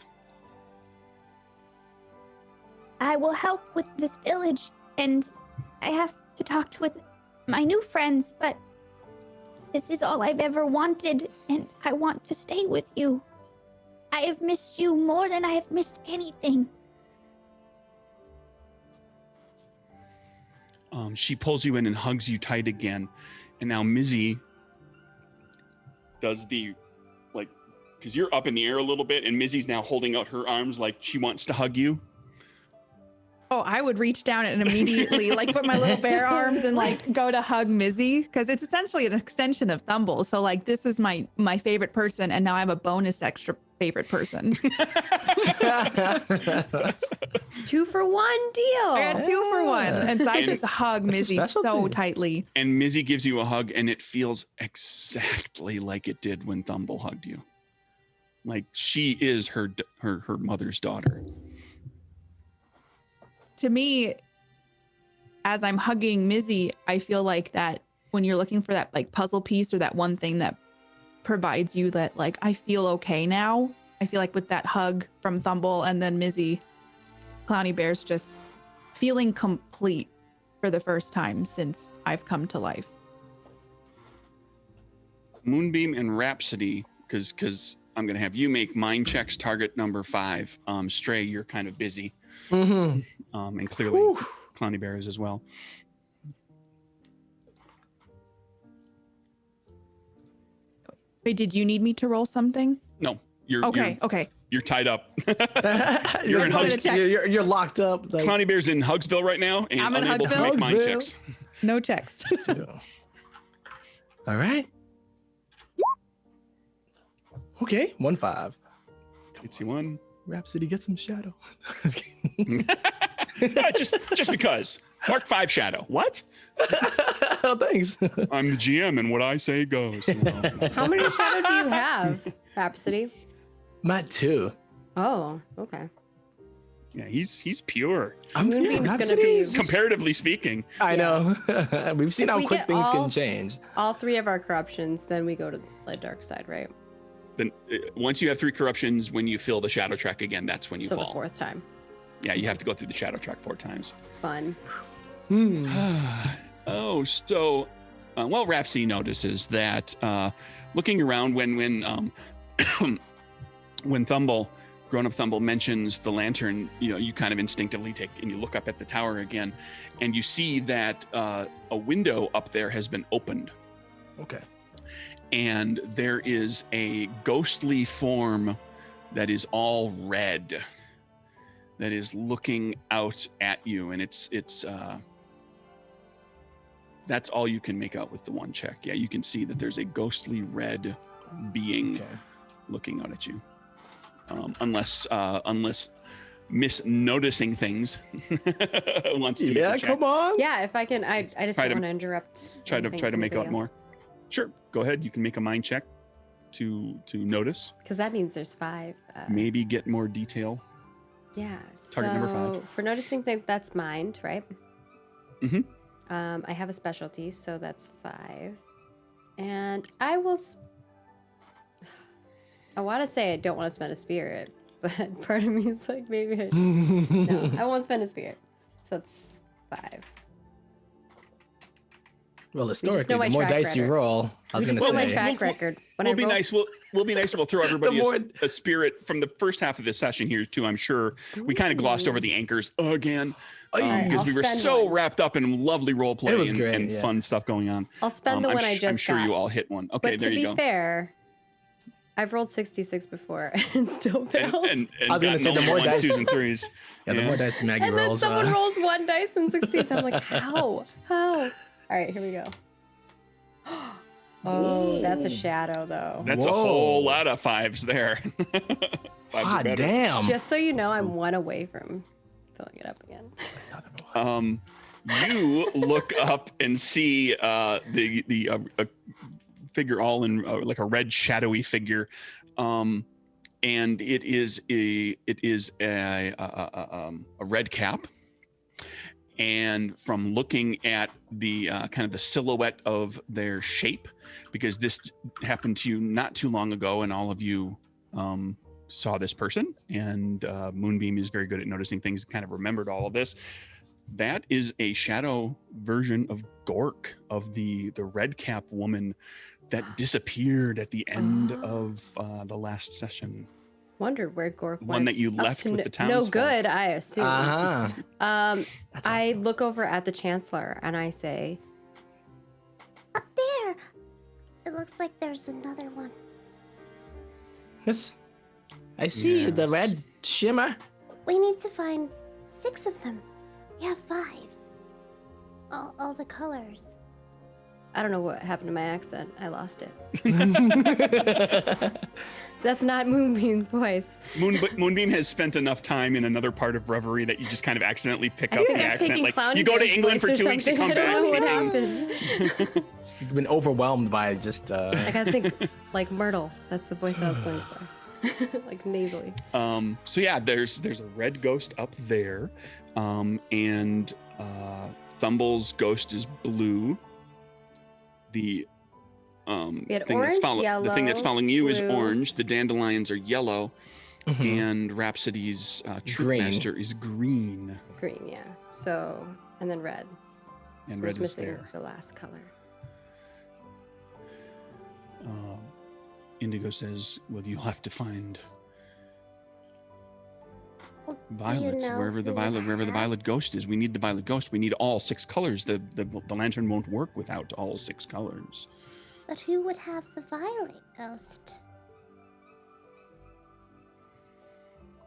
I will help with this village, and I have to talk with my new friends, but This is all I've ever wanted, and I want to stay with you. I have missed you more than I have missed anything. She pulls you in and hugs you tight again. And now Mizzy does the, like, because you're up in the air a little bit, and Mizzy's now holding out her arms like she wants to hug you. Oh, I would reach down and immediately like put my little bear arms and like go to hug Mizzy, because it's essentially an extension of Thumble. So like this is my favorite person, and now I have a bonus extra favorite person. 2 for 1 deal. I got 2 for 1, and so I And just hug Mizzy so specialty. tightly. And Mizzy gives you a hug, and it feels exactly like it did when Thumble hugged you. Like she is her mother's daughter. To me, as I'm hugging Mizzy, I feel like that when you're looking for that like puzzle piece or that one thing that provides you that like I feel okay now. I feel like with that hug from Thumble and then Mizzy, Clowny Bear's just feeling complete for the first time since I've come to life. Moonbeam and Rhapsody, because I'm gonna have you make mind checks. Target number 5. Stray, you're kind of busy. Mm-hmm. And clearly Clowny Bear is as well. Wait, did you need me to roll something? No, you're Okay, okay. you're tied up. you're, in wanted to check. you're locked up. Like, Clowny Bear's in Hugsville right now, and I'm in unable to Hugsville? make mind Hugsville. checks. No checks. all right. Okay, 1-5. It's you one. Rhapsody, get some shadow. just because. Mark 5 shadow. What? Oh, thanks. I'm the GM, and what I say goes. How many shadow do you have, Rhapsody? Matt 2. Oh, okay. Yeah, he's pure. I'm Moonbeam's gonna Rhapsody be- is- Comparatively speaking. I know. We've seen If how we quick get things all- can change. All 3 of our corruptions, then we go to the dark side, right? Then once you have 3 corruptions, when you fill the shadow track again, that's when you So fall. the 4th time. Yeah, you have to go through the shadow track 4 times. Fun. Hmm. Oh, so well, Rhapsody notices that looking around when when Thumble, grown-up Thumble, mentions the lantern, you kind of instinctively take and you look up at the tower again, and you see that a window up there has been opened, Okay. and there is a ghostly form that is all red that is looking out at you, and it's that's all you can make out with the one check. Yeah, you can see that there's a ghostly red being Okay. looking out at you. Unless Miss Noticing Things wants to make Yeah, a check. come on. Yeah, if I can, I just Try don't to- want to interrupt. Try to anything make out anybody more. Sure, go ahead. You can make a mind check to notice. Because that means there's 5. Maybe get more detail. Yeah. Target number 5. So for noticing things, that's mind, right? Mhm. I have a specialty, so that's 5. And I will. I want to say I don't want to spend a spirit, but part of me is like, maybe I should. No, I won't spend a spirit. So that's 5. Well, know historically, my the more track dice you record. roll, I was You just going know my to say. track record. When We'll I be roll- nice. We'll be nice. We'll throw everybody more- a spirit from the first half of this session here too. I'm sure we kind of glossed over the anchors again because I'll we were spend so one. wrapped up in lovely role play It was and, great, and yeah. fun stuff going on. I'll spend the I'm one I just I'm sure got. you all hit one. Okay, But there to you be go. fair, I've rolled 66 before and still And, failed. and I was gonna gotten say, the only more ones, dice- 2s, and 3s. Yeah, the more dice Maggie And then rolls. someone rolls 1 dice and succeeds. I'm like, how? How? All right, here we go. Oh, that's a shadow, though. That's a Whoa. whole lot of 5s there. 5s are God better. damn. Just so you know, I'm 1 away from filling it up again. You look up and see the a figure all in like a red shadowy figure, and it is a red cap. And from looking at the kind of the silhouette of their shape, because this happened to you not too long ago, and all of you saw this person, and Moonbeam is very good at noticing things, kind of remembered all of this. That is a shadow version of Gork, of the red cap woman that disappeared at the end of the last session. Wondered where Gork went. One that you Up left to with no, the townsfolk. No good, I assume. Uh-huh. That's I awesome. look over at the Chancellor and I say, Up there! It looks like there's another one. Yes. I see the Yes. red shimmer. We need to find 6 of them. We have 5. All the colors. I don't know what happened to my accent. I lost it. That's not Moonbeam's voice. Moonbeam has spent enough time in another part of Reverie that you just kind of accidentally pick I up think the I'm accent. taking Like Clowny you go to Bear's England for voice or 2 weeks to something. come I back don't know what speaking. happened. It's been overwhelmed by just. I gotta think like Myrtle. That's the voice I was going for. Like nasally. So yeah, there's a red ghost up there, and Thumble's ghost is blue. The We had thing orange, the thing that's yellow, following you is blue. orange. The dandelions are yellow, Mhm. and Rhapsody's troop Green. master is green, Green, yeah. So, and then red. and We're red just is missing there. the last color. Indigo says, "Well, you'll have to find Well, do you violets know wherever the who would violet have? violet ghost is. We need the violet ghost. We need all 6 colors. The lantern won't work without all 6 colors." But who would have the violet ghost?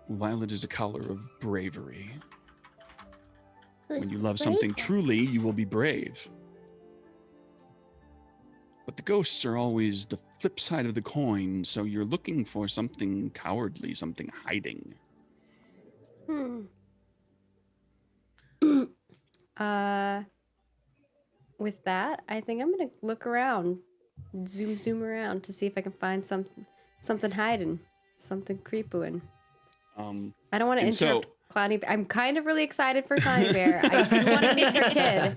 Violet is a color of bravery. Who's When you the love something bravest? truly, you will be brave. But the ghosts are always the flip side of the coin, so you're looking for something cowardly, something hiding. With that, I think I'm gonna look around, zoom around to see if I can find something hiding, something creepooing. I don't want to And so- interrupt Clowny. I'm kind of really excited for Clowny Bear. I do want to meet her kid.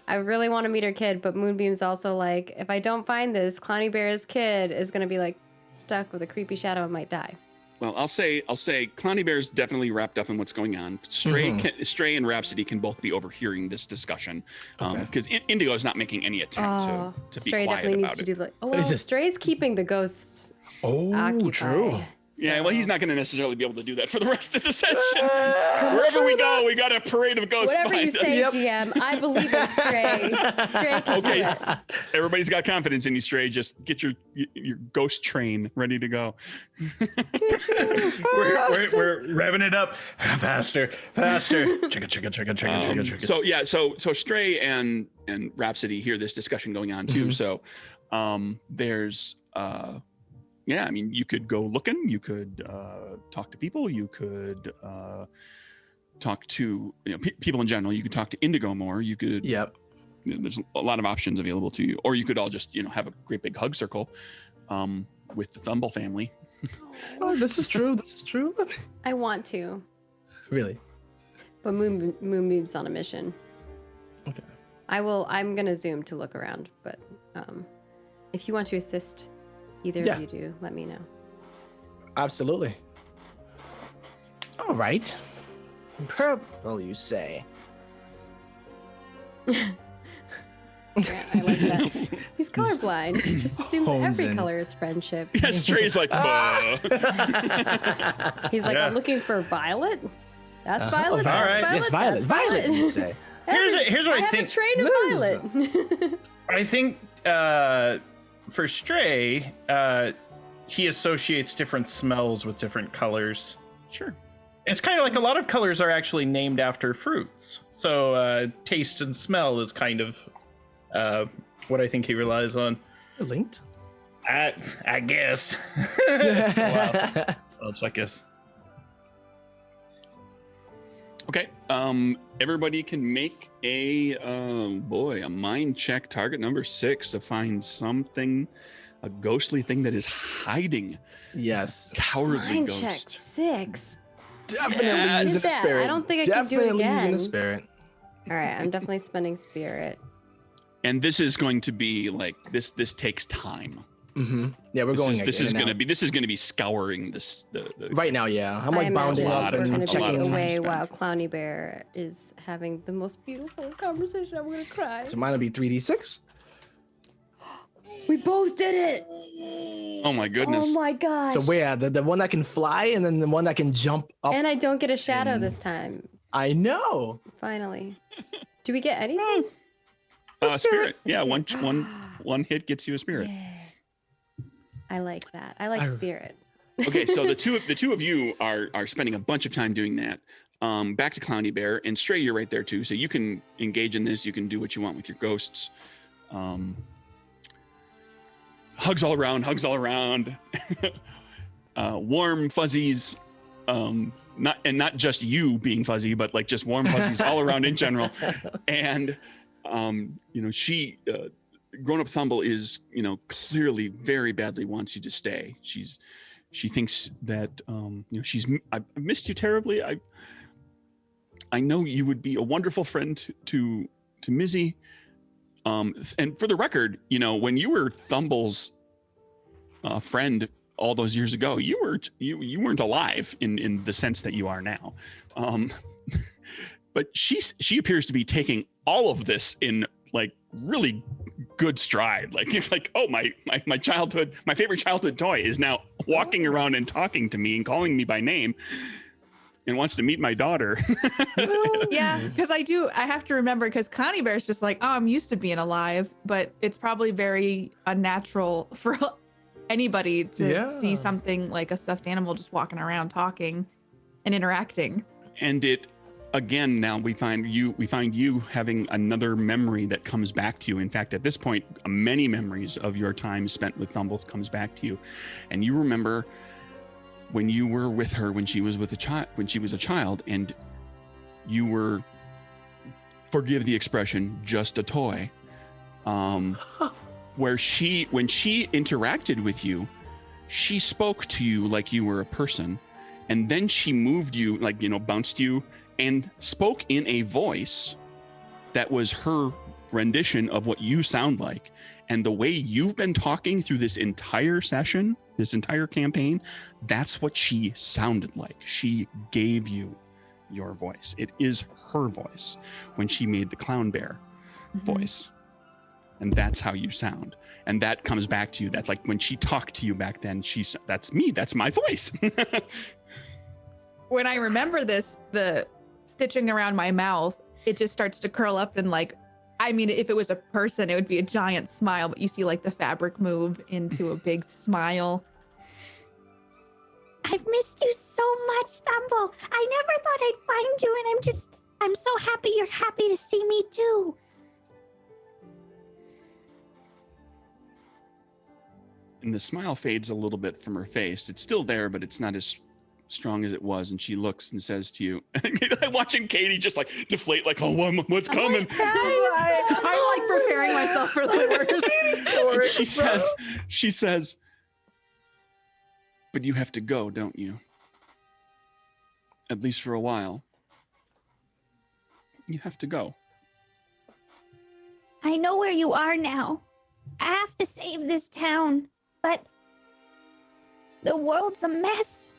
I really want to meet her kid, but Moonbeam's also like, if I don't find this, Clowny Bear's kid is gonna be like stuck with a creepy shadow and might die. Well, I'll say Clowny Bear's definitely wrapped up in what's going on. Stray and Rhapsody can both be overhearing this discussion Okay. because Indigo is not making any attempt Oh, to be Stray quiet definitely about needs to it. do like. Oh, well, It's just- Stray's keeping the ghosts Oh, occupied. true. Yeah, well, he's so- not going to necessarily be able to do that for the rest of the session. Wherever we go, we got a parade of ghosts. Whatever you behind us. say, GM, I believe in Stray. Stray can Okay. do it. Everybody's got confidence in you, Stray. Just get your ghost train ready to go. We're revving it up faster. Chicka. So yeah, so Stray and Rhapsody hear this discussion going on too. So there's yeah, I mean, you could go looking, you could talk to people, you could talk to people in general. You could talk to Indigo more. You could Yep. there's a lot of options available to you, or you could all just have a great big hug circle with the Thumble family. Oh, this is true. This is true. I want to, Really? but Moonbeam's on a mission. Okay. I'm gonna zoom to look around, but if you want to assist, either Yeah. of you do, let me know. Absolutely. All right. Purple, you say? Yeah, I like that. He's colorblind. He just assumes hones every in. color is friendship. Yeah, Stray's like, "Buh." He's like, Yeah. I'm looking for violet. That's Uh-huh. violet. Oh, That's Alright. violet. Yes, violet. That's Violet, you say? Here's what I have think. a train of Liz. violet. I think for Stray, he associates different smells with different colors. Sure. It's kind of like a lot of colors are actually named after fruits. So taste and smell is kind of what I think he relies on. Linked? I guess. It's a while. So I guess. Okay. Everybody can make a mind check, target number 6, to find something, a ghostly thing that is hiding. Yes. Cowardly Mind ghost. check 6. Definitely Yes. using Did the that. spirit. I don't think I can do it Definitely using again. the spirit. All right, I'm definitely spending spirit. And this is going to be like this takes time. Mm-hmm. Yeah, we're This going. is, this in is and gonna out. be scouring this the right now. Yeah, I'm I like bounding imagine up we're and going and to a lot be of checking. time away spent. while Clowny Bear is having the most beautiful conversation. I'm going to cry. So mine will be 3d6. We both did it. Oh my goodness. Oh my gosh. So yeah, the one that can fly and then the one that can jump up. And I don't get a shadow and- this time. I know. Finally. Do we get anything? Spirit. Yeah, Spirit. one hit gets you a spirit. Yeah. I like that. I like I- spirit. Okay, so the two of you are spending a bunch of time doing that. Back to Clowny Bear and Stray, you're right there too, so you can engage in this. You can do what you want with your ghosts. Hugs all around. Warm fuzzies. Not just you being fuzzy, but like just warm fuzzies all around in general. And she grown up Thumble is clearly very badly wants you to stay. She thinks that I've missed you terribly. I know you would be a wonderful friend to Mizzy. And for the record, when you were Thumble's friend all those years ago, you weren't alive in the sense that you are now. But she appears to be taking all of this in like really good stride. Like oh my childhood, my favorite childhood toy is now walking around and talking to me and calling me by name and wants to meet my daughter. Yeah, because I have to remember, because Connie Bear's just like, oh, I'm used to being alive, but it's probably very unnatural for anybody to see something like a stuffed animal just walking around talking and interacting. And it again, now we find you having another memory that comes back to you. In fact, at this point, many memories of your time spent with Thumbles comes back to you. And you remember when you were with her when she was a child, and you were, forgive the expression, just a toy. Where when she interacted with you, she spoke to you like you were a person, and then she moved you, bounced you and spoke in a voice that was her rendition of what you sound like. And the way you've been talking through this entire session, this entire campaign, that's what she sounded like. She gave you your voice. It is her voice when she made the Clown Bear voice. And that's how you sound. And that comes back to you. That's like when she talked to you back then, that's me, that's my voice. When I remember this, the stitching around my mouth, it just starts to curl up and if it was a person, it would be a giant smile, but you see like the fabric move into a big smile. I've missed you so much, Thumble. I never thought I'd find you, and I'm so happy you're happy to see me too. And the smile fades a little bit from her face. It's still there, but it's not as strong as it was. And she looks and says to you, watching Katie just like deflate, like, oh, what's coming? I'm like preparing myself for the worst. She says, but you have to go, don't you? At least for a while. You have to go. I know where you are now. I have to save this town, but the world's a mess.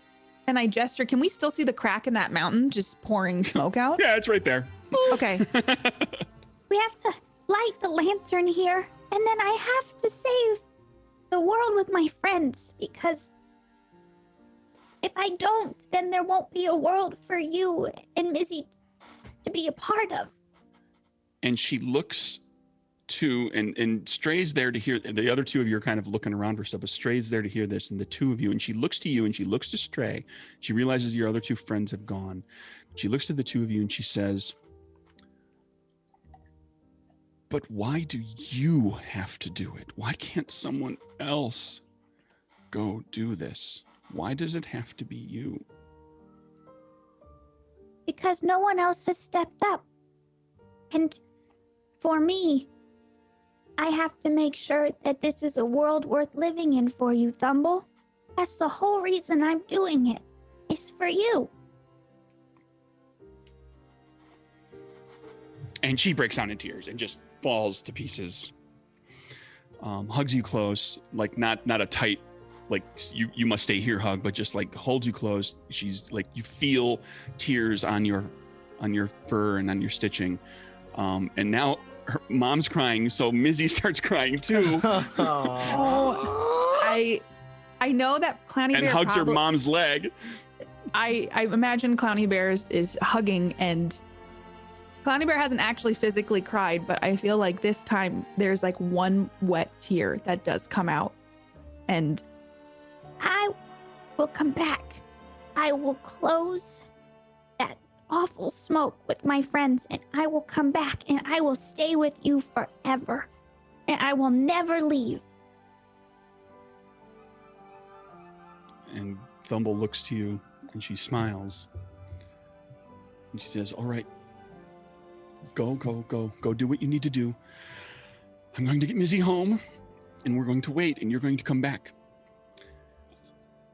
And I gesture, can we still see the crack in that mountain just pouring smoke out? Yeah, it's right there. Okay. We have to light the lantern here, and then I have to save the world with my friends, because if I don't, then there won't be a world for you and Mizzy to be a part of. And she looks to, and Stray's there to hear, the other two of you are kind of looking around for stuff, but Stray's there to hear this, and the two of you, and she looks to you and she looks to Stray. She realizes your other two friends have gone. She looks to the two of you and she says, but why do you have to do it? Why can't someone else go do this? Why does it have to be you? Because no one else has stepped up. And for me, I have to make sure that this is a world worth living in for you, Thumble. That's the whole reason I'm doing it. It's for you. And she breaks down in tears and just falls to pieces. Hugs you close, like not a tight, like you must stay here hug, but just like holds you close. She's like, you feel tears on your fur and on your stitching. And now her mom's crying, so Mizzy starts crying too, Oh, I know that Clowny and Bear hugs her probably- mom's leg. I imagine Clowny Bear is hugging, and Clowny Bear hasn't actually physically cried, but I feel like this time there's like one wet tear that does come out. And I will come back. I will close that awful smoke with my friends, and I will come back, and I will stay with you forever. And I will never leave. And Thumble looks to you and she smiles. And she says, all right, go do what you need to do. I'm going to get Mizzy home and we're going to wait and you're going to come back.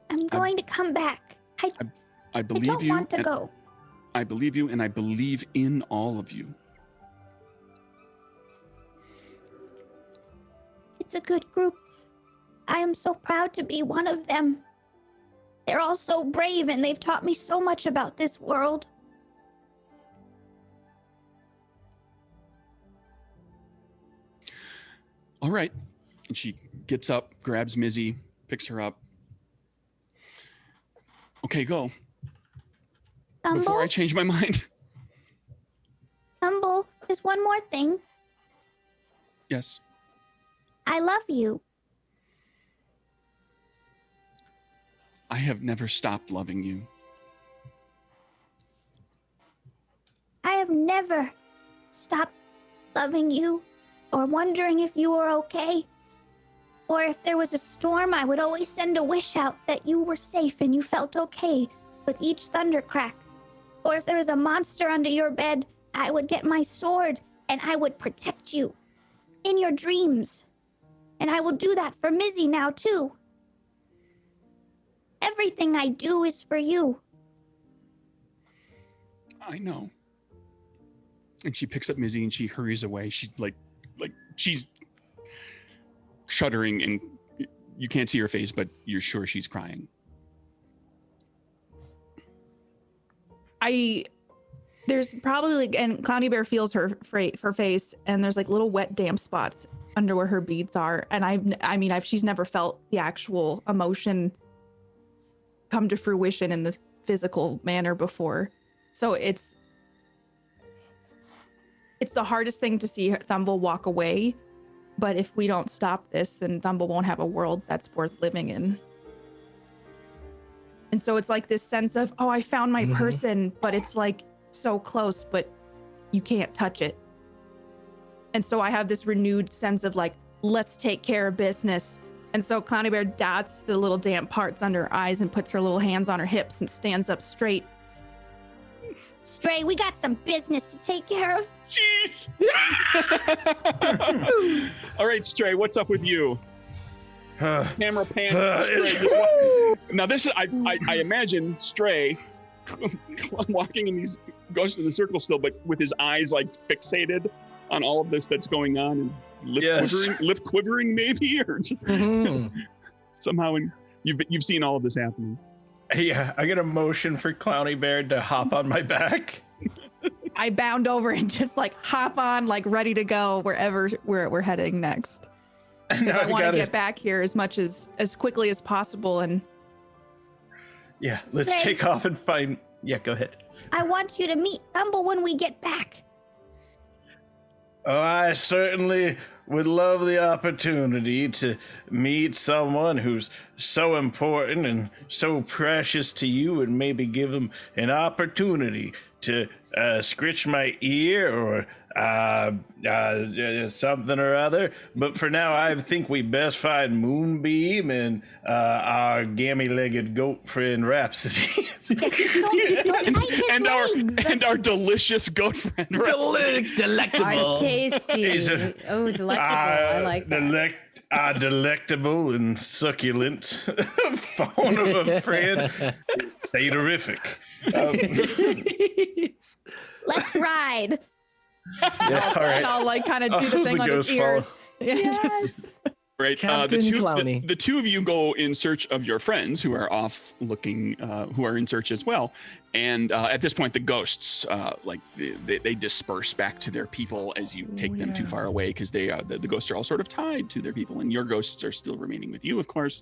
I'm going to come back. I I believe don't you. want to and go. I believe you and I believe in all of you. It's a good group. I am so proud to be one of them. They're all so brave and they've taught me so much about this world. All right. And she gets up, grabs Mizzy, picks her up. Okay, go. Before Thumble, I change my mind. Thumble, there's one more thing. Yes. I love you. I have never stopped loving you. I have never stopped loving you or wondering if you were okay. Or if there was a storm, I would always send a wish out that you were safe and you felt okay with each thundercrack. Or if there was a monster under your bed, I would get my sword and I would protect you in your dreams. And I will do that for Mizzy now, too. Everything I do is for you. I know. And she picks up Mizzy and she hurries away. She like she's shuddering and you can't see her face, but you're sure she's crying. There's probably like, and Clowny Bear feels her face, and there's like little wet damp spots under where her beads are. And she's never felt the actual emotion come to fruition in the physical manner before. So it's the hardest thing to see Thumble walk away. But if we don't stop this, then Thumble won't have a world that's worth living in. And so it's like this sense of, oh, I found my person, but it's like so close, but you can't touch it. And so I have this renewed sense of like, let's take care of business. And so Clowny Bear dots the little damp parts under her eyes and puts her little hands on her hips and stands up straight. Stray, we got some business to take care of. Jeez. All right, Stray, what's up with you? Camera pan. Stray, now this is I imagine Stray walking in these goes to the circle still, but with his eyes like fixated on all of this that's going on and lip quivering maybe, or just somehow. And you've seen all of this happening. Yeah, I get a motion for Clowny Bear to hop on my back. I bound over and just like hop on, like ready to go wherever we're heading next. Because I want to get back here as quickly as possible. And yeah, let's Stray. take off and find. Yeah, go ahead. I want you to meet Thumble when we get back. Oh, I certainly would love the opportunity to meet someone who's so important and so precious to you, and maybe give them an opportunity to scritch my ear or something or other. But for now, I think we best find Moonbeam and our gammy-legged goat friend Rhapsody. Don't bite his legs. and our delicious goat friend. Delectable. Tasty. He's a- Oh, delectable. I like that. Delectable and succulent phone of a friend. Stay terrific. Let's ride. Yeah, all right. and I'll like kind of do the Oh, thing the on his ghost fall. ears. Yeah, just Right. Captain Clowny. The two of you go in search of your friends who are off looking, who are in search as well. And at this point, the ghosts, they disperse back to their people as you take them too far away, because they the ghosts are all sort of tied to their people, and your ghosts are still remaining with you, of course.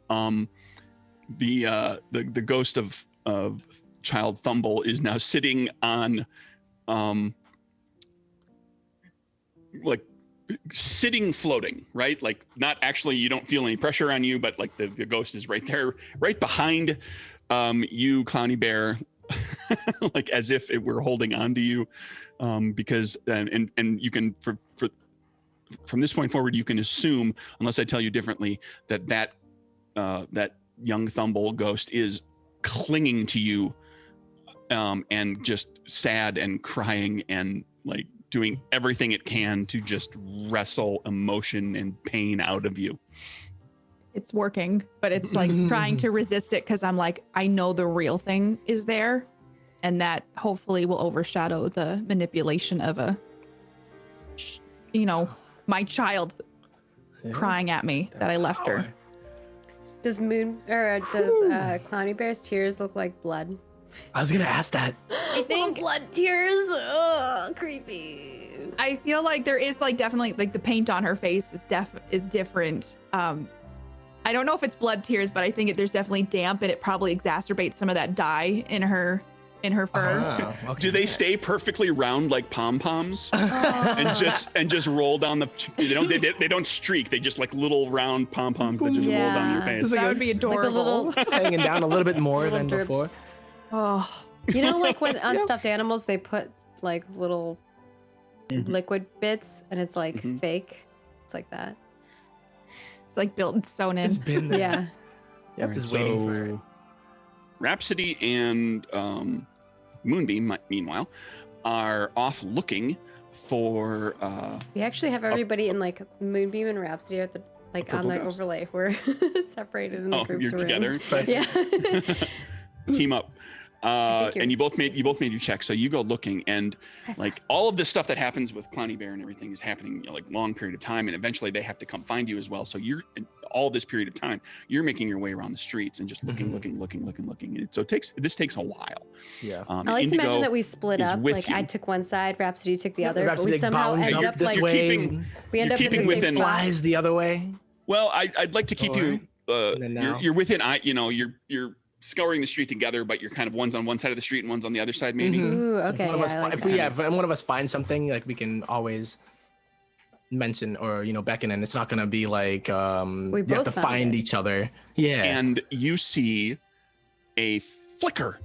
The ghost of Child Thumble is now sitting on, sitting floating, right? Like, not actually, you don't feel any pressure on you, but like the ghost is right there, right behind you, Clowny Bear, like as if it were holding on to you, because and you can from this point forward, you can assume, unless I tell you differently, that young Thumble ghost is clinging to you, and just sad and crying and like doing everything it can to just wrestle emotion and pain out of you. It's working, but it's like trying to resist it because I'm like, I know the real thing is there, and that hopefully will overshadow the manipulation of my child crying at me that I left her. Does Clowny Bear's tears look like blood? I was gonna ask that. I think blood tears. Oh, creepy. I feel like there is like definitely like the paint on her face is different. I don't know if it's blood tears, but I think there's definitely damp, and it probably exacerbates some of that dye in her fur. Oh, okay. Do they stay perfectly round like pom-poms and just roll down they don't streak, they just like little round pom-poms that just roll down your face. That would be adorable. Like hanging down a little bit more little than drips. before. Oh, You know, like when on stuffed animals they put like little liquid bits, and it's like fake. It's like that. it's like built sewn in. It's been there. Yeah. Yep, Alright, just waiting for it. so Rhapsody and Moonbeam, meanwhile, are off looking for We actually have everybody in like Moonbeam and Rhapsody at the on purple the ghost. overlay. We're separated in the Oh, groups you're together? arranged. Yeah. team up. Thank you. And you both made your check. So you go looking, and like all of this stuff that happens with Clowny Bear and everything is happening like long period of time, and eventually they have to come find you as well. So you're in all this period of time, you're making your way around the streets and just looking. And so this takes a while. Yeah. I like to imagine that we split is up. with Like you. I took one side, Rhapsody took the other, but Rhapsody, we like, somehow bounds end up up this like way. we end you're up in keeping the within- same spot. Flies the other way. Well, I'd like to keep you. And then now? You're within. You're scouring the street together, but you're kind of one's on one side of the street and one's on the other side, maybe. Mhm. Ooh, So okay. if one of us, Yeah, I like if that. one of us finds something, like we can always mention or beckon, and it's not gonna be like We you have both to found find it. each other. Yeah. And you see a flicker.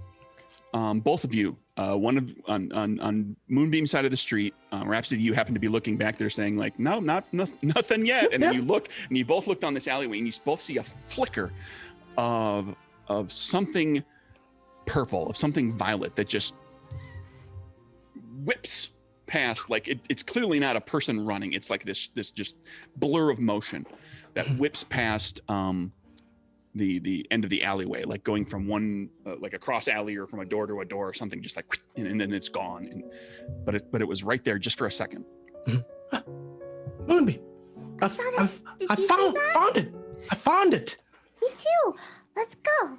Both of you, one on Moonbeam side of the street. Rhapsody, you happen to be looking back there, saying like, "No, nothing yet." And then you look, and you both look down this alleyway, and you both see a flicker of something purple, of something violet that just whips past. Like it's clearly not a person running. It's like this just blur of motion that whips past the end of the alleyway, like going from one like a cross alley or from a door to a door or something, just like and then it's gone. But it was right there just for a second. Moonbeam. I saw that. Did you see found it. I found it. Me too. Let's go.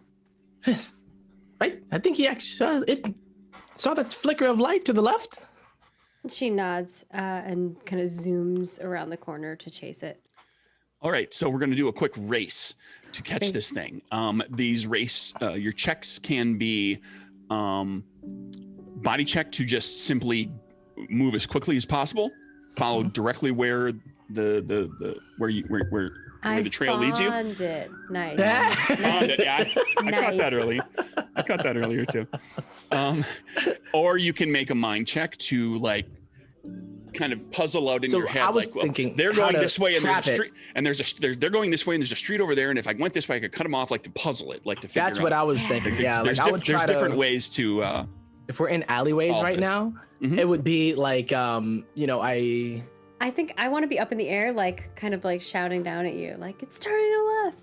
Yes. Right? I think he actually saw that flicker of light to the left. She nods and kind of zooms around the corner to chase it. All right, so we're going to do a quick race to catch this Race. thing. These race, your checks can be body check to just simply move as quickly as possible, follow directly where where the trail leads you. Found it. Nice. Found it. Yeah, I caught that Nice. early. I caught that earlier too. Or you can make a mind check to like kind of puzzle out in So your head. I was like, well, thinking they're how going to this way, and there's a trap it. street, and they're going this way, and there's a street over there. And if I went this way, I could cut them off, like to puzzle it, like to figure That's out. what I was thinking. Yeah, There's, like I would there's try different to. ways to. If we're in alleyways solve right this. now, Mhm. it would be like I think I want to be up in the air, like kind of like shouting down at you, like it's turning to left.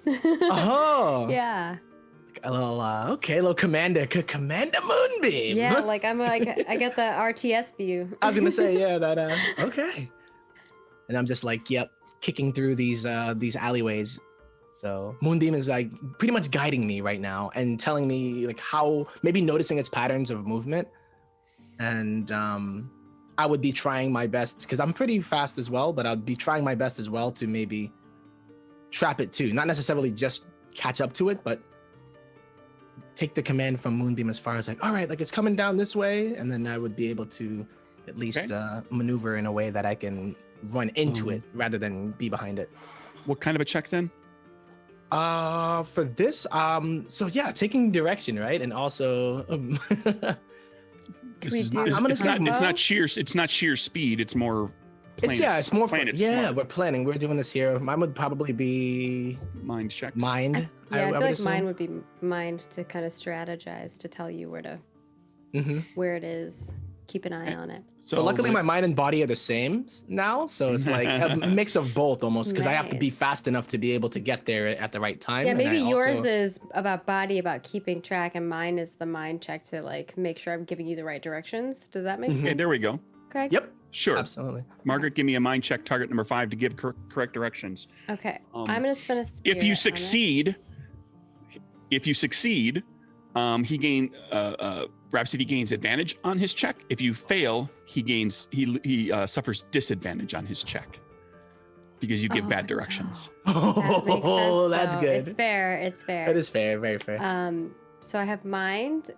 Oh. Yeah. A little little Commander Moonbeam. Yeah, like I get the RTS view. I was gonna say, yeah, that okay. And I'm just like, yep, kicking through these alleyways. So Moonbeam is like pretty much guiding me right now and telling me like how, maybe noticing its patterns of movement. And I would be trying my best, because I'm pretty fast as well, but I'd be trying my best as well to maybe trap it too. Not necessarily just catch up to it, but take the command from Moonbeam as far as like, all right, like it's coming down this way. And then I would be able to at least maneuver in a way that I can run into it rather than be behind it. What kind of a check then? For this, so yeah, taking direction, right? And also It's not sheer speed. It's more. It's more. Planet Yeah, smart. we're planning. We're doing this here. Mine would probably be Mind check. mind. Yeah, I feel would like assume. mine would be mind to kind of strategize to tell you where it is. Keep an eye on it. So But luckily, my mind and body are the same now, so it's like a mix of both almost. Because I have to be Nice. fast enough to be able to get there at the right time. Yeah, and maybe I yours also- is about body, about keeping track, and mine is the mind check to like make sure I'm giving you the right directions. Does that make sense? Okay, there we go. Craig? Yep, Sure. absolutely. Margaret, give me a mind check. Target number 5 to give correct directions. Okay. Um, I'm gonna spin a spirit. If you on it. succeed, he gain Rhapsody gains advantage on his check. If you fail, he suffers disadvantage on his check because you give Oh, bad directions. That makes sense, Oh, that's though. good. It's fair. It's fair. That is fair, very fair. So I have mind.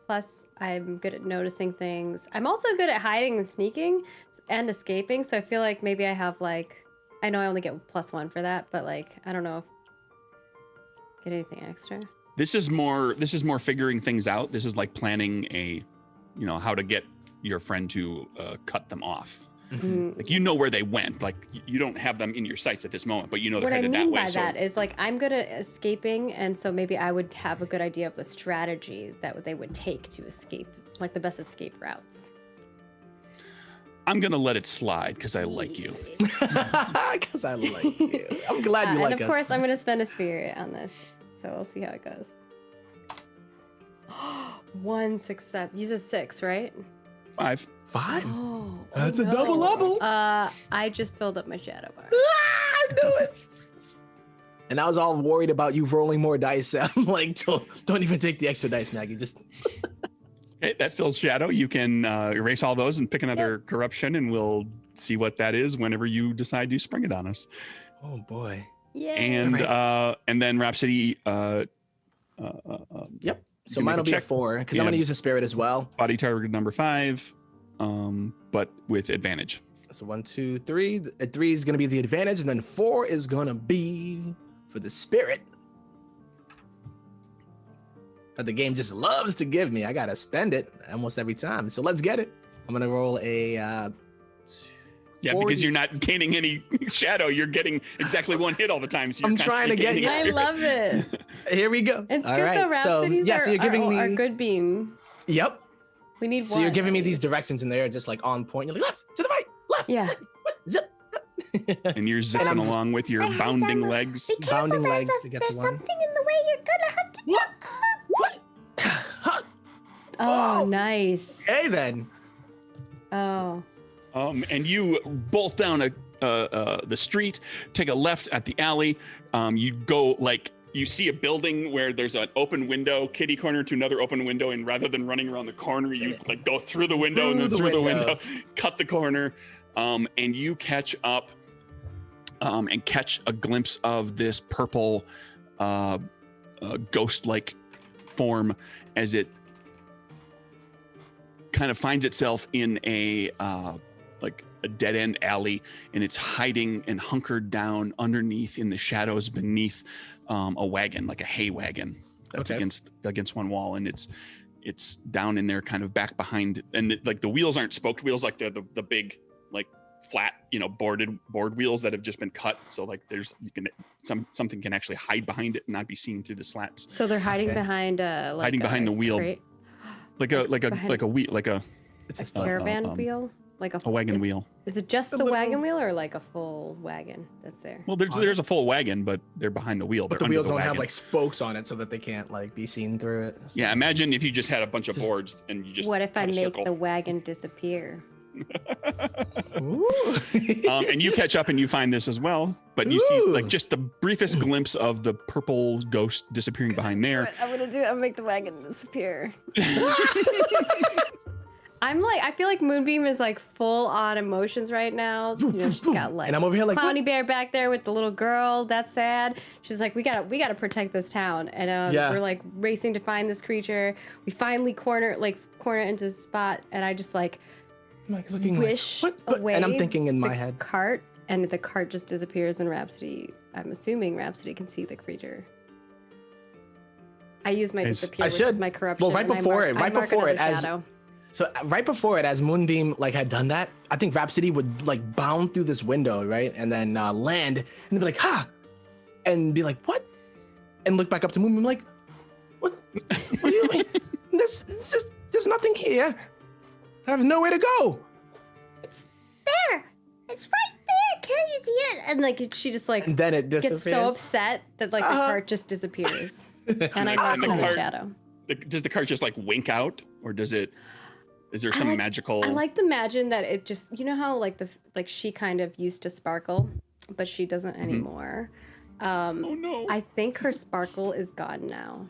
Plus, I'm good at noticing things. I'm also good at hiding and sneaking and escaping. So I feel like maybe I have like, I know I only get +1 for that, but like I don't know if get anything extra. This is more figuring things out. This is like planning how to get your friend to cut them off. Mm. Like, you know where they went. Like, you don't have them in your sights at this moment, but you know they're What I headed mean that way. by So that is like I'm good at escaping, and so maybe I would have a good idea of the strategy that they would take to escape, like the best escape routes. I'm gonna let it slide because I like you. Because I like you. I'm glad you like and of us. course, I'm gonna spend a spirit on this, so we'll see how it goes. 1 success. Use a 6, right? 5. 5? Oh, That's a double level. I just filled up my shadow bar. I knew it. And I was all worried about you rolling more dice. I'm like, don't even take the extra dice, Maggie. Just Okay, that fills shadow. You can erase all those and pick another corruption, and we'll see what that is whenever you decide to spring it on us. oh boy. Yay! And then Rhapsody. Yep. So can mine make will a be a check. 4 because Yeah. I'm gonna use a spirit as well. Body target number 5, but with advantage. So 1, 2, 3. 3 is gonna be the advantage, and then 4 is gonna be for the spirit. But the game just loves to give me. I gotta spend it almost every time. So let's get it. I'm gonna roll a. Yeah, because you're not gaining any shadow. You're getting exactly 1 hit all the time. So you're I'm trying to constantly get gaining you. I spirit. love it. Here we go. It's All good right. though. Rhapsodies so you're giving me. are good bean. Yep. We need So one. you're giving me at these least. directions, and they're just like on point. You're like left to the right, left. Yeah. Zip. And you're zipping I'm just- along with your I hate bounding that. legs. Be careful, Bounding there's, legs to get to there's one. something in the way you're gonna have to What? What? Huh. Oh, Oh. nice. Hey then. Oh. And you bolt down the street, take a left at the alley. You go you see a building where there's an open window, kitty corner to another open window, and rather than running around the corner, you go through the window and then through the window, cut the corner, and you catch up and catch a glimpse of this purple ghost-like form as it kind of finds itself in a dead end alley, and it's hiding and hunkered down underneath in the shadows beneath a wagon, like a hay wagon that's Okay. against one wall, and it's down in there, kind of back behind, and the wheels aren't spoked wheels, like the big flat board wheels that have just been cut, so something can actually hide behind it and not be seen through the slats, So they're hiding Okay. behind Hiding behind the wheel. crate? like a wheel, like a It's A just like, caravan wheel? Like a wagon is, wheel. Is it just A the little- wagon wheel or like a full wagon that's there? Well, there's a full wagon, but they're behind the wheel. but They're the under wheels don't have wagon. like spokes on it so that they can't be seen through it. So- Yeah, imagine if you just had a bunch of Just- boards and you just What if I cut a make circle. the wagon disappear? Ooh. And you catch up and you find this as well, but you see Ooh. like just the briefest glimpse of the purple ghost disappearing behind there. I'm gonna do it. I'm gonna make the wagon disappear. I feel like Moonbeam is like full on emotions right now. You know, she's got like, And I'm over here like, Clowny Bear back there with the little girl. That's sad. She's like, we gotta protect this town, and Yeah. we're like racing to find this creature. We finally corner it into a spot, and I just like I'm like looking wish like, what? away. And I'm thinking in the my head, cart, and the cart just disappears, and Rhapsody. I'm assuming Rhapsody can see the creature. I use my It's- disappear, I which should. is my corruption. Well, right and I before mark- it- I right mark before it, another as- shadow. so right before it, as Moonbeam like had done that, I think Rhapsody would like bound through this window, right, and then land, and be like, "Ha!" and be like, "What?" and look back up to Moonbeam like, "What? What do you mean? There's nothing here. I have nowhere to go." There! It's right there! Can't you see it? And like she just like And then it disappears. gets so upset that like the Uh-huh. cart just disappears, and I mark And the another cart- shadow. Does the cart just like wink out, or does it? Is there some magical? I like to imagine that it just, you know how like she kind of used to sparkle, but she doesn't anymore. oh no! I think her sparkle is gone now.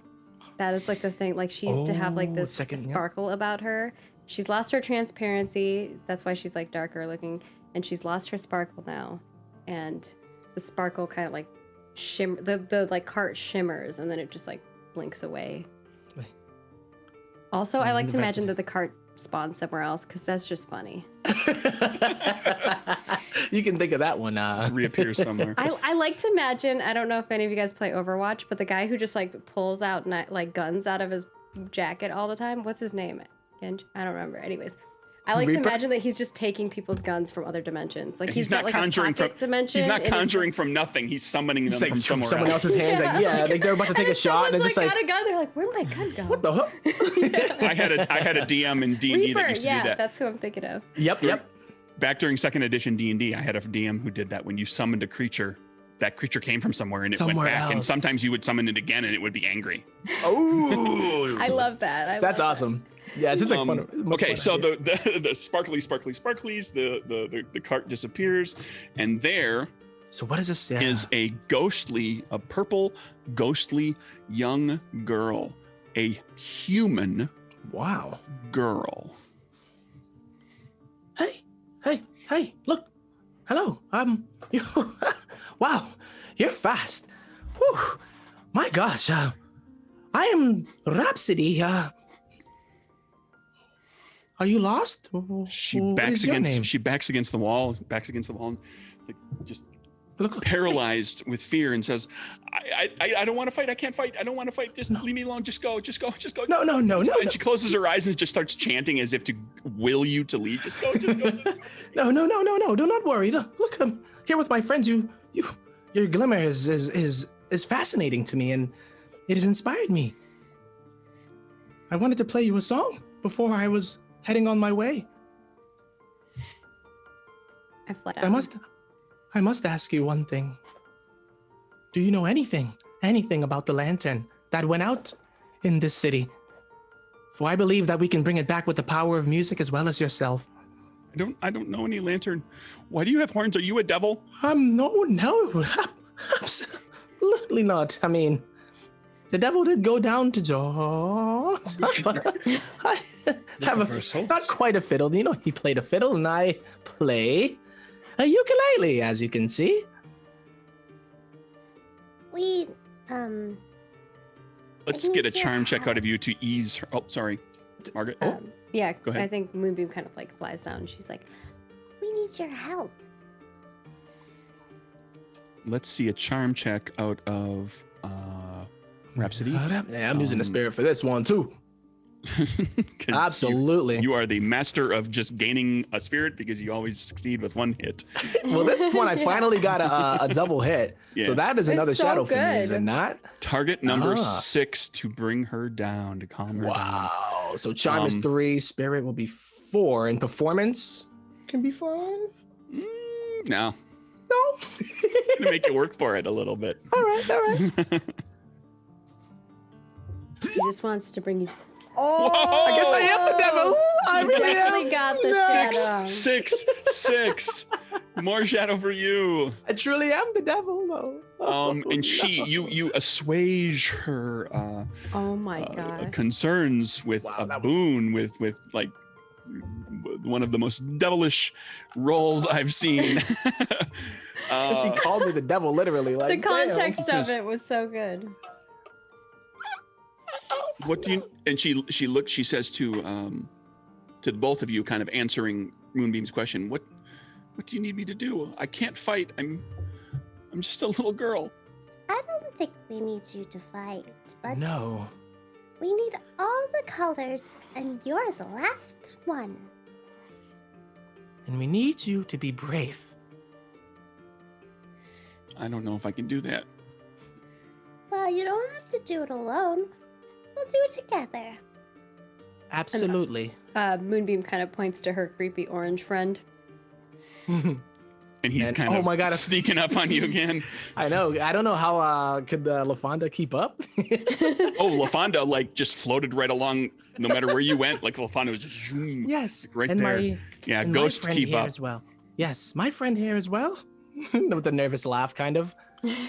That is like the thing. Like she used to have like Oh, this second, yeah. sparkle about her. She's lost her transparency. That's why she's like darker looking, and she's lost her sparkle now. And the sparkle kind of like shimmer. The like cart shimmers, and then it just like blinks away. Also, I like to imagine that the cart spawns somewhere else because that's just funny. You can think of that one. Reappears somewhere. I like to imagine. I don't know if any of you guys play Overwatch, but the guy who just like pulls out like guns out of his jacket all the time. What's his name? Genj? I don't remember. Anyways, I like to Reaper? imagine that he's just taking people's guns from other dimensions. Like He's got not like conjuring a pocket from. dimension. He's not in his- conjuring from nothing. He's summoning them It's like from somewhere someone else. else's hands. Like, yeah, like they're about to take a then shot, and someone's it's like just like, got a gun. They're like, where'd my gun go? what the hook? I had a DM in D&D Reaper. that used to Yeah, do that. that's who I'm thinking of. Yep. Back during second edition D&D, I had a DM who did that. When you summoned a creature, that creature came from somewhere and it Somewhere went back. And else. sometimes you would summon it again and it would be angry. Oh, I love that. That's awesome. Yeah, it's such like fun. much Okay, fun so idea. the sparklies, the cart disappears, and there So what is this? Yeah. is a purple, ghostly young girl, a human Wow. girl. Hey, look. Hello. You, wow, you're fast. Whew. My gosh. I am Rhapsody. Are you lost? She What backs is your name? against the wall, and like just Look. paralyzed with fear, and says, I don't want to fight. I can't fight. I don't want to fight. Just leave me alone. Just go. No. And she closes her eyes and just starts chanting as if to will you to leave. Just go. No. Do not worry. Look, I'm here with my friends. Your glimmer is fascinating to me, and it has inspired me. I wanted to play you a song before I was heading on my way. I fled out. I must ask you one thing. Do you know anything about the lantern that went out in this city? For I believe that we can bring it back with the power of music as well as yourself. I don't know any lantern. Why do you have horns? Are you a devil? No, absolutely not. I mean, the devil did go down to Jaws, but I have not quite a fiddle. You know, he played a fiddle, and I play a ukulele, as you can see. We, Let's get a charm check out of you to ease her. Oh, sorry, Margaret. Yeah, Go ahead. I think Moonbeam kind of like flies down. And she's like, we need your help. Let's see a charm check out of Rhapsody. Yeah, I'm using the spirit for this one too. 'Cause Absolutely. You are the master of just gaining a spirit because you always succeed with one hit. Well, this one I finally got a double hit. Yeah. So that is another so shadow for me, is good. it not? Target number Ah. 6 to bring her down, to calm her down. Wow. So charm is 3, spirit will be 4, and performance can be 5. No, No. I'm gonna make you work for it a little bit. all right. he just wants to bring you Oh, I guess I am the devil. I You really definitely am. got the No. shadow. Six. More shadow for you. I truly am the devil, though. And she, no. you assuage her Oh my god. concerns with Wow, a that was- boon, with like one of the most devilish roles I've seen. She called me the devil, literally. Like, The damn. context of Because- it was so good. What do you? And she says to the both of you, kind of answering Moonbeam's question. What do you need me to do? I can't fight. I'm just a little girl. I don't think we need you to fight, but No. we need all the colors, and you're the last one. And we need you to be brave. I don't know if I can do that. Well, you don't have to do it alone. We'll do it together. Absolutely. Moonbeam kind of points to her creepy orange friend. And he's And- kind oh of my God, sneaking up on you again. I know. I don't know how could LaFonda keep up. Oh, LaFonda like just floated right along, no matter where you went. Like LaFonda was just zoom. Yes. Right and there. My, Yeah, and my ghosts friend keep here up. as well. Yes, my friend here as well. With a nervous laugh, kind of,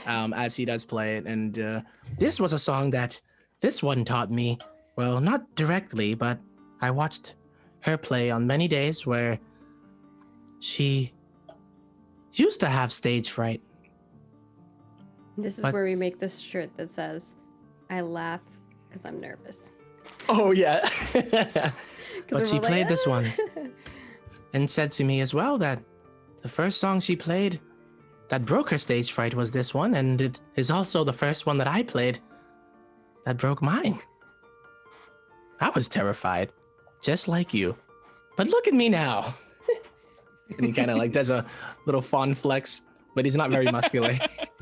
as he does play it. And this was a song that this one taught me. Well, not directly, but I watched her play on many days where she used to have stage fright. This is But- where we make this shirt that says, I laugh because I'm nervous. Oh yeah. 'Cause But she we're like, played this one "Ah." and said to me as well that the first song she played that broke her stage fright was this one, and it is also the first one that I played that broke mine. I was terrified, just like you. But look at me now. And he kind of like does a little fond flex, but he's not very muscular.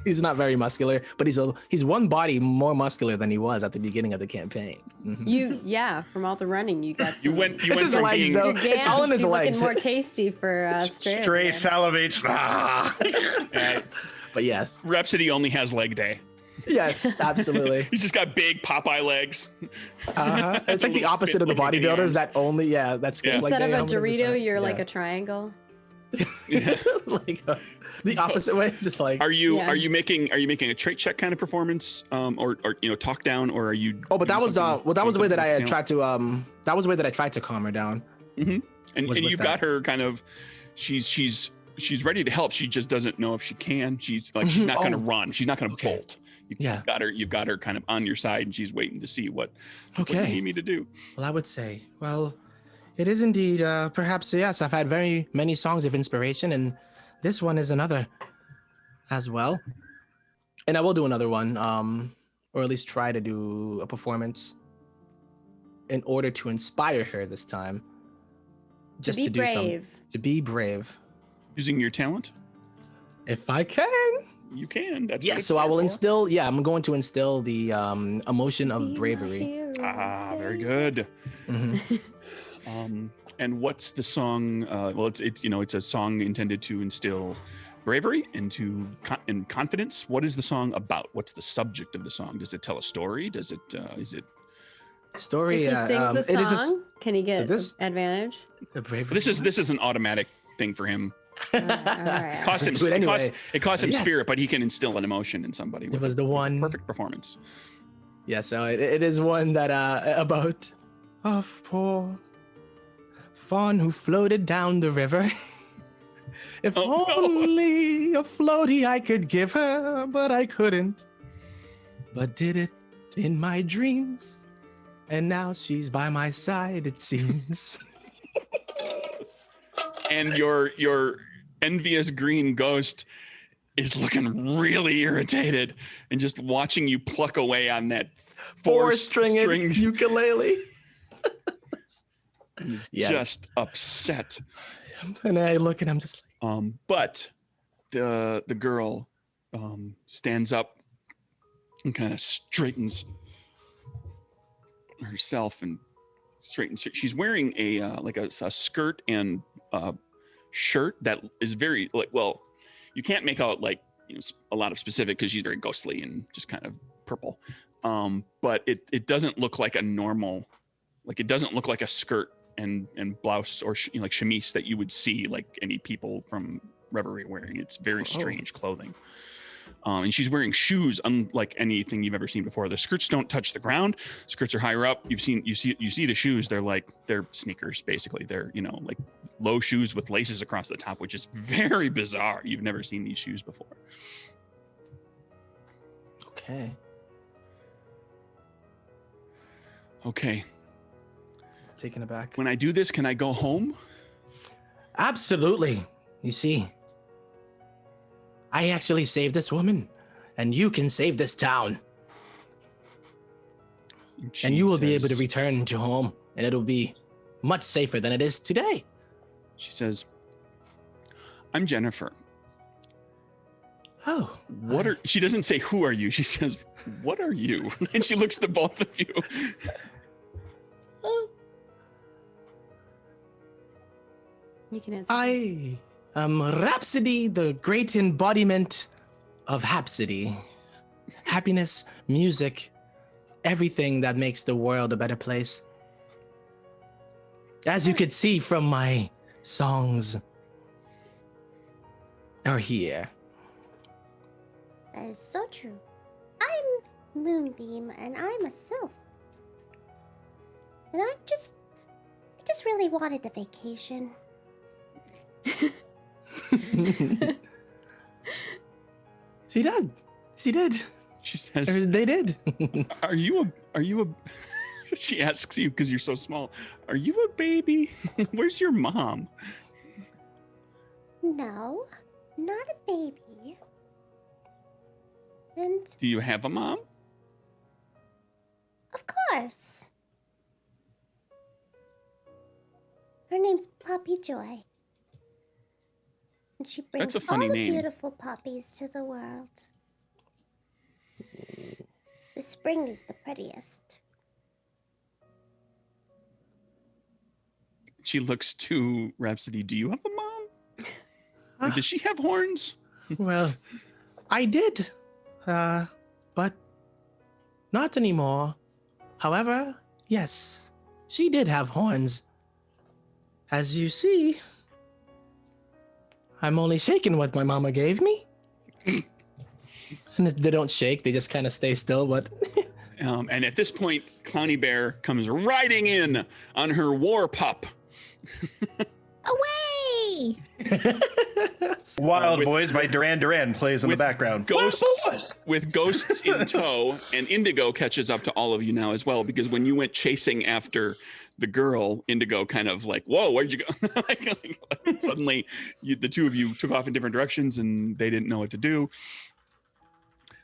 He's not very muscular, but he's one body more muscular than he was at the beginning of the campaign. Mhm. From all the running, you got You some. went It's his from legs, being though. Your gams It's all in his be legs. looking more tasty for Stray. Stray over there. salivates. Ah. But yes, Rhapsody only has leg day. yes, absolutely. He's just got big Popeye legs. Uh-huh. It's like the Little opposite of the skinny bodybuilders arms. that only, that's Yeah. like Instead of they a helmet on the Dorito, side. you're like Yeah. a triangle. Yeah. like the opposite way, just like. Are you Yeah. are you making a trait check kind of performance, or talk down, or are you? Oh, but that doing was something- that was the way doing that I something had tried to that was the way that I tried to calm her down. And was with you got her kind of, she's ready to help. She just doesn't know if she can. She's like she's Mhm. not going to Oh. run. She's not going to Okay. bolt. Yeah. You've got her kind of on your side, and she's waiting to see what you Okay. need me to do. Well, I would say, well, it is indeed perhaps yes. I've had very many songs of inspiration, and this one is another as well. And I will do another one, or at least try to do a performance in order to inspire her this time. Just to be do some brave. to be brave. Using your talent, If I can. you can. That's what Yes, it's so I there will for. instill, I'm going to instill the emotion of bravery. Ah, very good. Mhm. And what's the song? Well, it's it's a song intended to instill bravery into and confidence. What is the song about? What's the subject of the song? Does it tell a story? Does it is it? Story. If he sings it a is song, can he get this- advantage? the bravery. This is an automatic thing for him. Alright. Cost him Let's do it anyway. it costs him Yes. spirit, but he can instill an emotion in somebody. It with was a the one. perfect performance. Yeah, so it is one that about a poor fawn who floated down the river. If Oh, no. only a floaty I could give her, but I couldn't. But did it in my dreams, and now she's by my side, it seems. And your envious green ghost is looking really irritated and just watching you pluck away on that Four-stringed string. ukulele. He's Yes. just upset. And I look and I'm just like, But the girl stands up and kind of straightens herself and straightens. She's wearing a like a skirt and shirt that is very like, well, you can't make out like a lot of specific because she's very ghostly and just kind of purple. But it doesn't look like a normal Like it doesn't look like a skirt and blouse or like chemise that you would see like any people from Reverie wearing. It's very strange clothing. And she's wearing shoes unlike anything you've ever seen before. The skirts don't touch the ground. Skirts are higher up. You see the shoes. They're sneakers basically. They're, you know, like low shoes with laces across the top, which is very bizarre. You've never seen these shoes before. Okay. Okay. It's taken aback. When I do this, can I go home? Absolutely. You see, I actually saved this woman, and you can save this town. And you will be able to return to home, and it'll be much safer than it is today. She says, I'm Jennifer. Oh. She doesn't say, who are you? She says, what are you? And she looks to both of you. You can answer. I am Rhapsody, the great embodiment of Hapsody. Happiness, music, everything that makes the world a better place. As you could see from my songs are here. That is so true. I'm Moonbeam, and I'm a sylph. And I just really wanted the vacation. She did. She did. She says, They did. are you a, she asks you because you're so small, are you a baby? Where's your mom? No, not a baby. And Do you have a mom? of course. Her name's Puppy Joy. And she brings That's a funny all the name. beautiful puppies to the world. The spring is the prettiest. She looks to Rhapsody. Do you have a mom? Or does she have horns? Well, I did. But not anymore. However, yes, she did have horns. As you see, I'm only shaking what my mama gave me. And they don't shake, they just kind of stay still, but And at this point, Clowny Bear comes riding in on her war pup. Away! Wild with- Boys by Duran Duran plays in the with background. Ghosts with ghosts in tow, and Indigo catches up to all of you now as well, because when you went chasing after the girl, Indigo kind of like, whoa, where'd you go? like, suddenly the two of you took off in different directions and they didn't know what to do.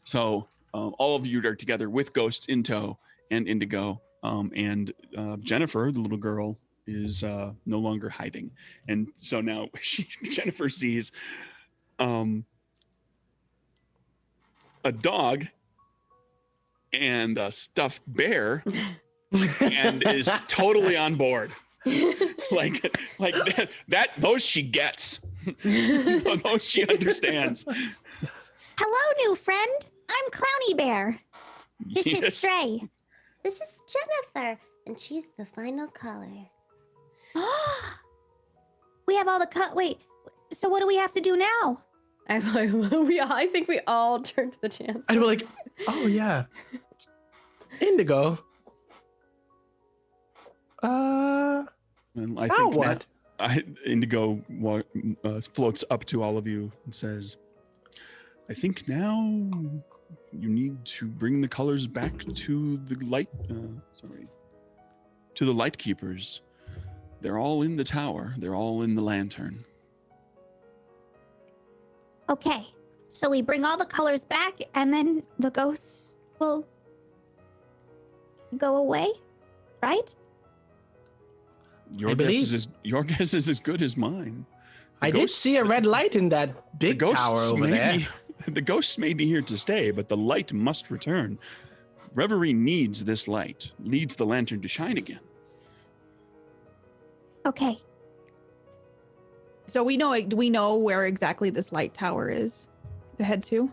So all of you are together with Ghosts in tow and Indigo, and Jennifer, the little girl, is no longer hiding. And so now Jennifer sees a dog and a stuffed bear and is totally on board. like that those she gets. Those she understands. Hello, new friend. I'm Clowny Bear. This is Yes. Stray. This is Jennifer, and she's the final color. We have all the Wait, so what do we have to do now? I think we all turned to the chance. I'd be like, oh yeah. Indigo. And I Now think what? Indigo floats up to all of you and says, I think now you need to bring the colors back to the to the light keepers. They're all in the tower. They're all in the lantern. Okay, so we bring all the colors back, and then the ghosts will go away, right? Your I believe- guess is as good as mine. The I did ghosts- see a red light in that the big ghosts tower over may there. be- the ghosts may be here to stay, but the light must return. Reverie needs this light, needs the lantern to shine again. Okay. So do we know where exactly this light tower is to head to?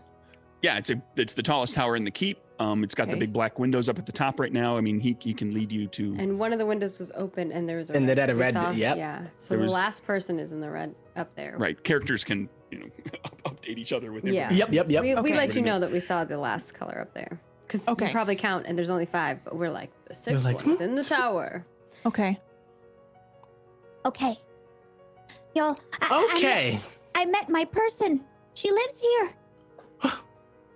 Yeah, it's the tallest tower in the keep. It's got the Okay. big black windows up at the top right now. I mean, he can lead you to. And one of the windows was open, and there was a And red. it had a We red- saw- yep. Yeah. So There the was- last person is in the red up there. Right, characters can update each other with Yeah. information. Yep. We Okay. let you Everybody know knows. that we saw the last color up there. Because you Okay. probably count, and there's only 5, but we're like, the 6th like, one's in the tower. Okay. Okay. Y'all, Okay. I met my person. She lives here.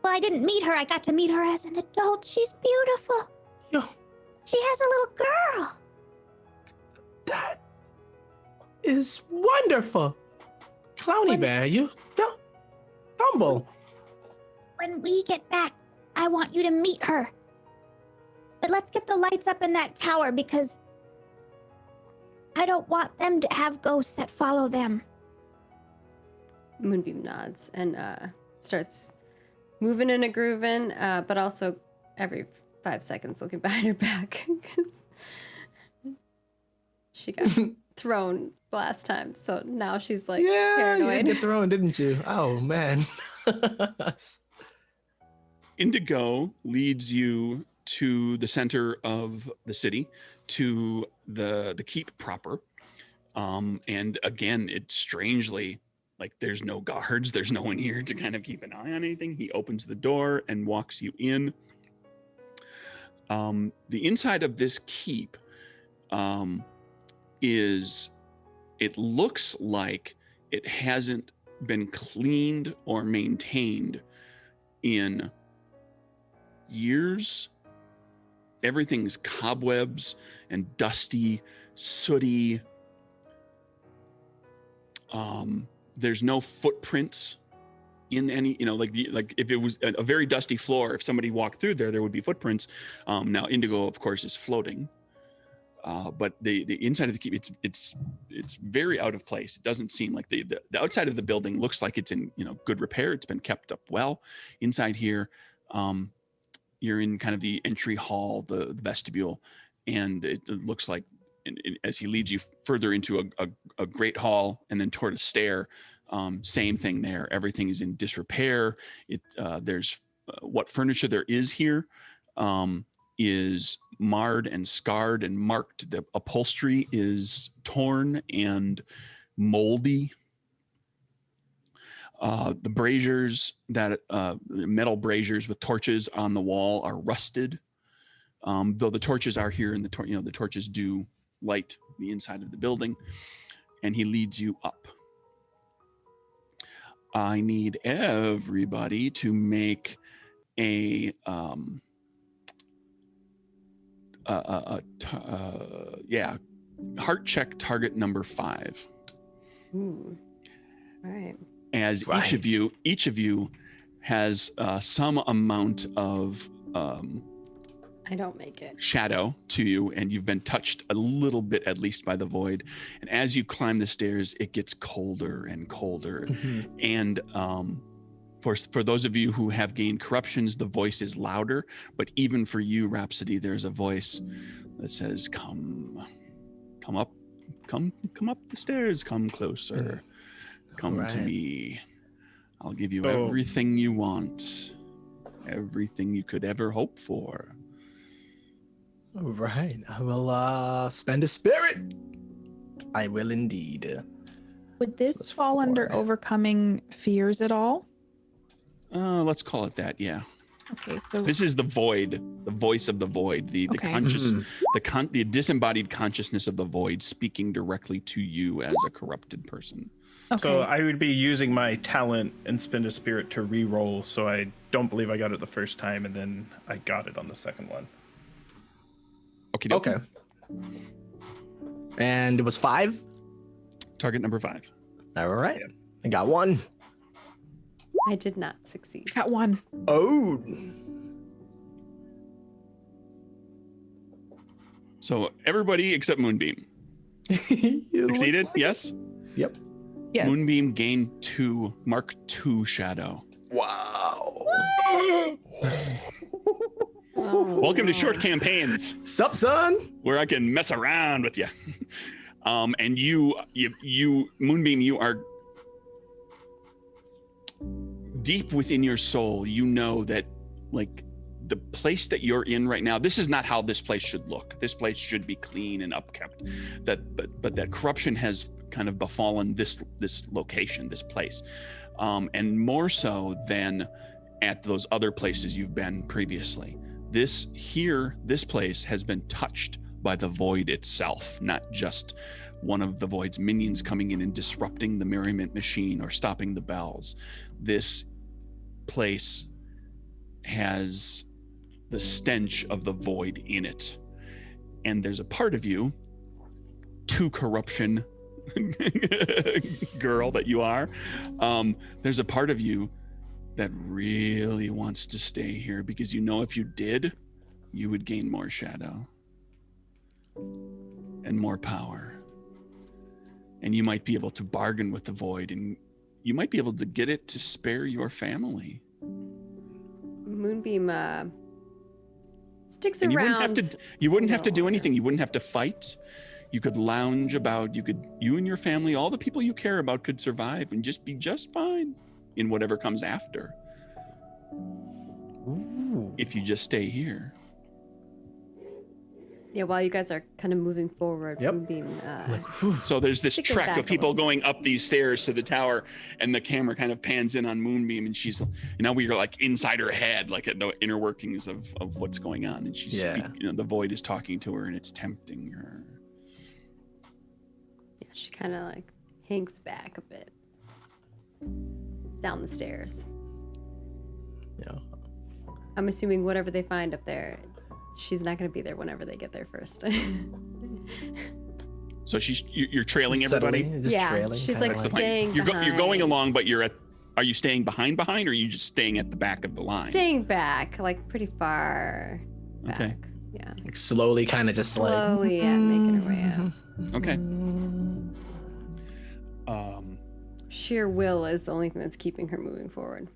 Well, I didn't meet her. I got to meet her as an adult. She's beautiful. Yo, She has a little girl. that is wonderful. Clowny When- Bear, you don't humble. When we get back, I want you to meet her. But let's get the lights up in that tower because I don't want them to have ghosts that follow them. Moonbeam nods and starts moving and a grooving, but also every 5 seconds looking behind her back. 'Cause she got thrown last time, so now she's like Yeah, you paranoid. did get thrown, didn't you? Oh man. Indigo leads you to the center of the city, to the keep proper. And again, it's strangely like there's no guards, there's no one here to kind of keep an eye on anything. He opens the door and walks you in. The inside of this keep it looks like it hasn't been cleaned or maintained in years. Everything's cobwebs and dusty, sooty. There's no footprints in any, like if it was a very dusty floor, if somebody walked through there would be footprints. Now Indigo, of course, is floating. But the inside of the keep, it's very out of place. It doesn't seem like the outside of the building looks like it's in good repair. It's been kept up well. Inside here, you're in kind of the entry hall, the vestibule, and it looks like as he leads you further into a great hall and then toward a stair, same thing there. Everything is in disrepair. There's what furniture there is here is marred and scarred and marked. The upholstery is torn and moldy. The braziers, metal braziers with torches on the wall, are rusted. Though the torches are here, and the torches do light the inside of the building. And he leads you up. I need everybody to make a heart check target number 5. Ooh. All right. As Right. each of you has some amount of I don't make it. shadow to you, and you've been touched a little bit at least by the void. And as you climb the stairs, it gets colder and colder. And for those of you who have gained corruptions, the voice is louder. But even for you, Rhapsody, there's a voice that says, come up the stairs, come closer, come to Right. me. I'll give you Oh. everything you want, everything you could ever hope for. All right. I will spend a spirit. I will indeed. Would this that's fall under 4. overcoming fears at all? Let's call it that. Yeah. Okay, so This is the void, the voice of the void, the Okay. conscious, Mhm. the disembodied consciousness of the void speaking directly to you as a corrupted person. okay. So I would be using my talent and spend a spirit to re-roll. So I don't believe I got it the first time, and then I got it on the second one. Okay. And it was 5. Target number 5. All right. I got 1. I did not succeed. Got one. Oh. So everybody except Moonbeam succeeded. Yes. Yep. Yes. Moonbeam gained 2, Mark 2 shadow. Wow. Welcome to Short Campaigns, Sup, son? where I can mess around with you. And you, Moonbeam, you are deep within your soul. You know that, like, the place that you're in right now, this is not how this place should look. This place should be clean and upkept. But that corruption has kind of befallen this location, this place, and more so than at those other places you've been previously. This place has been touched by the void itself, not just one of the void's minions coming in and disrupting the merriment machine or stopping the bells. This place has the stench of the void in it. And there's a part of you, to corruption girl that you are, there's a part of you that really wants to stay here, because you know if you did, you would gain more shadow and more power. And you might be able to bargain with the void, and you might be able to get it to spare your family. Moonbeam sticks And around. you wouldn't have to do longer. anything. You wouldn't have to fight. You could lounge about. You and your family, all the people you care about, could survive and just be just fine in whatever comes after. Ooh. If you just stay here. Yeah, while you guys are kind of moving forward, Yep. Moonbeam. Like, whew. So there's this Sticking trek back of a people little. going up these stairs to the tower, and the camera kind of pans in on Moonbeam, and she's now we're like inside her head, like at the inner workings of what's going on, and she's Yeah. the void is talking to her, and it's tempting her. Yeah, she kind of like hangs back a bit down the stairs. Yeah. I'm assuming whatever they find up there, she's not going to be there whenever they get there first. So you're trailing everybody. Subtly, just Yeah, trailing, she's, kinda like, That's the staying plan. You're going behind. along, but are you staying behind, or are you just staying at the back of the line? Staying back, like pretty far back. Okay. Yeah. like slowly, kind of just like. Slowly, yeah, making her way up. Okay. Sheer will is the only thing that's keeping her moving forward.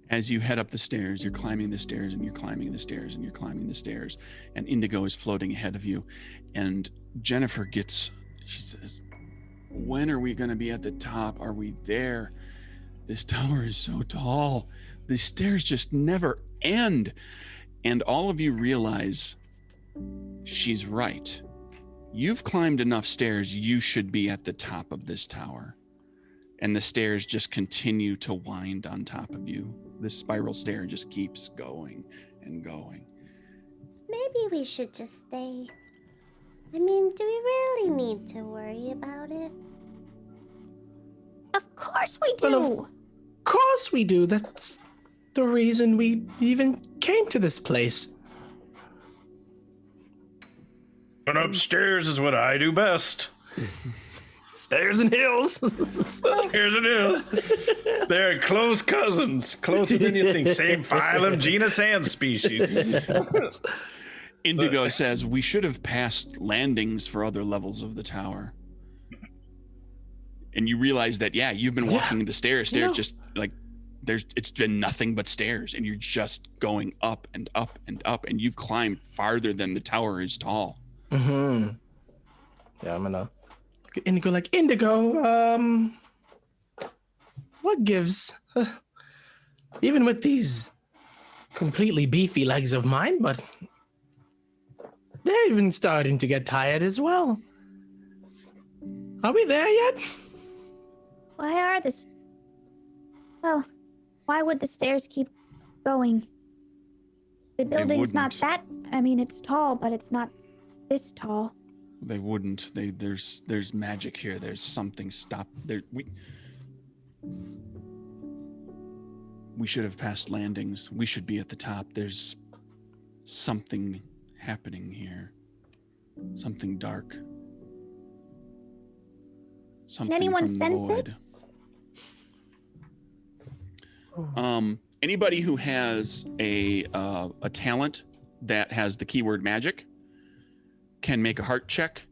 As you head up the stairs, you're climbing the stairs, and you're climbing the stairs, and you're climbing the stairs, and Indigo is floating ahead of you, and Jennifer she says, "When are we going to be at the top? Are we there? This tower is so tall. The stairs just never end." And all of you realize she's right. You've climbed enough stairs, you should be at the top of this tower. And the stairs just continue to wind on top of you. This spiral stair just keeps going and going. Maybe we should just stay. I mean, do we really need to worry about it? Of course we do. Well, Of course we do. That's the reason we even came to this place. But upstairs is what I do best. Stairs and hills. Here's it is. They're close cousins, closer than you think. Same phylum, genus, and species. Indigo says, "We should have passed landings for other levels of the tower." And you realize that, yeah, you've been walking the stairs. Stairs No. just like it's been nothing but stairs, and you're just going up and up and up, and you've climbed farther than the tower is tall. Mm-hmm. Yeah, I'm gonna look at Indigo like, Indigo, what gives? Even with these completely beefy legs of mine, but they're even starting to get tired as well. Are we there yet? Why are this? Well, why would the stairs keep going? The building's not wouldn't. that. I mean, it's tall, but it's not this tall. They wouldn't. There's magic here. There's something there. We should have passed landings. We should be at the top. There's something happening here. Something dark. Something anyone from the sense it? void. Anybody who has a talent that has the keyword magic can make a heart check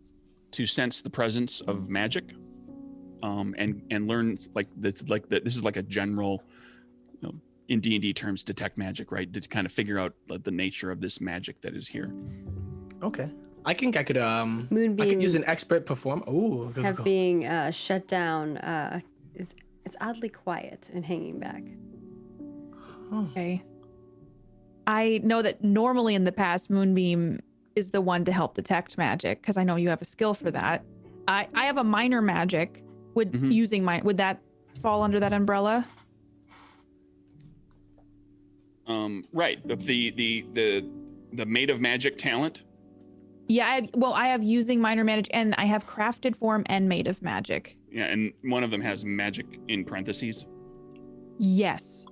to sense the presence of magic, and learn this is like a general, in D&D terms, detect magic, right? To kind of figure out the nature of this magic that is here. Okay. I think I could I Moonbeam could use an expert perform. Oh, have being shut down is it's oddly quiet and hanging back. Okay. I know that normally in the past, Moonbeam is the one to help detect magic because I know you have a skill for that. I have a minor magic. Would would that fall under that umbrella? Right. The Maid of Magic talent. Yeah, I have using minor magic and I have crafted form and made of magic. Yeah, and one of them has magic in parentheses. Yes.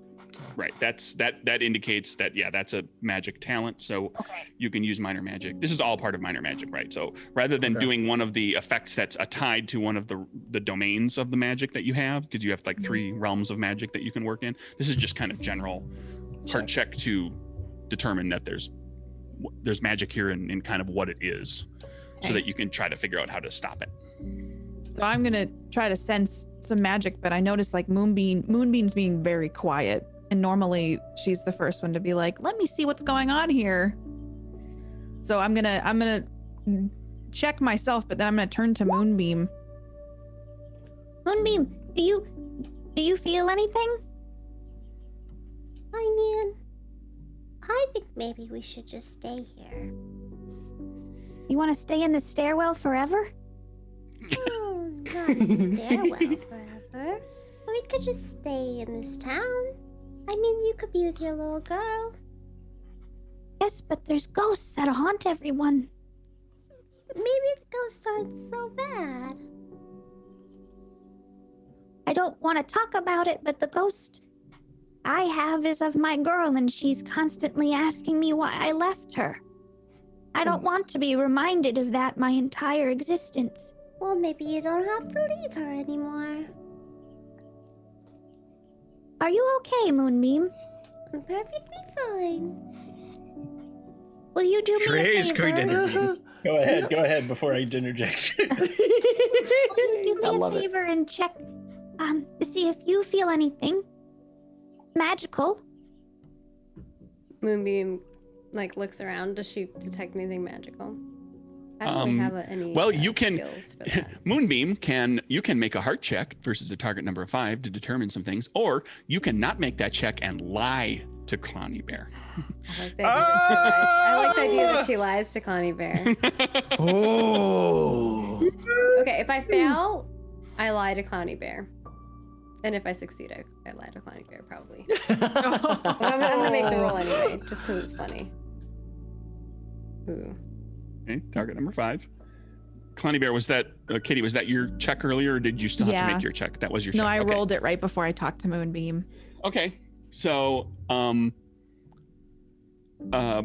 Right. That indicates that that's a magic talent. So you can use minor magic. This is all part of minor magic, right? So rather than doing one of the effects that's tied to one of the domains of the magic that you have, because you have like 3 realms of magic that you can work in, this is just kind of general heart check to determine that there's magic here and kind of what it is, so that you can try to figure out how to stop it. So I'm gonna try to sense some magic, but I noticed like Moonbeam's being very quiet, and normally she's the first one to be like, "Let me see what's going on here." So I'm gonna check myself, but then I'm gonna turn to Moonbeam. Moonbeam, do you feel anything? I mean, I think maybe we should just stay here. You want to stay in the stairwell forever? Oh, not in the stairwell forever. We could just stay in this town. I mean, you could be with your little girl. Yes, but there's ghosts that haunt everyone. Maybe the ghosts aren't so bad. I don't want to talk about it, but the ghost I have is of my girl, and she's constantly asking me why I left her. I don't want to be reminded of that my entire existence. Well, maybe you don't have to leave her anymore. Are you okay, Moonbeam? I'm perfectly fine. Will you do me a Trey's favor? going to interject. Go ahead before I interject. Will you I do me love a it. favor and check to see if you feel anything magical? Moonbeam like looks around. Does she detect anything magical? I don't really have any. Well, you can. skills for that. Moonbeam can make a heart check versus a target number of 5 to determine some things, or you can not make that check and lie to Clowny Bear. I like the idea that she lies to Clowny Bear. Oh. Okay, if I fail, I lie to Clowny Bear. And if I succeed, I lie to Clowny Bear, probably. But I'm gonna make the roll anyway, just because it's funny. Ooh. Okay, target number 5. Clowny Bear, was that Kitty? Was that your check earlier, or did you still have to Yeah. make your check? That was your No, check. I Okay. rolled it right before I talked to Moonbeam. Okay, so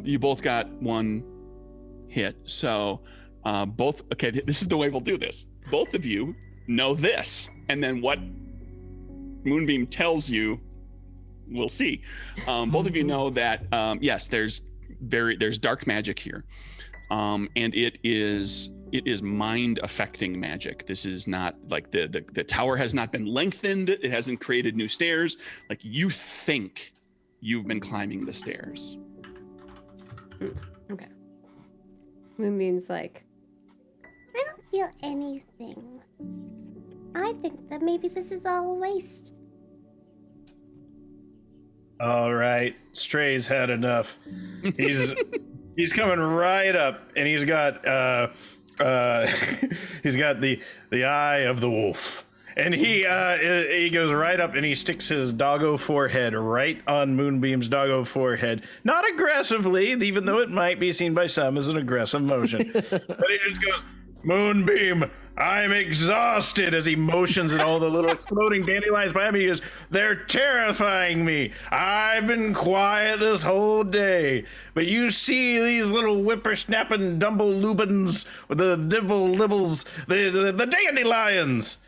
you both got 1 hit. So both. Okay, this is the way we'll do this. Both of you know this, and then what Moonbeam tells you, we'll see. Both of you know that yes, there's dark magic here, and it is mind affecting magic. This is not like the tower has not been lengthened. It hasn't created new stairs. Like, you think you've been climbing the stairs. Okay. Moonbeam's like, I don't feel anything. I think that maybe this is all a waste. All right, Stray's had enough. He's coming right up, and he's got he's got the eye of the wolf, and he goes right up and he sticks his doggo forehead right on Moonbeam's doggo forehead, not aggressively, even though it might be seen by some as an aggressive motion, but he just goes, "Moonbeam, I'm exhausted," as he motions at all the little exploding dandelions behind me. He goes, "They're terrifying me. I've been quiet this whole day. But you see these little whippersnapping dumble lubins with the dibble libbles, the dandelions.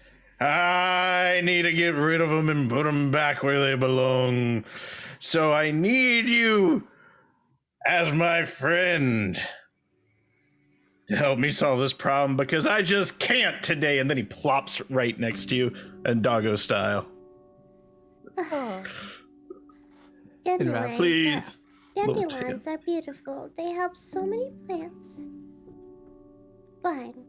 I need to get rid of them and put them back where they belong. So I need you as my friend to help me solve this problem, because I just can't today." And then he plops right next to you in doggo style. Dandelions, Please. dandelions are beautiful. They help so many plants. Fine.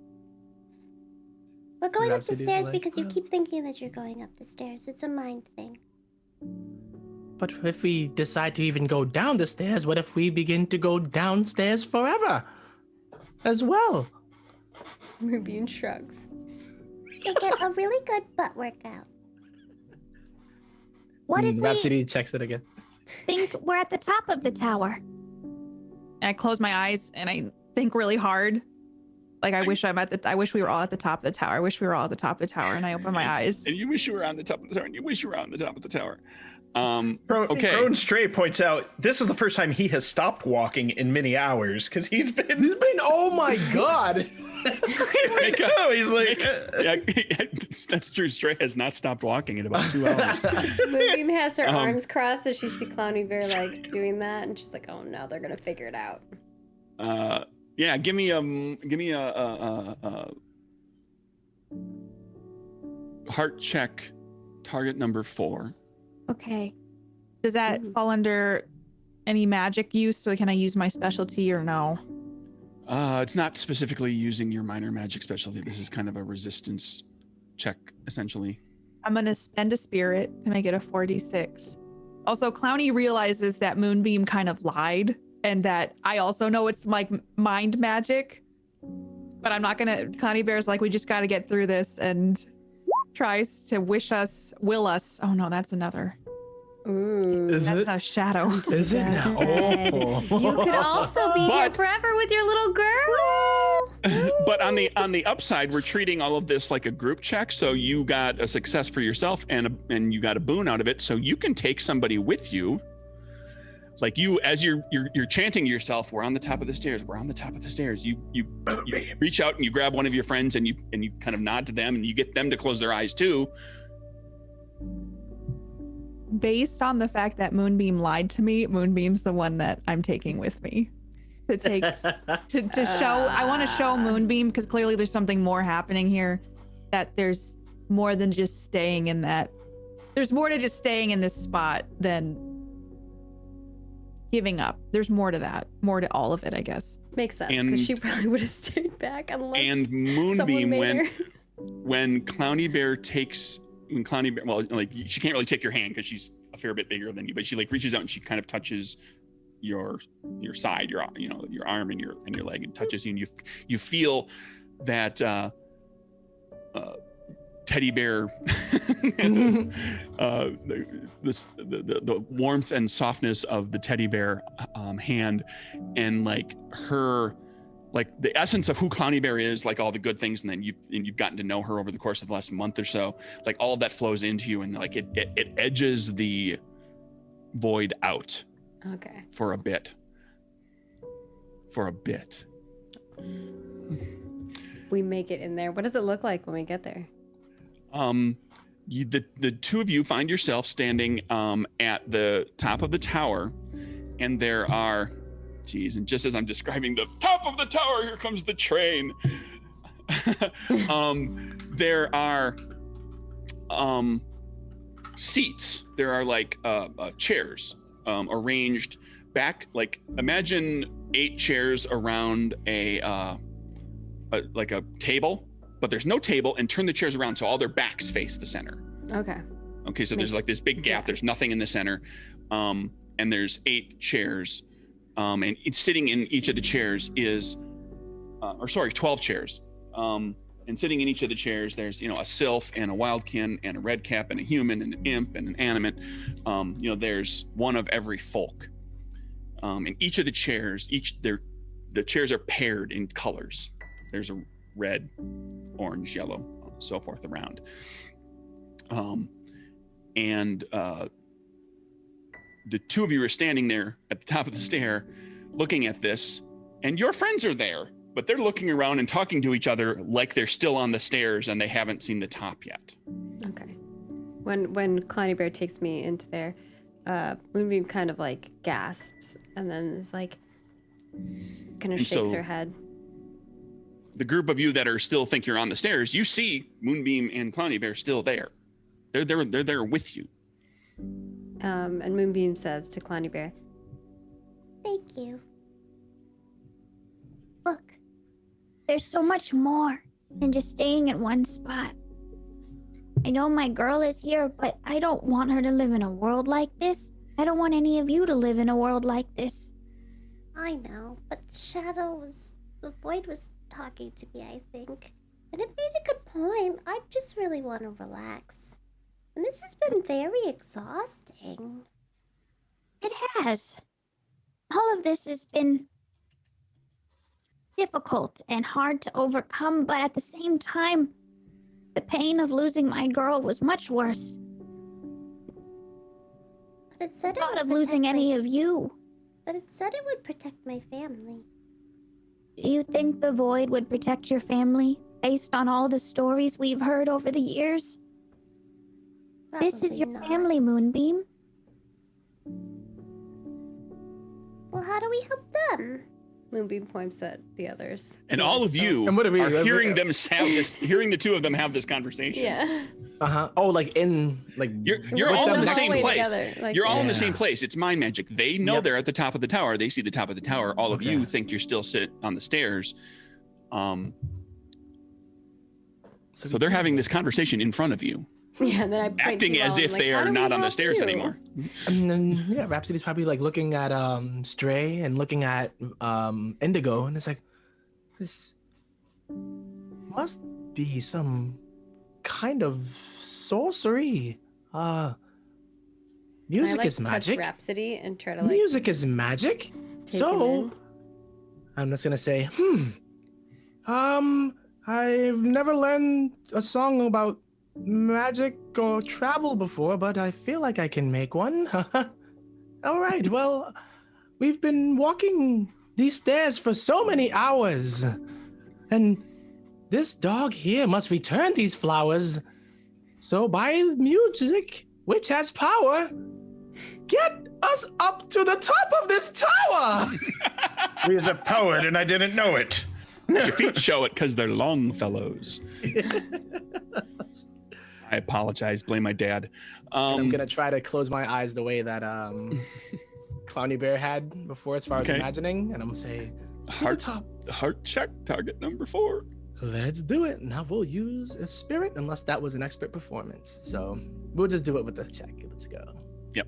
We're going up the Rhapsody's stairs like, because you "Well." keep thinking that you're going up the stairs. It's a mind thing. But if we decide to even go down the stairs, what if we begin to go downstairs forever as well? Moonbeam shrugs. They get a really good butt workout. What if we Rhapsody checks it again. think we're at the top of the tower? And I close my eyes and I think really hard. Like I wish we were all at the top of the tower. I wish we were all at the top of the tower. And I open my eyes. And you wish you were on the top of the tower, and you wish you were on the top of the tower. Crone Stray points out this is the first time he has stopped walking in many hours because he's been. Oh my god! He's like, Yeah, that's true. Stray has not stopped walking in about 2 hours. Moonbeam has her arms crossed as she sees Clowny Bear like doing that, and she's like, "Oh no, they're gonna figure it out." Yeah, give me a heart check, target number 4. Okay. Does that fall under any magic use? So can I use my specialty or no? It's not specifically using your minor magic specialty. This is kind of a resistance check, essentially. I'm going to spend a spirit to make it a 4d6. Also, Clowny realizes that Moonbeam kind of lied and that I also know it's like mind magic. But I'm not going to... Clowny Bear's like, we just got to get through this, and tries to will us. Oh no, that's another. Ooh. That's a shadow. Is it now? Oh. You could also be here But- forever with your little girl. But on the upside, we're treating all of this like a group check. So you got a success for yourself, and you got a boon out of it. So you can take somebody with you. Like you, as you're chanting to yourself, we're on the top of the stairs. We're on the top of the stairs. You reach out and you grab one of your friends and you kind of nod to them and you get them to close their eyes too. Based on the fact that Moonbeam lied to me, Moonbeam's the one that I'm taking with me to take to show. I want to show Moonbeam, because clearly there's something more happening here, that there's more than just staying in that. There's more to just staying in this spot than giving up. There's more to that, more to all of it, I guess. Makes sense, And- because she probably would have stayed back unless And someone Moonbeam, made her. when Clowny Bear well, like she can't really take your hand because she's a fair bit bigger than you, but she like reaches out and she kind of touches your side, your arm and your leg, and touches you, and you feel that teddy bear, the warmth and softness of the teddy bear hand, and like her, like the essence of who Clowny Bear is, like all the good things, and then you've gotten to know her over the course of the last month or so, like all of that flows into you, and like it edges the void out Okay. for a bit. We make it in there. What does it look like when we get there? The two of you find yourself standing at the top of the tower, and there are, and just as I'm describing the top of the tower, here comes the train. There are seats. There are like chairs arranged back, like imagine 8 chairs around a table, but there's no table, and turn the chairs around so all their backs face the center. Okay, so there's like this big gap. There's nothing in the center, and there's 8 chairs, and it's sitting in each of the chairs is, 12 chairs. And sitting in each of the chairs, there's, a sylph and a wildkin and a redcap and a human and an imp and an animate. There's one of every folk. And each of the chairs, the chairs are paired in colors. There's a red, orange, yellow, so forth around. The two of you are standing there at the top of the stair looking at this, and your friends are there, but they're looking around and talking to each other like they're still on the stairs and they haven't seen the top yet. Okay. When Clowny Bear takes me into there, Moonbeam kind of like gasps and then is like, kind of And shakes so- her head. The group of you that are still think you're on the stairs, you see Moonbeam and Clowny Bear still there. They're there with you. And Moonbeam says to Clowny Bear, Thank you. Look, there's so much more than just staying in one spot. I know my girl is here, but I don't want her to live in a world like this. I don't want any of you to live in a world like this. I know, but the void was talking to me, I think. And it made a good point. I just really want to relax. And this has been very exhausting. It has. All of this has been difficult and hard to overcome, but at the same time, the pain of losing my girl was much worse. But it said The thought of losing any of you. But it said it would protect my family. Do you think the void would protect your family based on all the stories we've heard over the years? This is Probably your not. family, Moonbeam. Well, how do we help them? Moonbeam points at the others. And all of you And what do we- are hearing them have this, hearing the two of them have this conversation. Yeah. Oh, like in like You're We're all them in the next same to each place. together, like- You're all in the Yeah. same place. It's mind magic. They know Yep. they're at the top of the tower. They see the top of the tower. All of Okay. you think you're still sit on the stairs. So they're having this conversation in front of you, Yeah, and then I point to acting you as all, if I'm like, they "How are do we not on the help stairs you?" anymore. And then yeah, Rhapsody's probably like looking at Stray and looking at Indigo, and it's like, this must be some kind of sorcery. Can Music I, like, is touch magic. Rhapsody and try to like Music is magic. take him So in? I'm just gonna say, I've never learned a song about magic or travel before, but I feel like I can make one. All right, well, we've been walking these stairs for so many hours, and this dog here must return these flowers. So by music, which has power, get us up to the top of this tower! He's a poet and I didn't know it. Your feet show it because they're long fellows. I apologize. Blame my dad. And I'm gonna try to close my eyes the way that Clowny Bear had before, as far as Okay. imagining, and I'm gonna say, to the Heart, top. heart check, target number 4. Let's do it. Now we'll use a spirit, unless that was an expert performance. So we'll just do it with the check. Let's go. Yep.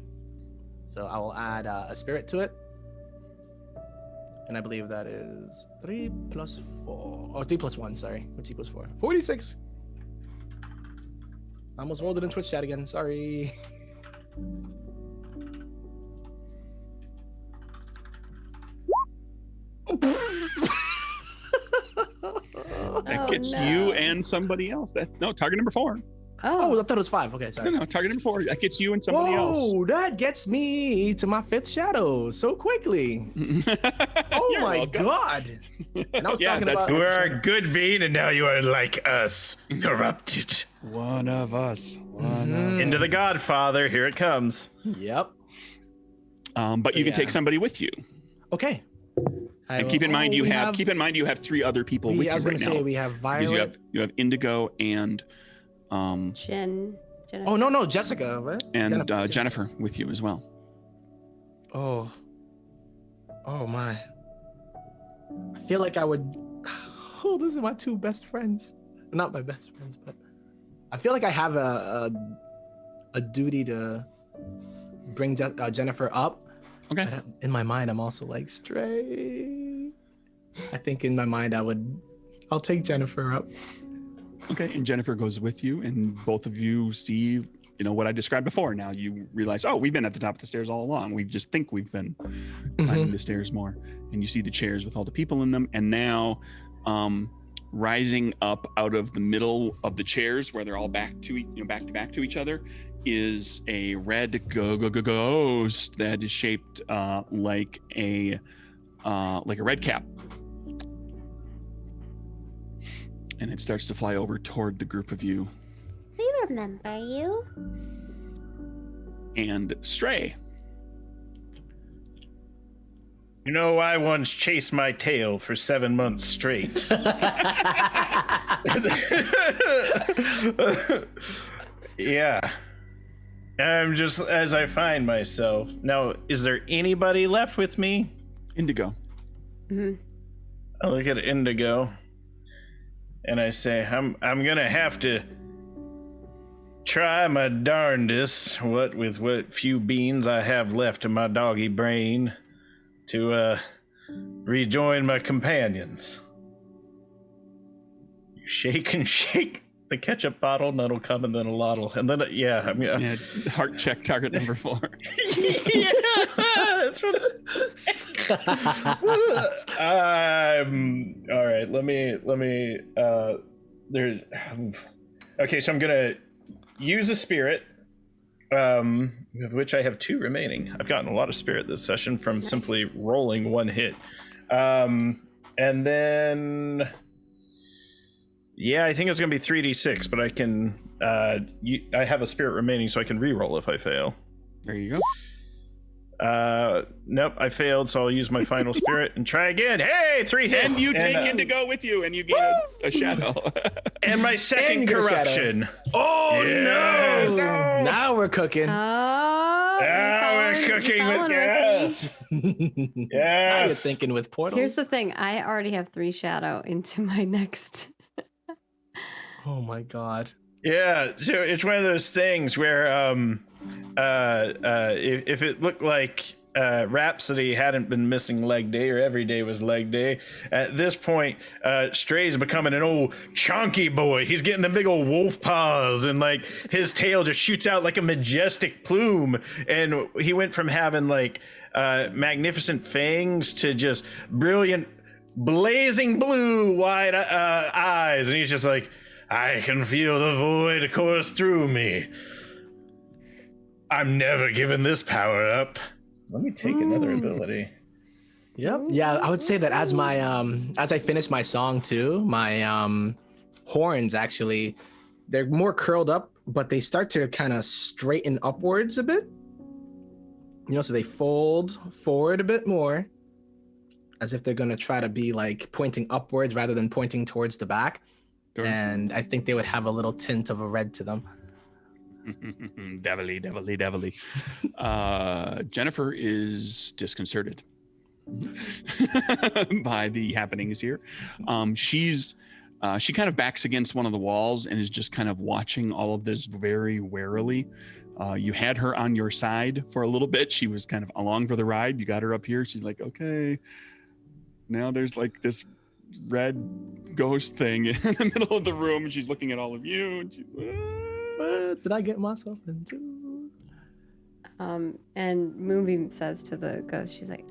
So I will add a spirit to it, and I believe that is 3 plus 4, or 3 plus 1. Sorry, which equals 4. 46. I almost rolled it in Twitch chat again. Sorry. That Oh, gets no. you and somebody else. No, target number 4. Oh, I thought it was 5. Okay, No, sorry. no, target number 4. That gets you and somebody else. Whoa, that gets me to my 5th shadow so quickly. Oh You're my welcome. god. And I was Yeah, talking that's about You are a good being and now you are like us, corrupted. One of us. Mhm. Into the Godfather, here it comes. Yep. But So, you can yeah. take somebody with you. Okay. And keep in mind you have you have 3 other people with I you was right gonna say now. we have Because Violet. you have Indigo and Jennifer. Oh no, Jessica, right? Jennifer with you as well. Oh. Oh my. I feel like I would. Oh, these are my 2 best friends. Not my best friends, but I feel like I have a duty to bring Jennifer up. Okay. But in my mind, I'm also like, Stray. I think in my mind, I'll take Jennifer up. Okay, and Jennifer goes with you, and both of you see, what I described before. Now you realize, oh, we've been at the top of the stairs all along. We just think we've been climbing the stairs more. And you see the chairs with all the people in them, and now rising up out of the middle of the chairs where they're all back to each other is a red ghost that is shaped like a red cap. And it starts to fly over toward the group of you. We remember you. And Stray. You know, I once chased my tail for 7 months straight. Yeah. I'm just as I find myself. Now, is there anybody left with me? Indigo. I look at Indigo and I say, I'm gonna have to try my darndest, what few beans I have left in my doggy brain, to rejoin my companions. You shake and shake the ketchup bottle, and it'll come, and then a lot'll, and then Yeah, heart check target number 4. Yeah, it's for the... all right. Let me. There. Okay, so I'm gonna use a spirit, of which I have 2 remaining. I've gotten a lot of spirit this session from simply rolling 1 hit, and then. Yeah, I think it's gonna be 3d6, but I can. I have a spirit remaining, so I can re-roll if I fail. There you go. Nope, I failed, so I'll use my final spirit and try again. Hey, 3 hits! And you take Indigo with you, and you gain a shadow. And my second corruption. Oh Yes. no! Now we're cooking. Oh, Now we're cooking with gas. Now you're Yes. thinking with portals. Here's the thing. I already have 3 shadow into my next. Oh my god. Yeah, so it's one of those things where if it looked like Rhapsody hadn't been missing leg day, or every day was leg day, at this point Stray's becoming an old chunky boy. He's getting the big old wolf paws, and like his tail just shoots out like a majestic plume, and he went from having like magnificent fangs to just brilliant blazing blue wide eyes, and he's just like, I can feel the void course through me. I'm never giving this power up. Let me take another ability. Yep. Yeah, I would say that as my as I finish my song too, my horns actually, they're more curled up, but they start to kind of straighten upwards a bit. You know, so they fold forward a bit more, as if they're gonna try to be like pointing upwards rather than pointing towards the back. Sure. And I think they would have a little tint of a red to them. Devilly. Jennifer is disconcerted by the happenings here. She kind of backs against one of the walls and is just kind of watching all of this very warily. You had her on your side for a little bit. She was kind of along for the ride. You got her up here. She's like, okay. Now there's like this red ghost thing in the middle of the room, and she's looking at all of you, and she's like, What did I get myself into? And Moonbeam says to the ghost, she's like,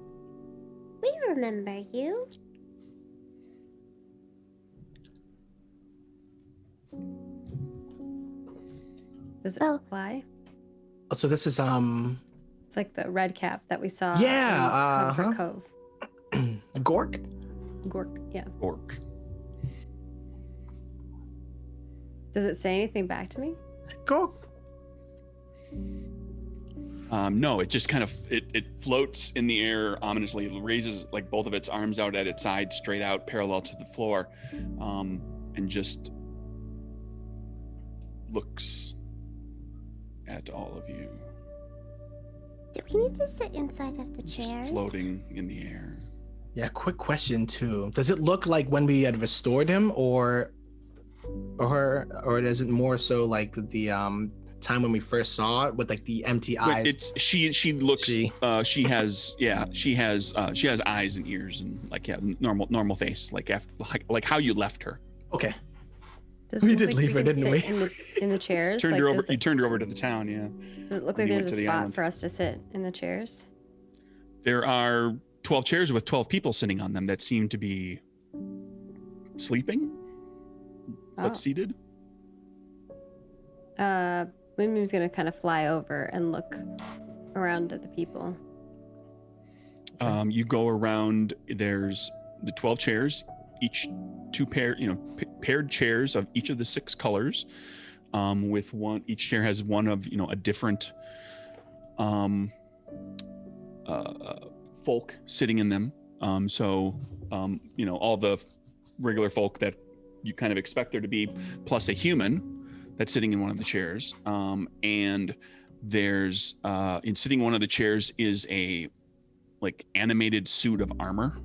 We remember you. does it Oh. fly? Oh, so this is It's like the red cap that we saw. Yeah, in Comfort Cove. Gork. Gork, yeah. orc. Does it say anything back to me? Gork. No, it just kind of it floats in the air ominously. It raises like both of its arms out at its side, straight out, parallel to the floor, and just looks at all of you. Do we need to sit inside of the Just chairs? floating in the air. Yeah, quick question too. Does it look like when we had restored him, or is it more so like the time when we first saw it with like the empty eyes? Wait, it's she looks she has eyes and ears and like normal face, like after like how you left her. Okay. Does We it look did like leave her, can didn't we? sit in the chairs? Turned Like, her over. does You it, turned her over to the town. Yeah. does it look when like you there's went a to the spot island. for us to sit in the chairs? There are 12 chairs with 12 people sitting on them that seem to be sleeping, but Oh. seated. Moonbeam's gonna kind of fly over and look around at the people. You go around. There's the 12 chairs, each paired chairs of each of the 6 colors. With one, each chair has one of a different folk sitting in them. So all the regular folk that you kind of expect there to be, plus a human that's sitting in one of the chairs. And there's sitting in one of the chairs is a like animated suit of armor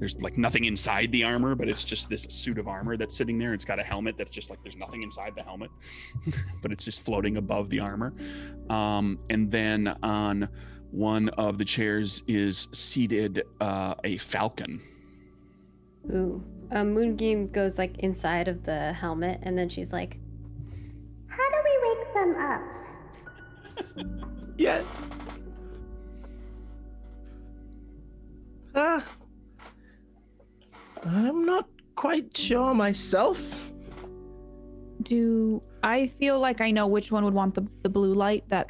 There's like nothing inside the armor, but it's just this suit of armor that's sitting there. It's got a helmet that's just like there's nothing inside the helmet, but it's just floating above the armor. And then on one of the chairs is seated a falcon. Ooh. Moonbeam goes like inside of the helmet, and then she's like, How do we wake them up? Yeah. I'm not quite sure myself. Do I feel like I know which one would want the blue light that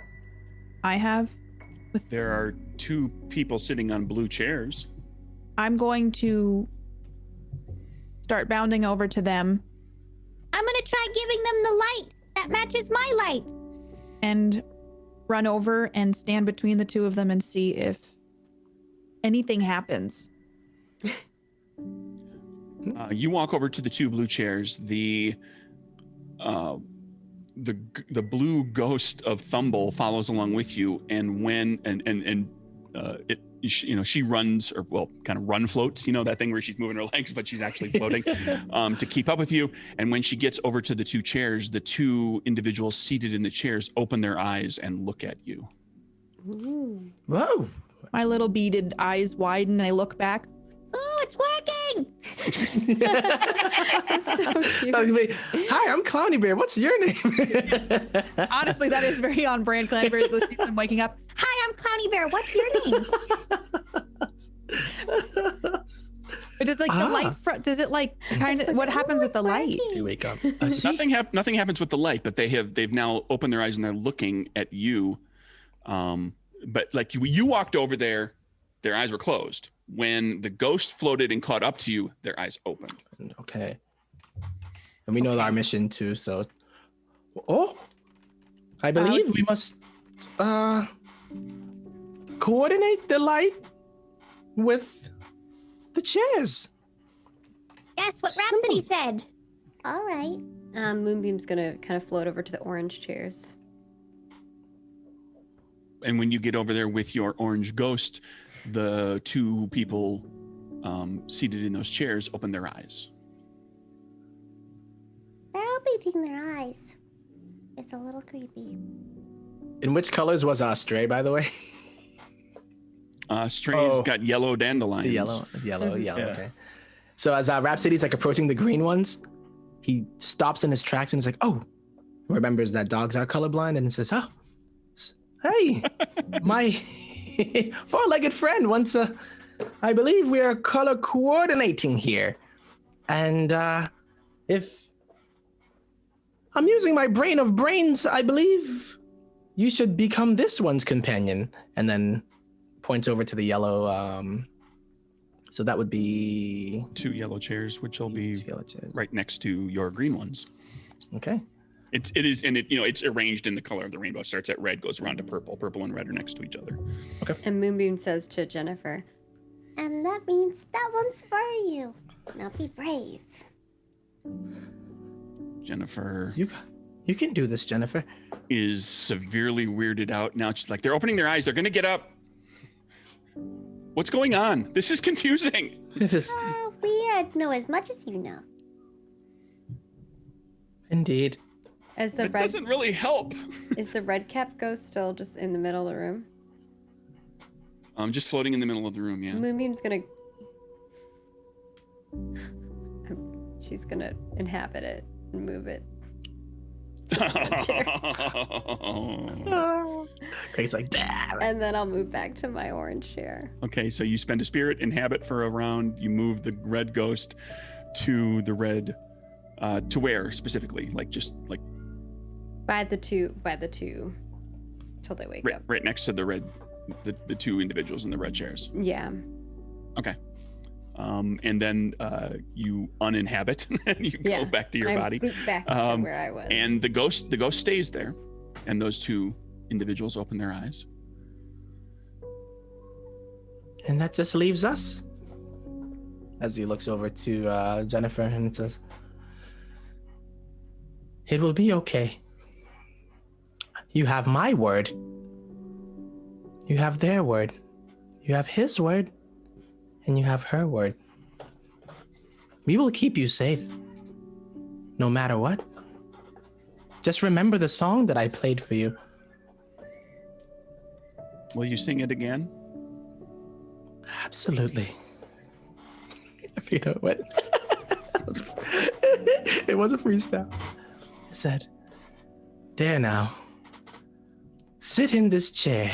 I have? There are two people sitting on blue chairs. I'm going to start bounding over to them I'm gonna try giving them the light that matches my light. and run over and stand between the two of them and see if anything happens. You walk over to the two blue chairs. The blue ghost of Thumble follows along with you, and when she runs, or well, kind of run floats. You know that thing where she's moving her legs, but she's actually floating to keep up with you. And when she gets over to the two chairs, the two individuals seated in the chairs open their eyes and look at you. ooh. Whoa. My little beaded eyes widen and I look back. Ooh, it's working! That's so cute. Hi, I'm Clowny Bear. What's your name? Honestly, that is very on brand. Clanberry this season waking up. Hi, I'm Clowny Bear. What's your name? It does like the light does it like kind of what happens with the light? You wake up. Nothing happens with the light, but they've now opened their eyes and they're looking at you. But like you walked over there, their eyes were closed. When the ghost floated and caught up to you, their eyes opened. Okay. And we know our mission too, so. Oh, I believe we must coordinate the light with the chairs. Yes, what Rhapsody said. All right. Moonbeam's gonna kind of float over to the orange chairs. And when you get over there with your orange ghost, the two people seated in those chairs open their eyes. They're opening their eyes. It's a little creepy. In which colors was our stray, by the way? Stray's got yellow dandelions. The yellow. Yeah. Okay. So as Rhapsody's like approaching the green ones, he stops in his tracks and is like, "Oh," remembers that dogs are colorblind, and he says, "Oh, hey, my four-legged friend wants a. I believe we are color coordinating here, and if I'm using my brain of brains, I believe you should become this one's companion." And then points over to the yellow. So that would be Two yellow chairs, which will be two yellow chairs. right next to your green ones. Okay. It is, and it's arranged in the color of the rainbow. It starts at red, goes around to purple. Purple and red are next to each other. And Moonbeam says to Jennifer, And that means that one's for you. Now be brave. Jennifer You can do this, Jennifer. is severely weirded out now. She's like, they're opening their eyes. They're gonna get up. What's going on? This is confusing. It is We know as much as you know. indeed. "As the It red doesn't really help. is the red cap ghost still just in the middle of the room?" I'm just floating in the middle of the room. Yeah. Moonbeam's gonna. She's gonna inhabit it and move it. Craig's like, damn it. And then I'll move back to my orange chair. Okay, so you spend a spirit inhabit for a round. You move the red ghost to the red. To where specifically? Like just like By the two till they wake up. right next to the red, the two individuals in the red chairs. Yeah. Okay. And then you uninhabit and you go back to your I body. boot back to where I was. And the ghost stays there, and those two individuals open their eyes. And that just leaves us. As he looks over to Jennifer and says, "It will be okay. You have my word. You have their word. You have his word. And you have her word. We will keep you safe. No matter what. Just remember the song that I played for you. Will you sing it again? Absolutely. I forget what. It was a freestyle. I said, "There now. Sit in this chair."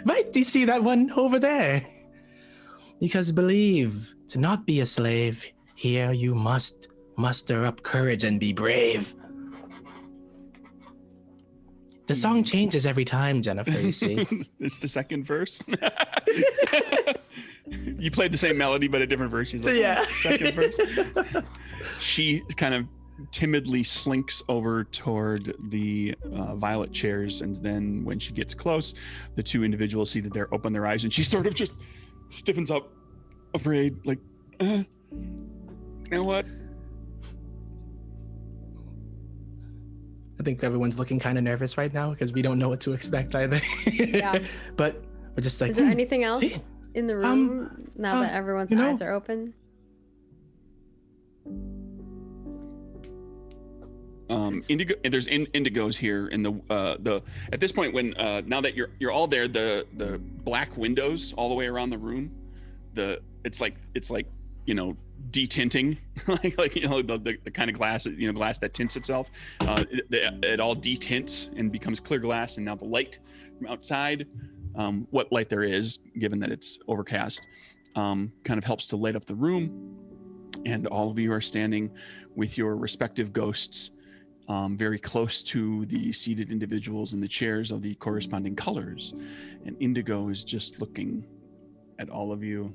Right, do you see that one over there? Because believe, to not be a slave, here you must muster up courage and be brave. The song changes every time, Jennifer, you see. It's the second verse. You played the same melody, but a different verse. She's So, like, yeah. Second verse. She kind of timidly slinks over toward the violet chairs, and then when she gets close, the two individuals seated there open their eyes, and she sort of just stiffens up, afraid, like, you know what? I think everyone's looking kind of nervous right now because we don't know what to expect either. Yeah. But we're just like, Is there anything else see? in the room now that everyone's you know- eyes are open? Indigo. There's indigos here in the at this point when now that you're all there, the black windows all the way around the room, it's like detinting, like the kind of glass glass that tints itself. It all detints and becomes clear glass, and now the light from outside, what light there is, given that it's overcast, kind of helps to light up the room, and all of you are standing with your respective ghosts. Very close to the seated individuals in the chairs of the corresponding colors. And Indigo is just looking at all of you.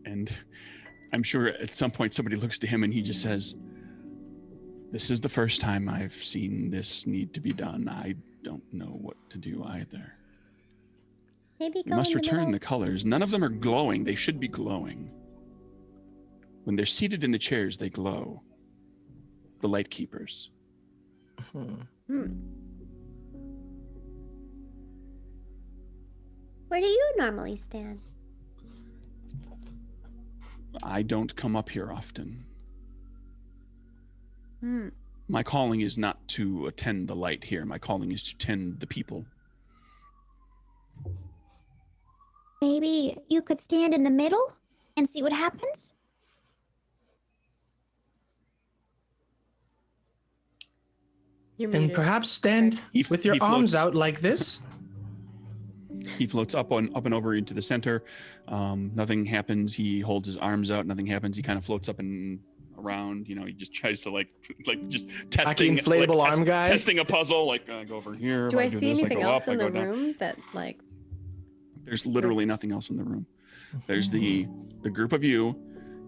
And I'm sure at some point somebody looks to him and he just says, "This is the first time I've seen this need to be done. I don't know what to do either. Maybe We go must in the return middle. the colors. None of them are glowing. They should be glowing. When they're seated in the chairs, they glow. The light keepers." Where do you normally stand? I don't come up here often. Hmm. My calling is not to attend the light here. My calling is to tend the people. Maybe you could stand in the middle and see what happens? You're And muted. perhaps stand with your He arms floats- out like this. He floats up and over into the center. Nothing happens. He holds his arms out. Nothing happens. He kind of floats up and around. He just tries to like just testing inflatable arm guy? testing a puzzle. Like go over here. Do if I do see this, anything go else up, in I the go down. room that like? There's literally nothing else in the room. There's the group of you,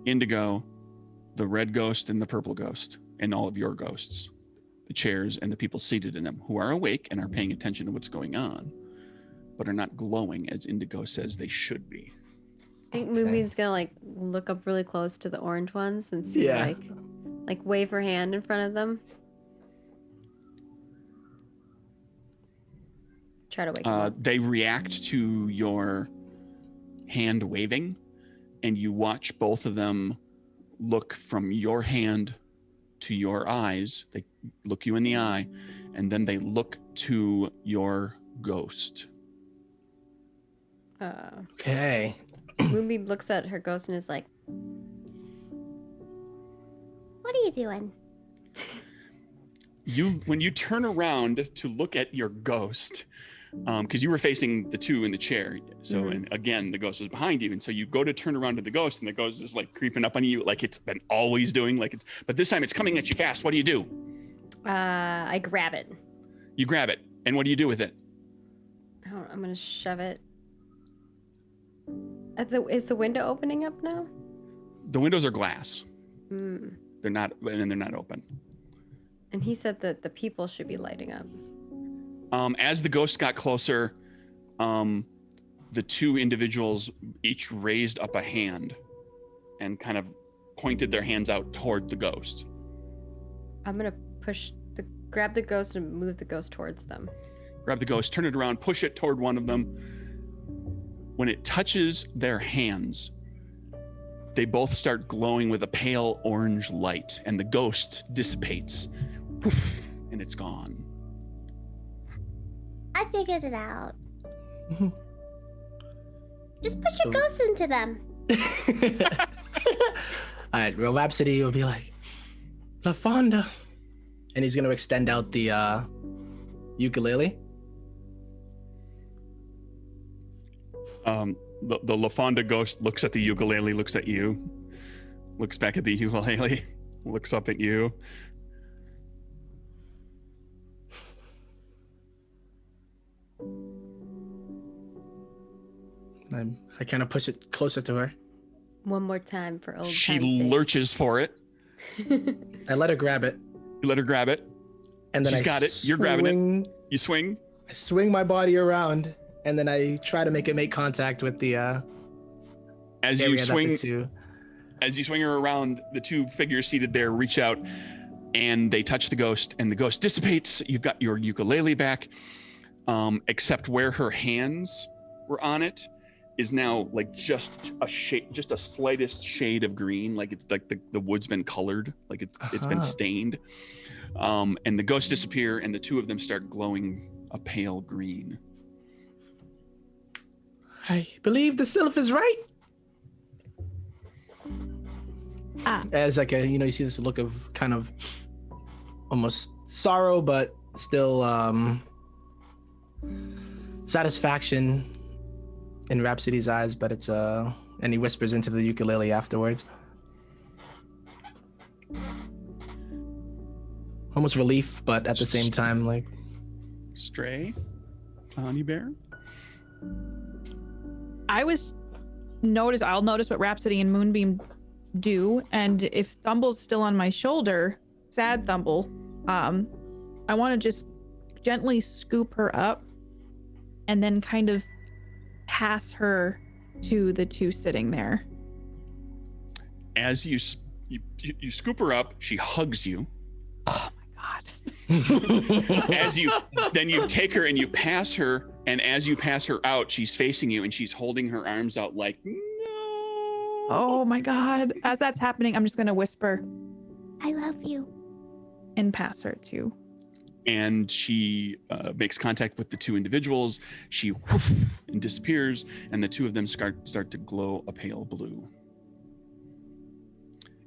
Indigo, the red ghost and the purple ghost, and all of your ghosts, the chairs and the people seated in them who are awake and are paying attention to what's going on, but are not glowing as Indigo says they should be. I think Moonbeam's gonna like look up really close to the orange ones and see Yeah. like wave her hand in front of them. Try to wake them up. They react to your hand waving, and you watch both of them look from your hand to your eyes. They look you in the eye, and then they look to your ghost. Okay. Moonbeam looks at her ghost and is like, What are you doing? When you turn around to look at your ghost, because you were facing the two in the chair, so and again the ghost was behind you, and so you go to turn around to the ghost, and the ghost is like creeping up on you, like it's been always doing, but this time it's coming at you fast. What do? I grab it. You grab it, and what do you do with it? I'm gonna shove it. Is the window opening up now? The windows are glass. Hmm. They're not, and they're not open. And he said that the people should be lighting up. As the ghost got closer, the two individuals each raised up a hand and kind of pointed their hands out toward the ghost. I'm gonna grab the ghost and move the ghost towards them. Grab the ghost, turn it around, push it toward one of them. When it touches their hands, they both start glowing with a pale orange light, and the ghost dissipates. Poof, and it's gone. I figured it out. Just push your So- ghosts into them. All right, Real Rhapsody will be like, LaFonda. And he's going to extend out the ukulele. The LaFonda ghost looks at the ukulele, looks at you, looks back at the ukulele, looks up at you. I kind of push it closer to her. One more time for old She time's sake. lurches for it. I let her grab it. You let her grab it. And then She's I got it. You're grabbing it. You swing. I swing my body around, and then I try to make it make contact with the As area you that swing, the two. as you swing her around, the two figures seated there reach out and they touch the ghost, and the ghost dissipates. You've got your ukulele back, except where her hands were on it is now like just a shade, just a slightest shade of green, like it's like the wood's been colored, like it's been stained. And the ghosts disappear, and the two of them start glowing a pale green. I believe the sylph is right. As like a, you see this look of kind of almost sorrow, but still satisfaction in Rhapsody's eyes, but it's and he whispers into the ukulele afterwards. Almost relief, but at the same time, like, Stray, Honey Bear. I'll notice what Rhapsody and Moonbeam do, and if Thumble's still on my shoulder, sad Thumble, I want to just gently scoop her up and then kind of pass her to the two sitting there. As you scoop her up, she hugs you. Oh my god. As you take her and you pass her, and as you pass her out, she's facing you and she's holding her arms out like, no. Oh my god. As that's happening, I'm just going to whisper, I love you. and pass her to. And she makes contact with the two individuals. She whoosh, and disappears, and the two of them start to glow a pale blue.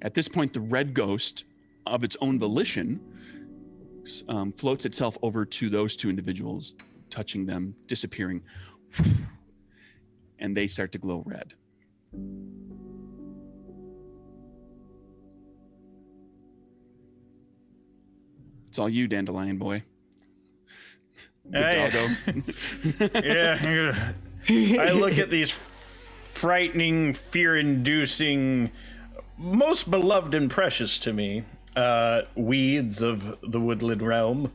At this point, the red ghost, of its own volition, floats itself over to those two individuals, touching them, disappearing, and they start to glow red. It's all you, Dandelion Boy. Good doggo. Yeah. I look at these frightening, fear-inducing, most beloved and precious to me weeds of the woodland realm,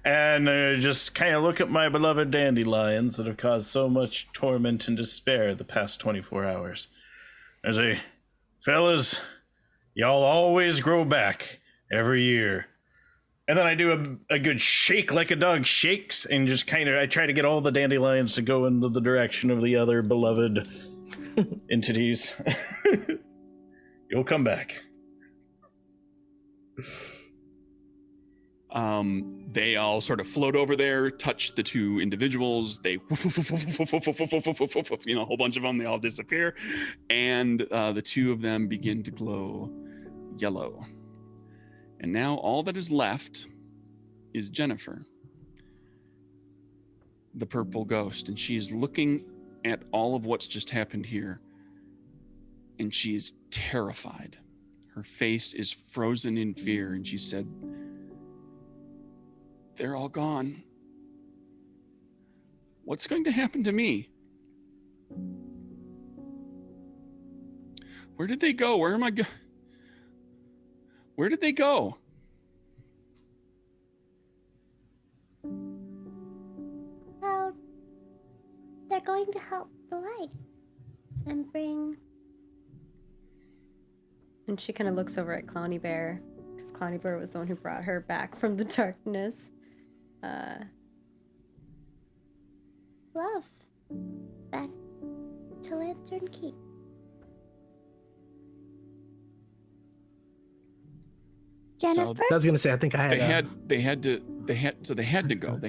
and just kind of look at my beloved dandelions that have caused so much torment and despair the past 24 hours. I say, fellas, y'all always grow back every year. And then I do a good shake like a dog shakes, and just kind of I try to get all the dandelions to go into the direction of the other beloved entities. You'll come back. They all sort of float over there, touch the two individuals. They, a whole bunch of them. They all disappear, and the two of them begin to glow yellow. And now all that is left is Jennifer, the purple ghost, and she's looking at all of what's just happened here, and she is terrified. Her face is frozen in fear, and she said, "They're all gone. What's going to happen to me? Where did they go? Where am I Where did they go?" Well, they're going to help the light and bring. And she kind of looks over at Clowny Bear, because Clowny Bear was the one who brought her back from the darkness. Love back to Lantern Keep. Jennifer? I was gonna say, I think I had. They had to go.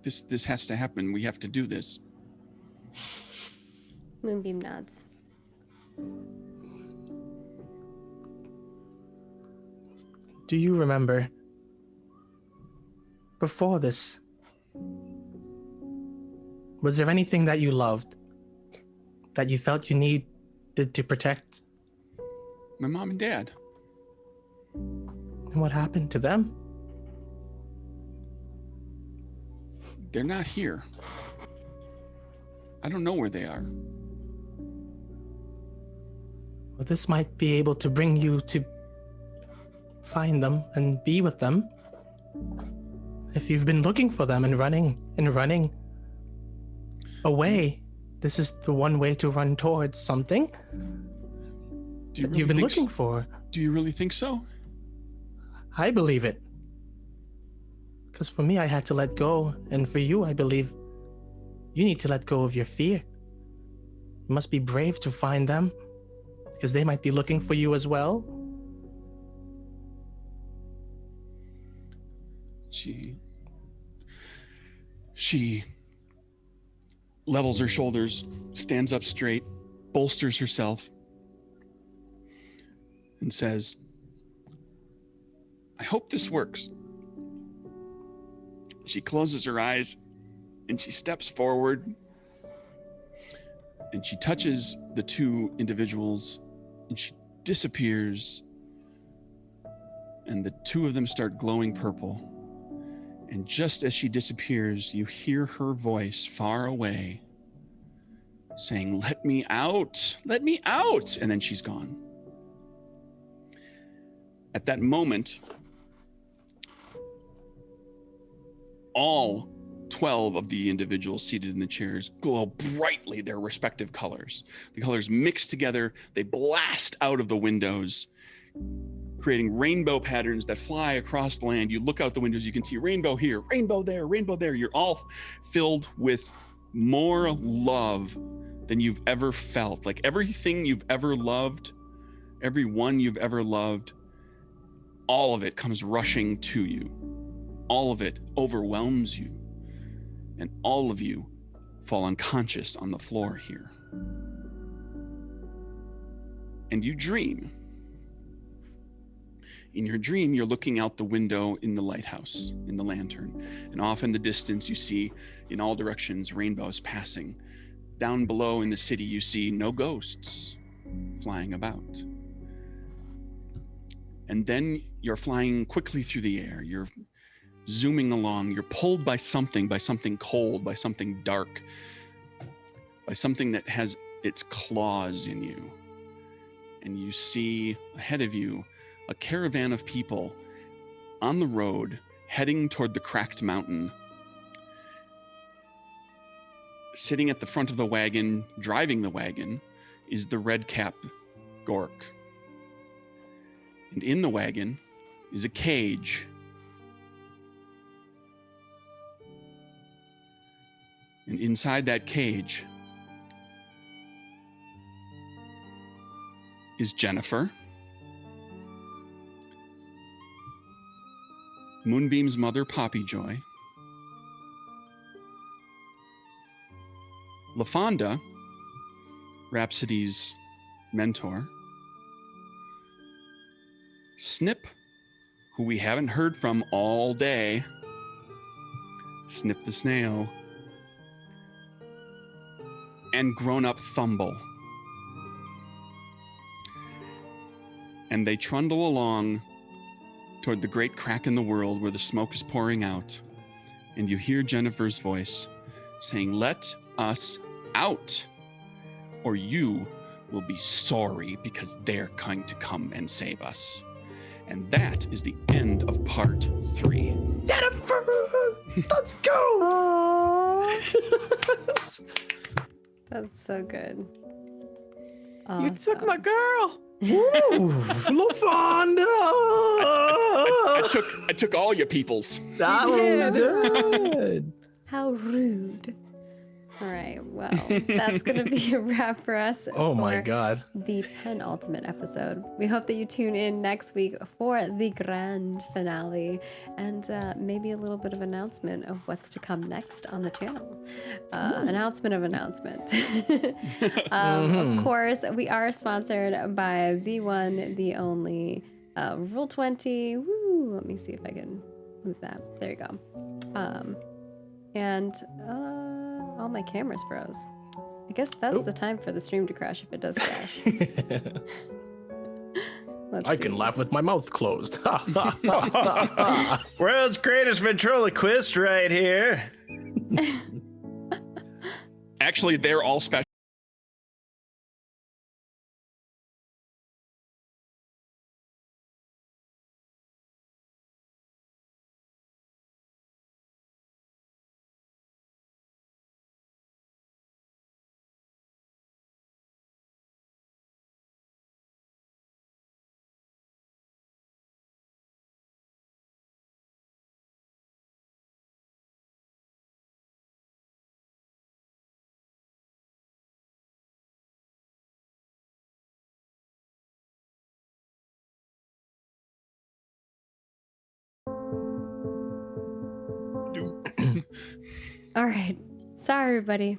This has to happen. We have to do this. Moonbeam nods. Do you remember before this? Was there anything that you loved that you felt you needed to protect? My mom and dad. And what happened to them? They're not here. I don't know where they are. Well, this might be able to bring you to find them and be with them. If you've been looking for them and running away, this is the one way to run towards something Do you've been looking for. Do you really think so? I believe it. Because for me, I had to let go. And for you, I believe you need to let go of your fear. You must be brave to find them, because they might be looking for you as well. She levels her shoulders, stands up straight, bolsters herself, and says, I hope this works. She closes her eyes and she steps forward and she touches the two individuals and she disappears, and the two of them start glowing purple. And just as she disappears, you hear her voice far away saying, let me out, let me out. And then she's gone. At that moment, all 12 of the individuals seated in the chairs glow brightly their respective colors. The colors mix together, they blast out of the windows, creating rainbow patterns that fly across the land. You look out the windows, you can see rainbow here, rainbow there, rainbow there. You're all filled with more love than you've ever felt. Like everything you've ever loved, everyone you've ever loved, all of it comes rushing to you. All of it overwhelms you. And all of you fall unconscious on the floor here. And you dream. In your dream, you're looking out the window in the lighthouse, in the lantern. And off in the distance, you see in all directions rainbows passing. Down below in the city, you see no ghosts flying about. And then you're flying quickly through the air. You're zooming along. You're pulled by something cold, by something dark, by something that has its claws in you. And you see ahead of you a caravan of people on the road heading toward the cracked mountain. Sitting at the front of the wagon, driving the wagon, is the red-cap Gork. And in the wagon is a cage. And inside that cage is Jennifer, Moonbeam's mother, Poppy Joy, LaFonda, Rhapsody's mentor, Snip, who we haven't heard from all day, Snip the snail, and grown-up Thumble. And they trundle along toward the great crack in the world where the smoke is pouring out, and you hear Jennifer's voice saying, let us out, or you will be sorry, because they're going to come and save us. And that is the end of part 3. Jennifer, let's go. That's so good. You took my girl. Ooh, LaFonda. I took all your peoples. That was good. How rude. All right. Well, that's going to be a wrap for us. Oh my for god. The penultimate episode. We hope that you tune in next week for the grand finale and maybe a little bit of announcement of what's to come next on the channel. Announcement of announcement. Of course, we are sponsored by the one, the only Roll20. Woo! Let me see if I can move that. There you go. And all my cameras froze. I guess that's the time for the stream to crash if it does crash. I can laugh with my mouth closed. World's greatest ventriloquist right here. Actually, they're all special. All right. Sorry, everybody.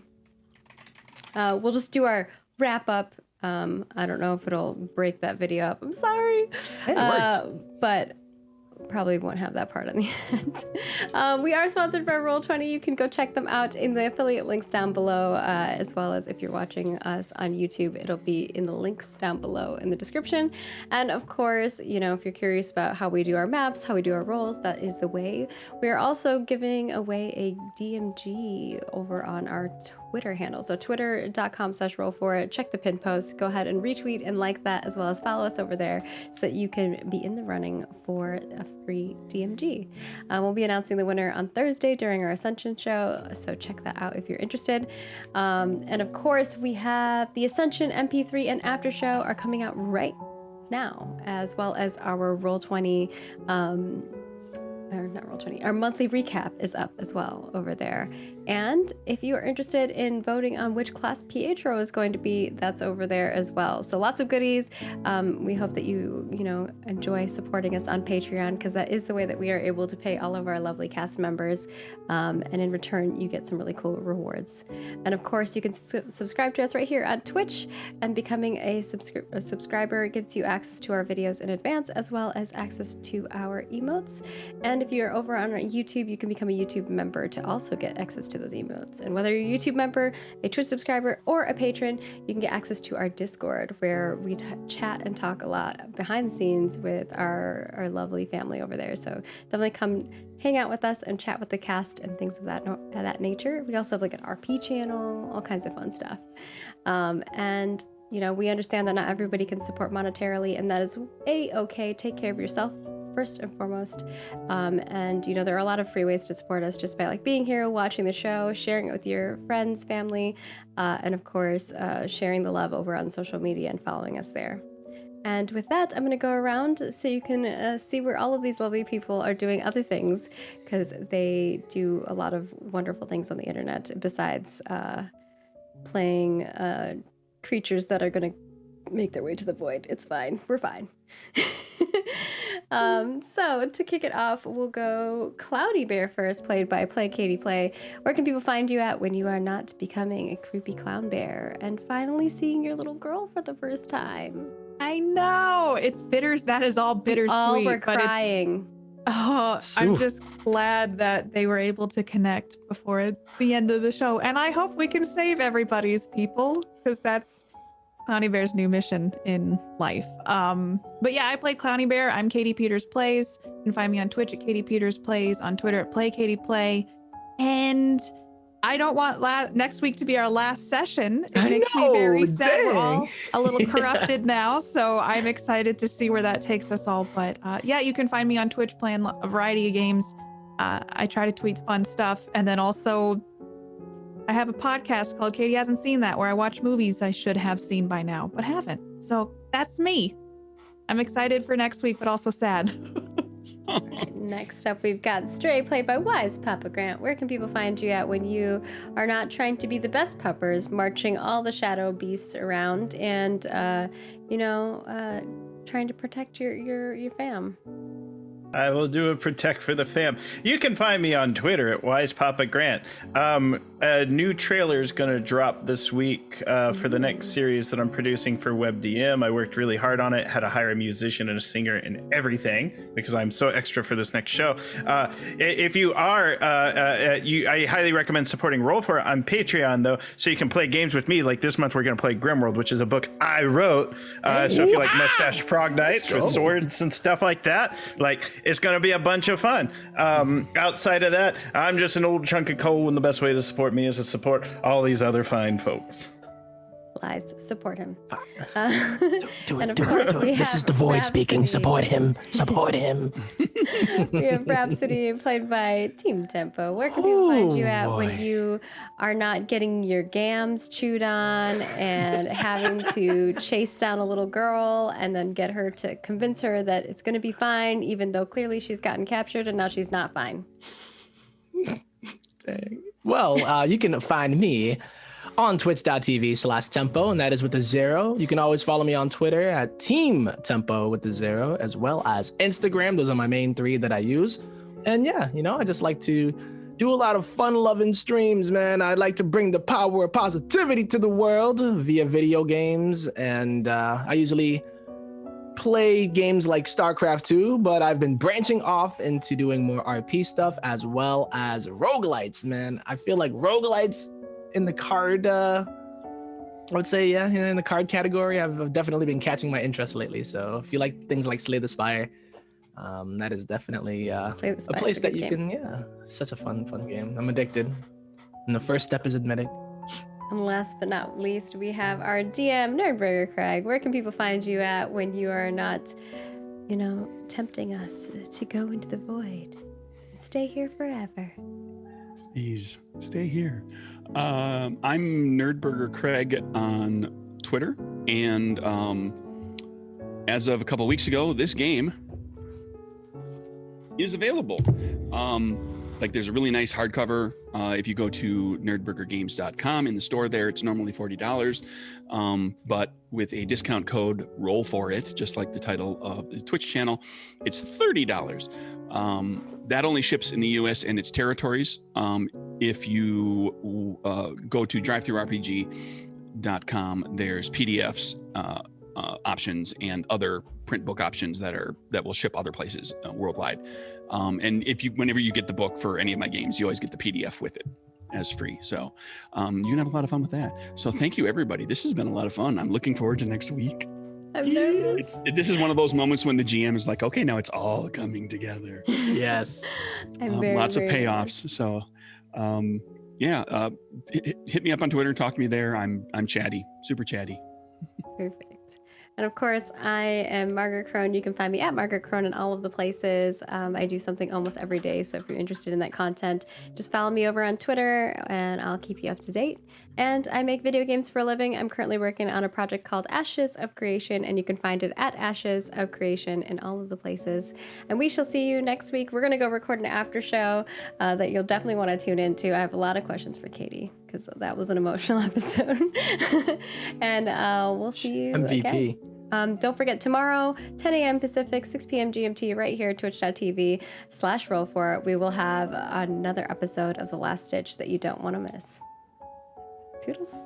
We'll just do our wrap up. I don't know if it'll break that video up. I'm sorry. Hey, it worked. But probably won't have that part on the end. We are sponsored by Roll20. You can go check them out in the affiliate links down below, as well as if you're watching us on YouTube, it'll be in the links down below in the description. And of course, you know, if you're curious about how we do our maps, how we do our rolls, that is the way. We are also giving away a DMG over on our Twitter handle. So twitter.com/roll4it. Check the pin post. Go ahead and retweet and like that, as well as follow us over there so that you can be in the running for a free DMG. We'll be announcing the winner on Thursday during our Ascension show, so check that out if you're interested. And of course, we have the Ascension MP3 and After Show are coming out right now, as well as our Roll20 or not Roll20, our monthly recap is up as well over there. And if you are interested in voting on which class Pietro is going to be, that's over there as well. So lots of goodies. We hope that you enjoy supporting us on Patreon, because that is the way that we are able to pay all of our lovely cast members. And in return, you get some really cool rewards. And of course, you can subscribe to us right here on Twitch, and becoming a subscriber gives you access to our videos in advance, as well as access to our emotes. And if you're over on YouTube, you can become a YouTube member to also get access to those emotes. And whether you're a YouTube member, a Twitch subscriber, or a patron, you can get access to our Discord, where we chat and talk a lot behind the scenes with our lovely family over there. So definitely come hang out with us and chat with the cast and things of that nature. We also have like an RP channel, all kinds of fun stuff. And we understand that not everybody can support monetarily, and that is a-okay. Take care of yourself first and foremost. And there are a lot of free ways to support us, just by being here, watching the show, sharing it with your friends, family, and of course, sharing the love over on social media and following us there. And with that, I'm going to go around so you can see where all of these lovely people are doing other things, because they do a lot of wonderful things on the internet besides playing creatures that are going to make their way to the void. It's fine. We're fine. So to kick it off, we'll go Cloudy Bear first, played by Play Katie Play. Where can people find you at when you are not becoming a creepy clown bear and finally seeing your little girl for the first time? I know it's bitter. That is all bittersweet. All were but crying. I'm Oof. just glad that they were able to connect before the end of the show. And I hope we can save everybody's people, because that's Clowny Bear's new mission in life. But yeah, I play Clowny Bear. I'm Katie Peters Plays. You can find me on Twitch at Katie Peters Plays, on Twitter at Play Katie Play. And I don't want next week to be our last session. It makes me very sad. We're all a little corrupted now, so I'm excited to see where that takes us all. But yeah, you can find me on Twitch playing a variety of games. I try to tweet fun stuff, and then also I have a podcast called Katie Hasn't Seen That, where I watch movies I should have seen by now, but haven't. So that's me. I'm excited for next week, but also sad. Next up, we've got Stray, played by Wise Papa Grant. Where can people find you at when you are not trying to be the best puppers, marching all the shadow beasts around and, trying to protect your fam? I will do a protect for the fam. You can find me on Twitter at Wise Papa Grant. A new trailer is going to drop this week for the next series that I'm producing for WebDM. I worked really hard on it, had to hire a musician and a singer and everything because I'm so extra for this next show. If you are, I highly recommend supporting Roll4 on Patreon, though, so you can play games with me. Like this month, we're going to play Grimworld, which is a book I wrote. So if you like Mustache Frog Knights with swords and stuff like that, like, it's going to be a bunch of fun. Outside of that, I'm just an old chunk of coal, and the best way to support me is to support all these other fine folks. Lies, support him. Do And it, of course, we This is have the void speaking. Rhapsody. Support him. Support him. We have Rhapsody, played by Team Tempo. Where can people find you at when boy. you are not getting your gams chewed on and having to chase down a little girl and then get her to convince her that it's going to be fine, even though clearly she's gotten captured and now she's not fine? Dang. Well, you can find me on twitch.tv/tempo, and that is with a 0. You can always follow me on Twitter at Team Tempo with the 0, as well as Instagram. Those are my main 3 that I use. And yeah, I just like to do a lot of fun-loving streams, man. I like to bring the power of positivity to the world via video games, and I usually play games like StarCraft 2, but I've been branching off into doing more RP stuff as well as roguelites, man. I feel like roguelites in the card, I would say, yeah, in the card category, I've definitely been catching my interest lately. So if you like things like Slay the Spire, that is definitely Slay the a Spire place is a that good you game. can, such a fun game. I'm addicted. And the first step is admitting. And last but not least, we have our DM, Nerdburger Craig. Where can people find you at when you are not, tempting us to go into the void and stay here forever? Please stay here. I'm Nerdburger Craig on Twitter, and as of a couple weeks ago, this game is available. There's a really nice hardcover. If you go to nerdburgergames.com, in the store there, it's normally $40, but with a discount code Roll For It, just like the title of the Twitch channel, it's $30. That only ships in the US and its territories. If you go to drivethrurpg.com, there's PDFs options and other print book options that will ship other places worldwide. And whenever you get the book for any of my games, you always get the PDF with it as free. So you can have a lot of fun with that. So thank you, everybody. This has been a lot of fun. I'm looking forward to next week. I'm nervous. This is one of those moments when the GM is like, okay, now it's all coming together. Yes. I'm very, Lots of very payoffs. nervous. So hit me up on Twitter, talk to me there. I'm chatty, super chatty. Perfect. And of course, I am Margaret Crone. You can find me at Margaret Crone in all of the places. I do something almost every day. So if you're interested in that content, just follow me over on Twitter and I'll keep you up to date. And I make video games for a living. I'm currently working on a project called Ashes of Creation, and you can find it at Ashes of Creation in all of the places. And we shall see you next week. We're going to go record an after show that you'll definitely want to tune into. I have a lot of questions for Katie because that was an emotional episode. And we'll see you MVP. again. Don't forget, tomorrow, 10 a.m. Pacific, 6 p.m. GMT, right here, twitch.tv/roll4, we will have another episode of The Last Stitch that you don't want to miss. Toodles.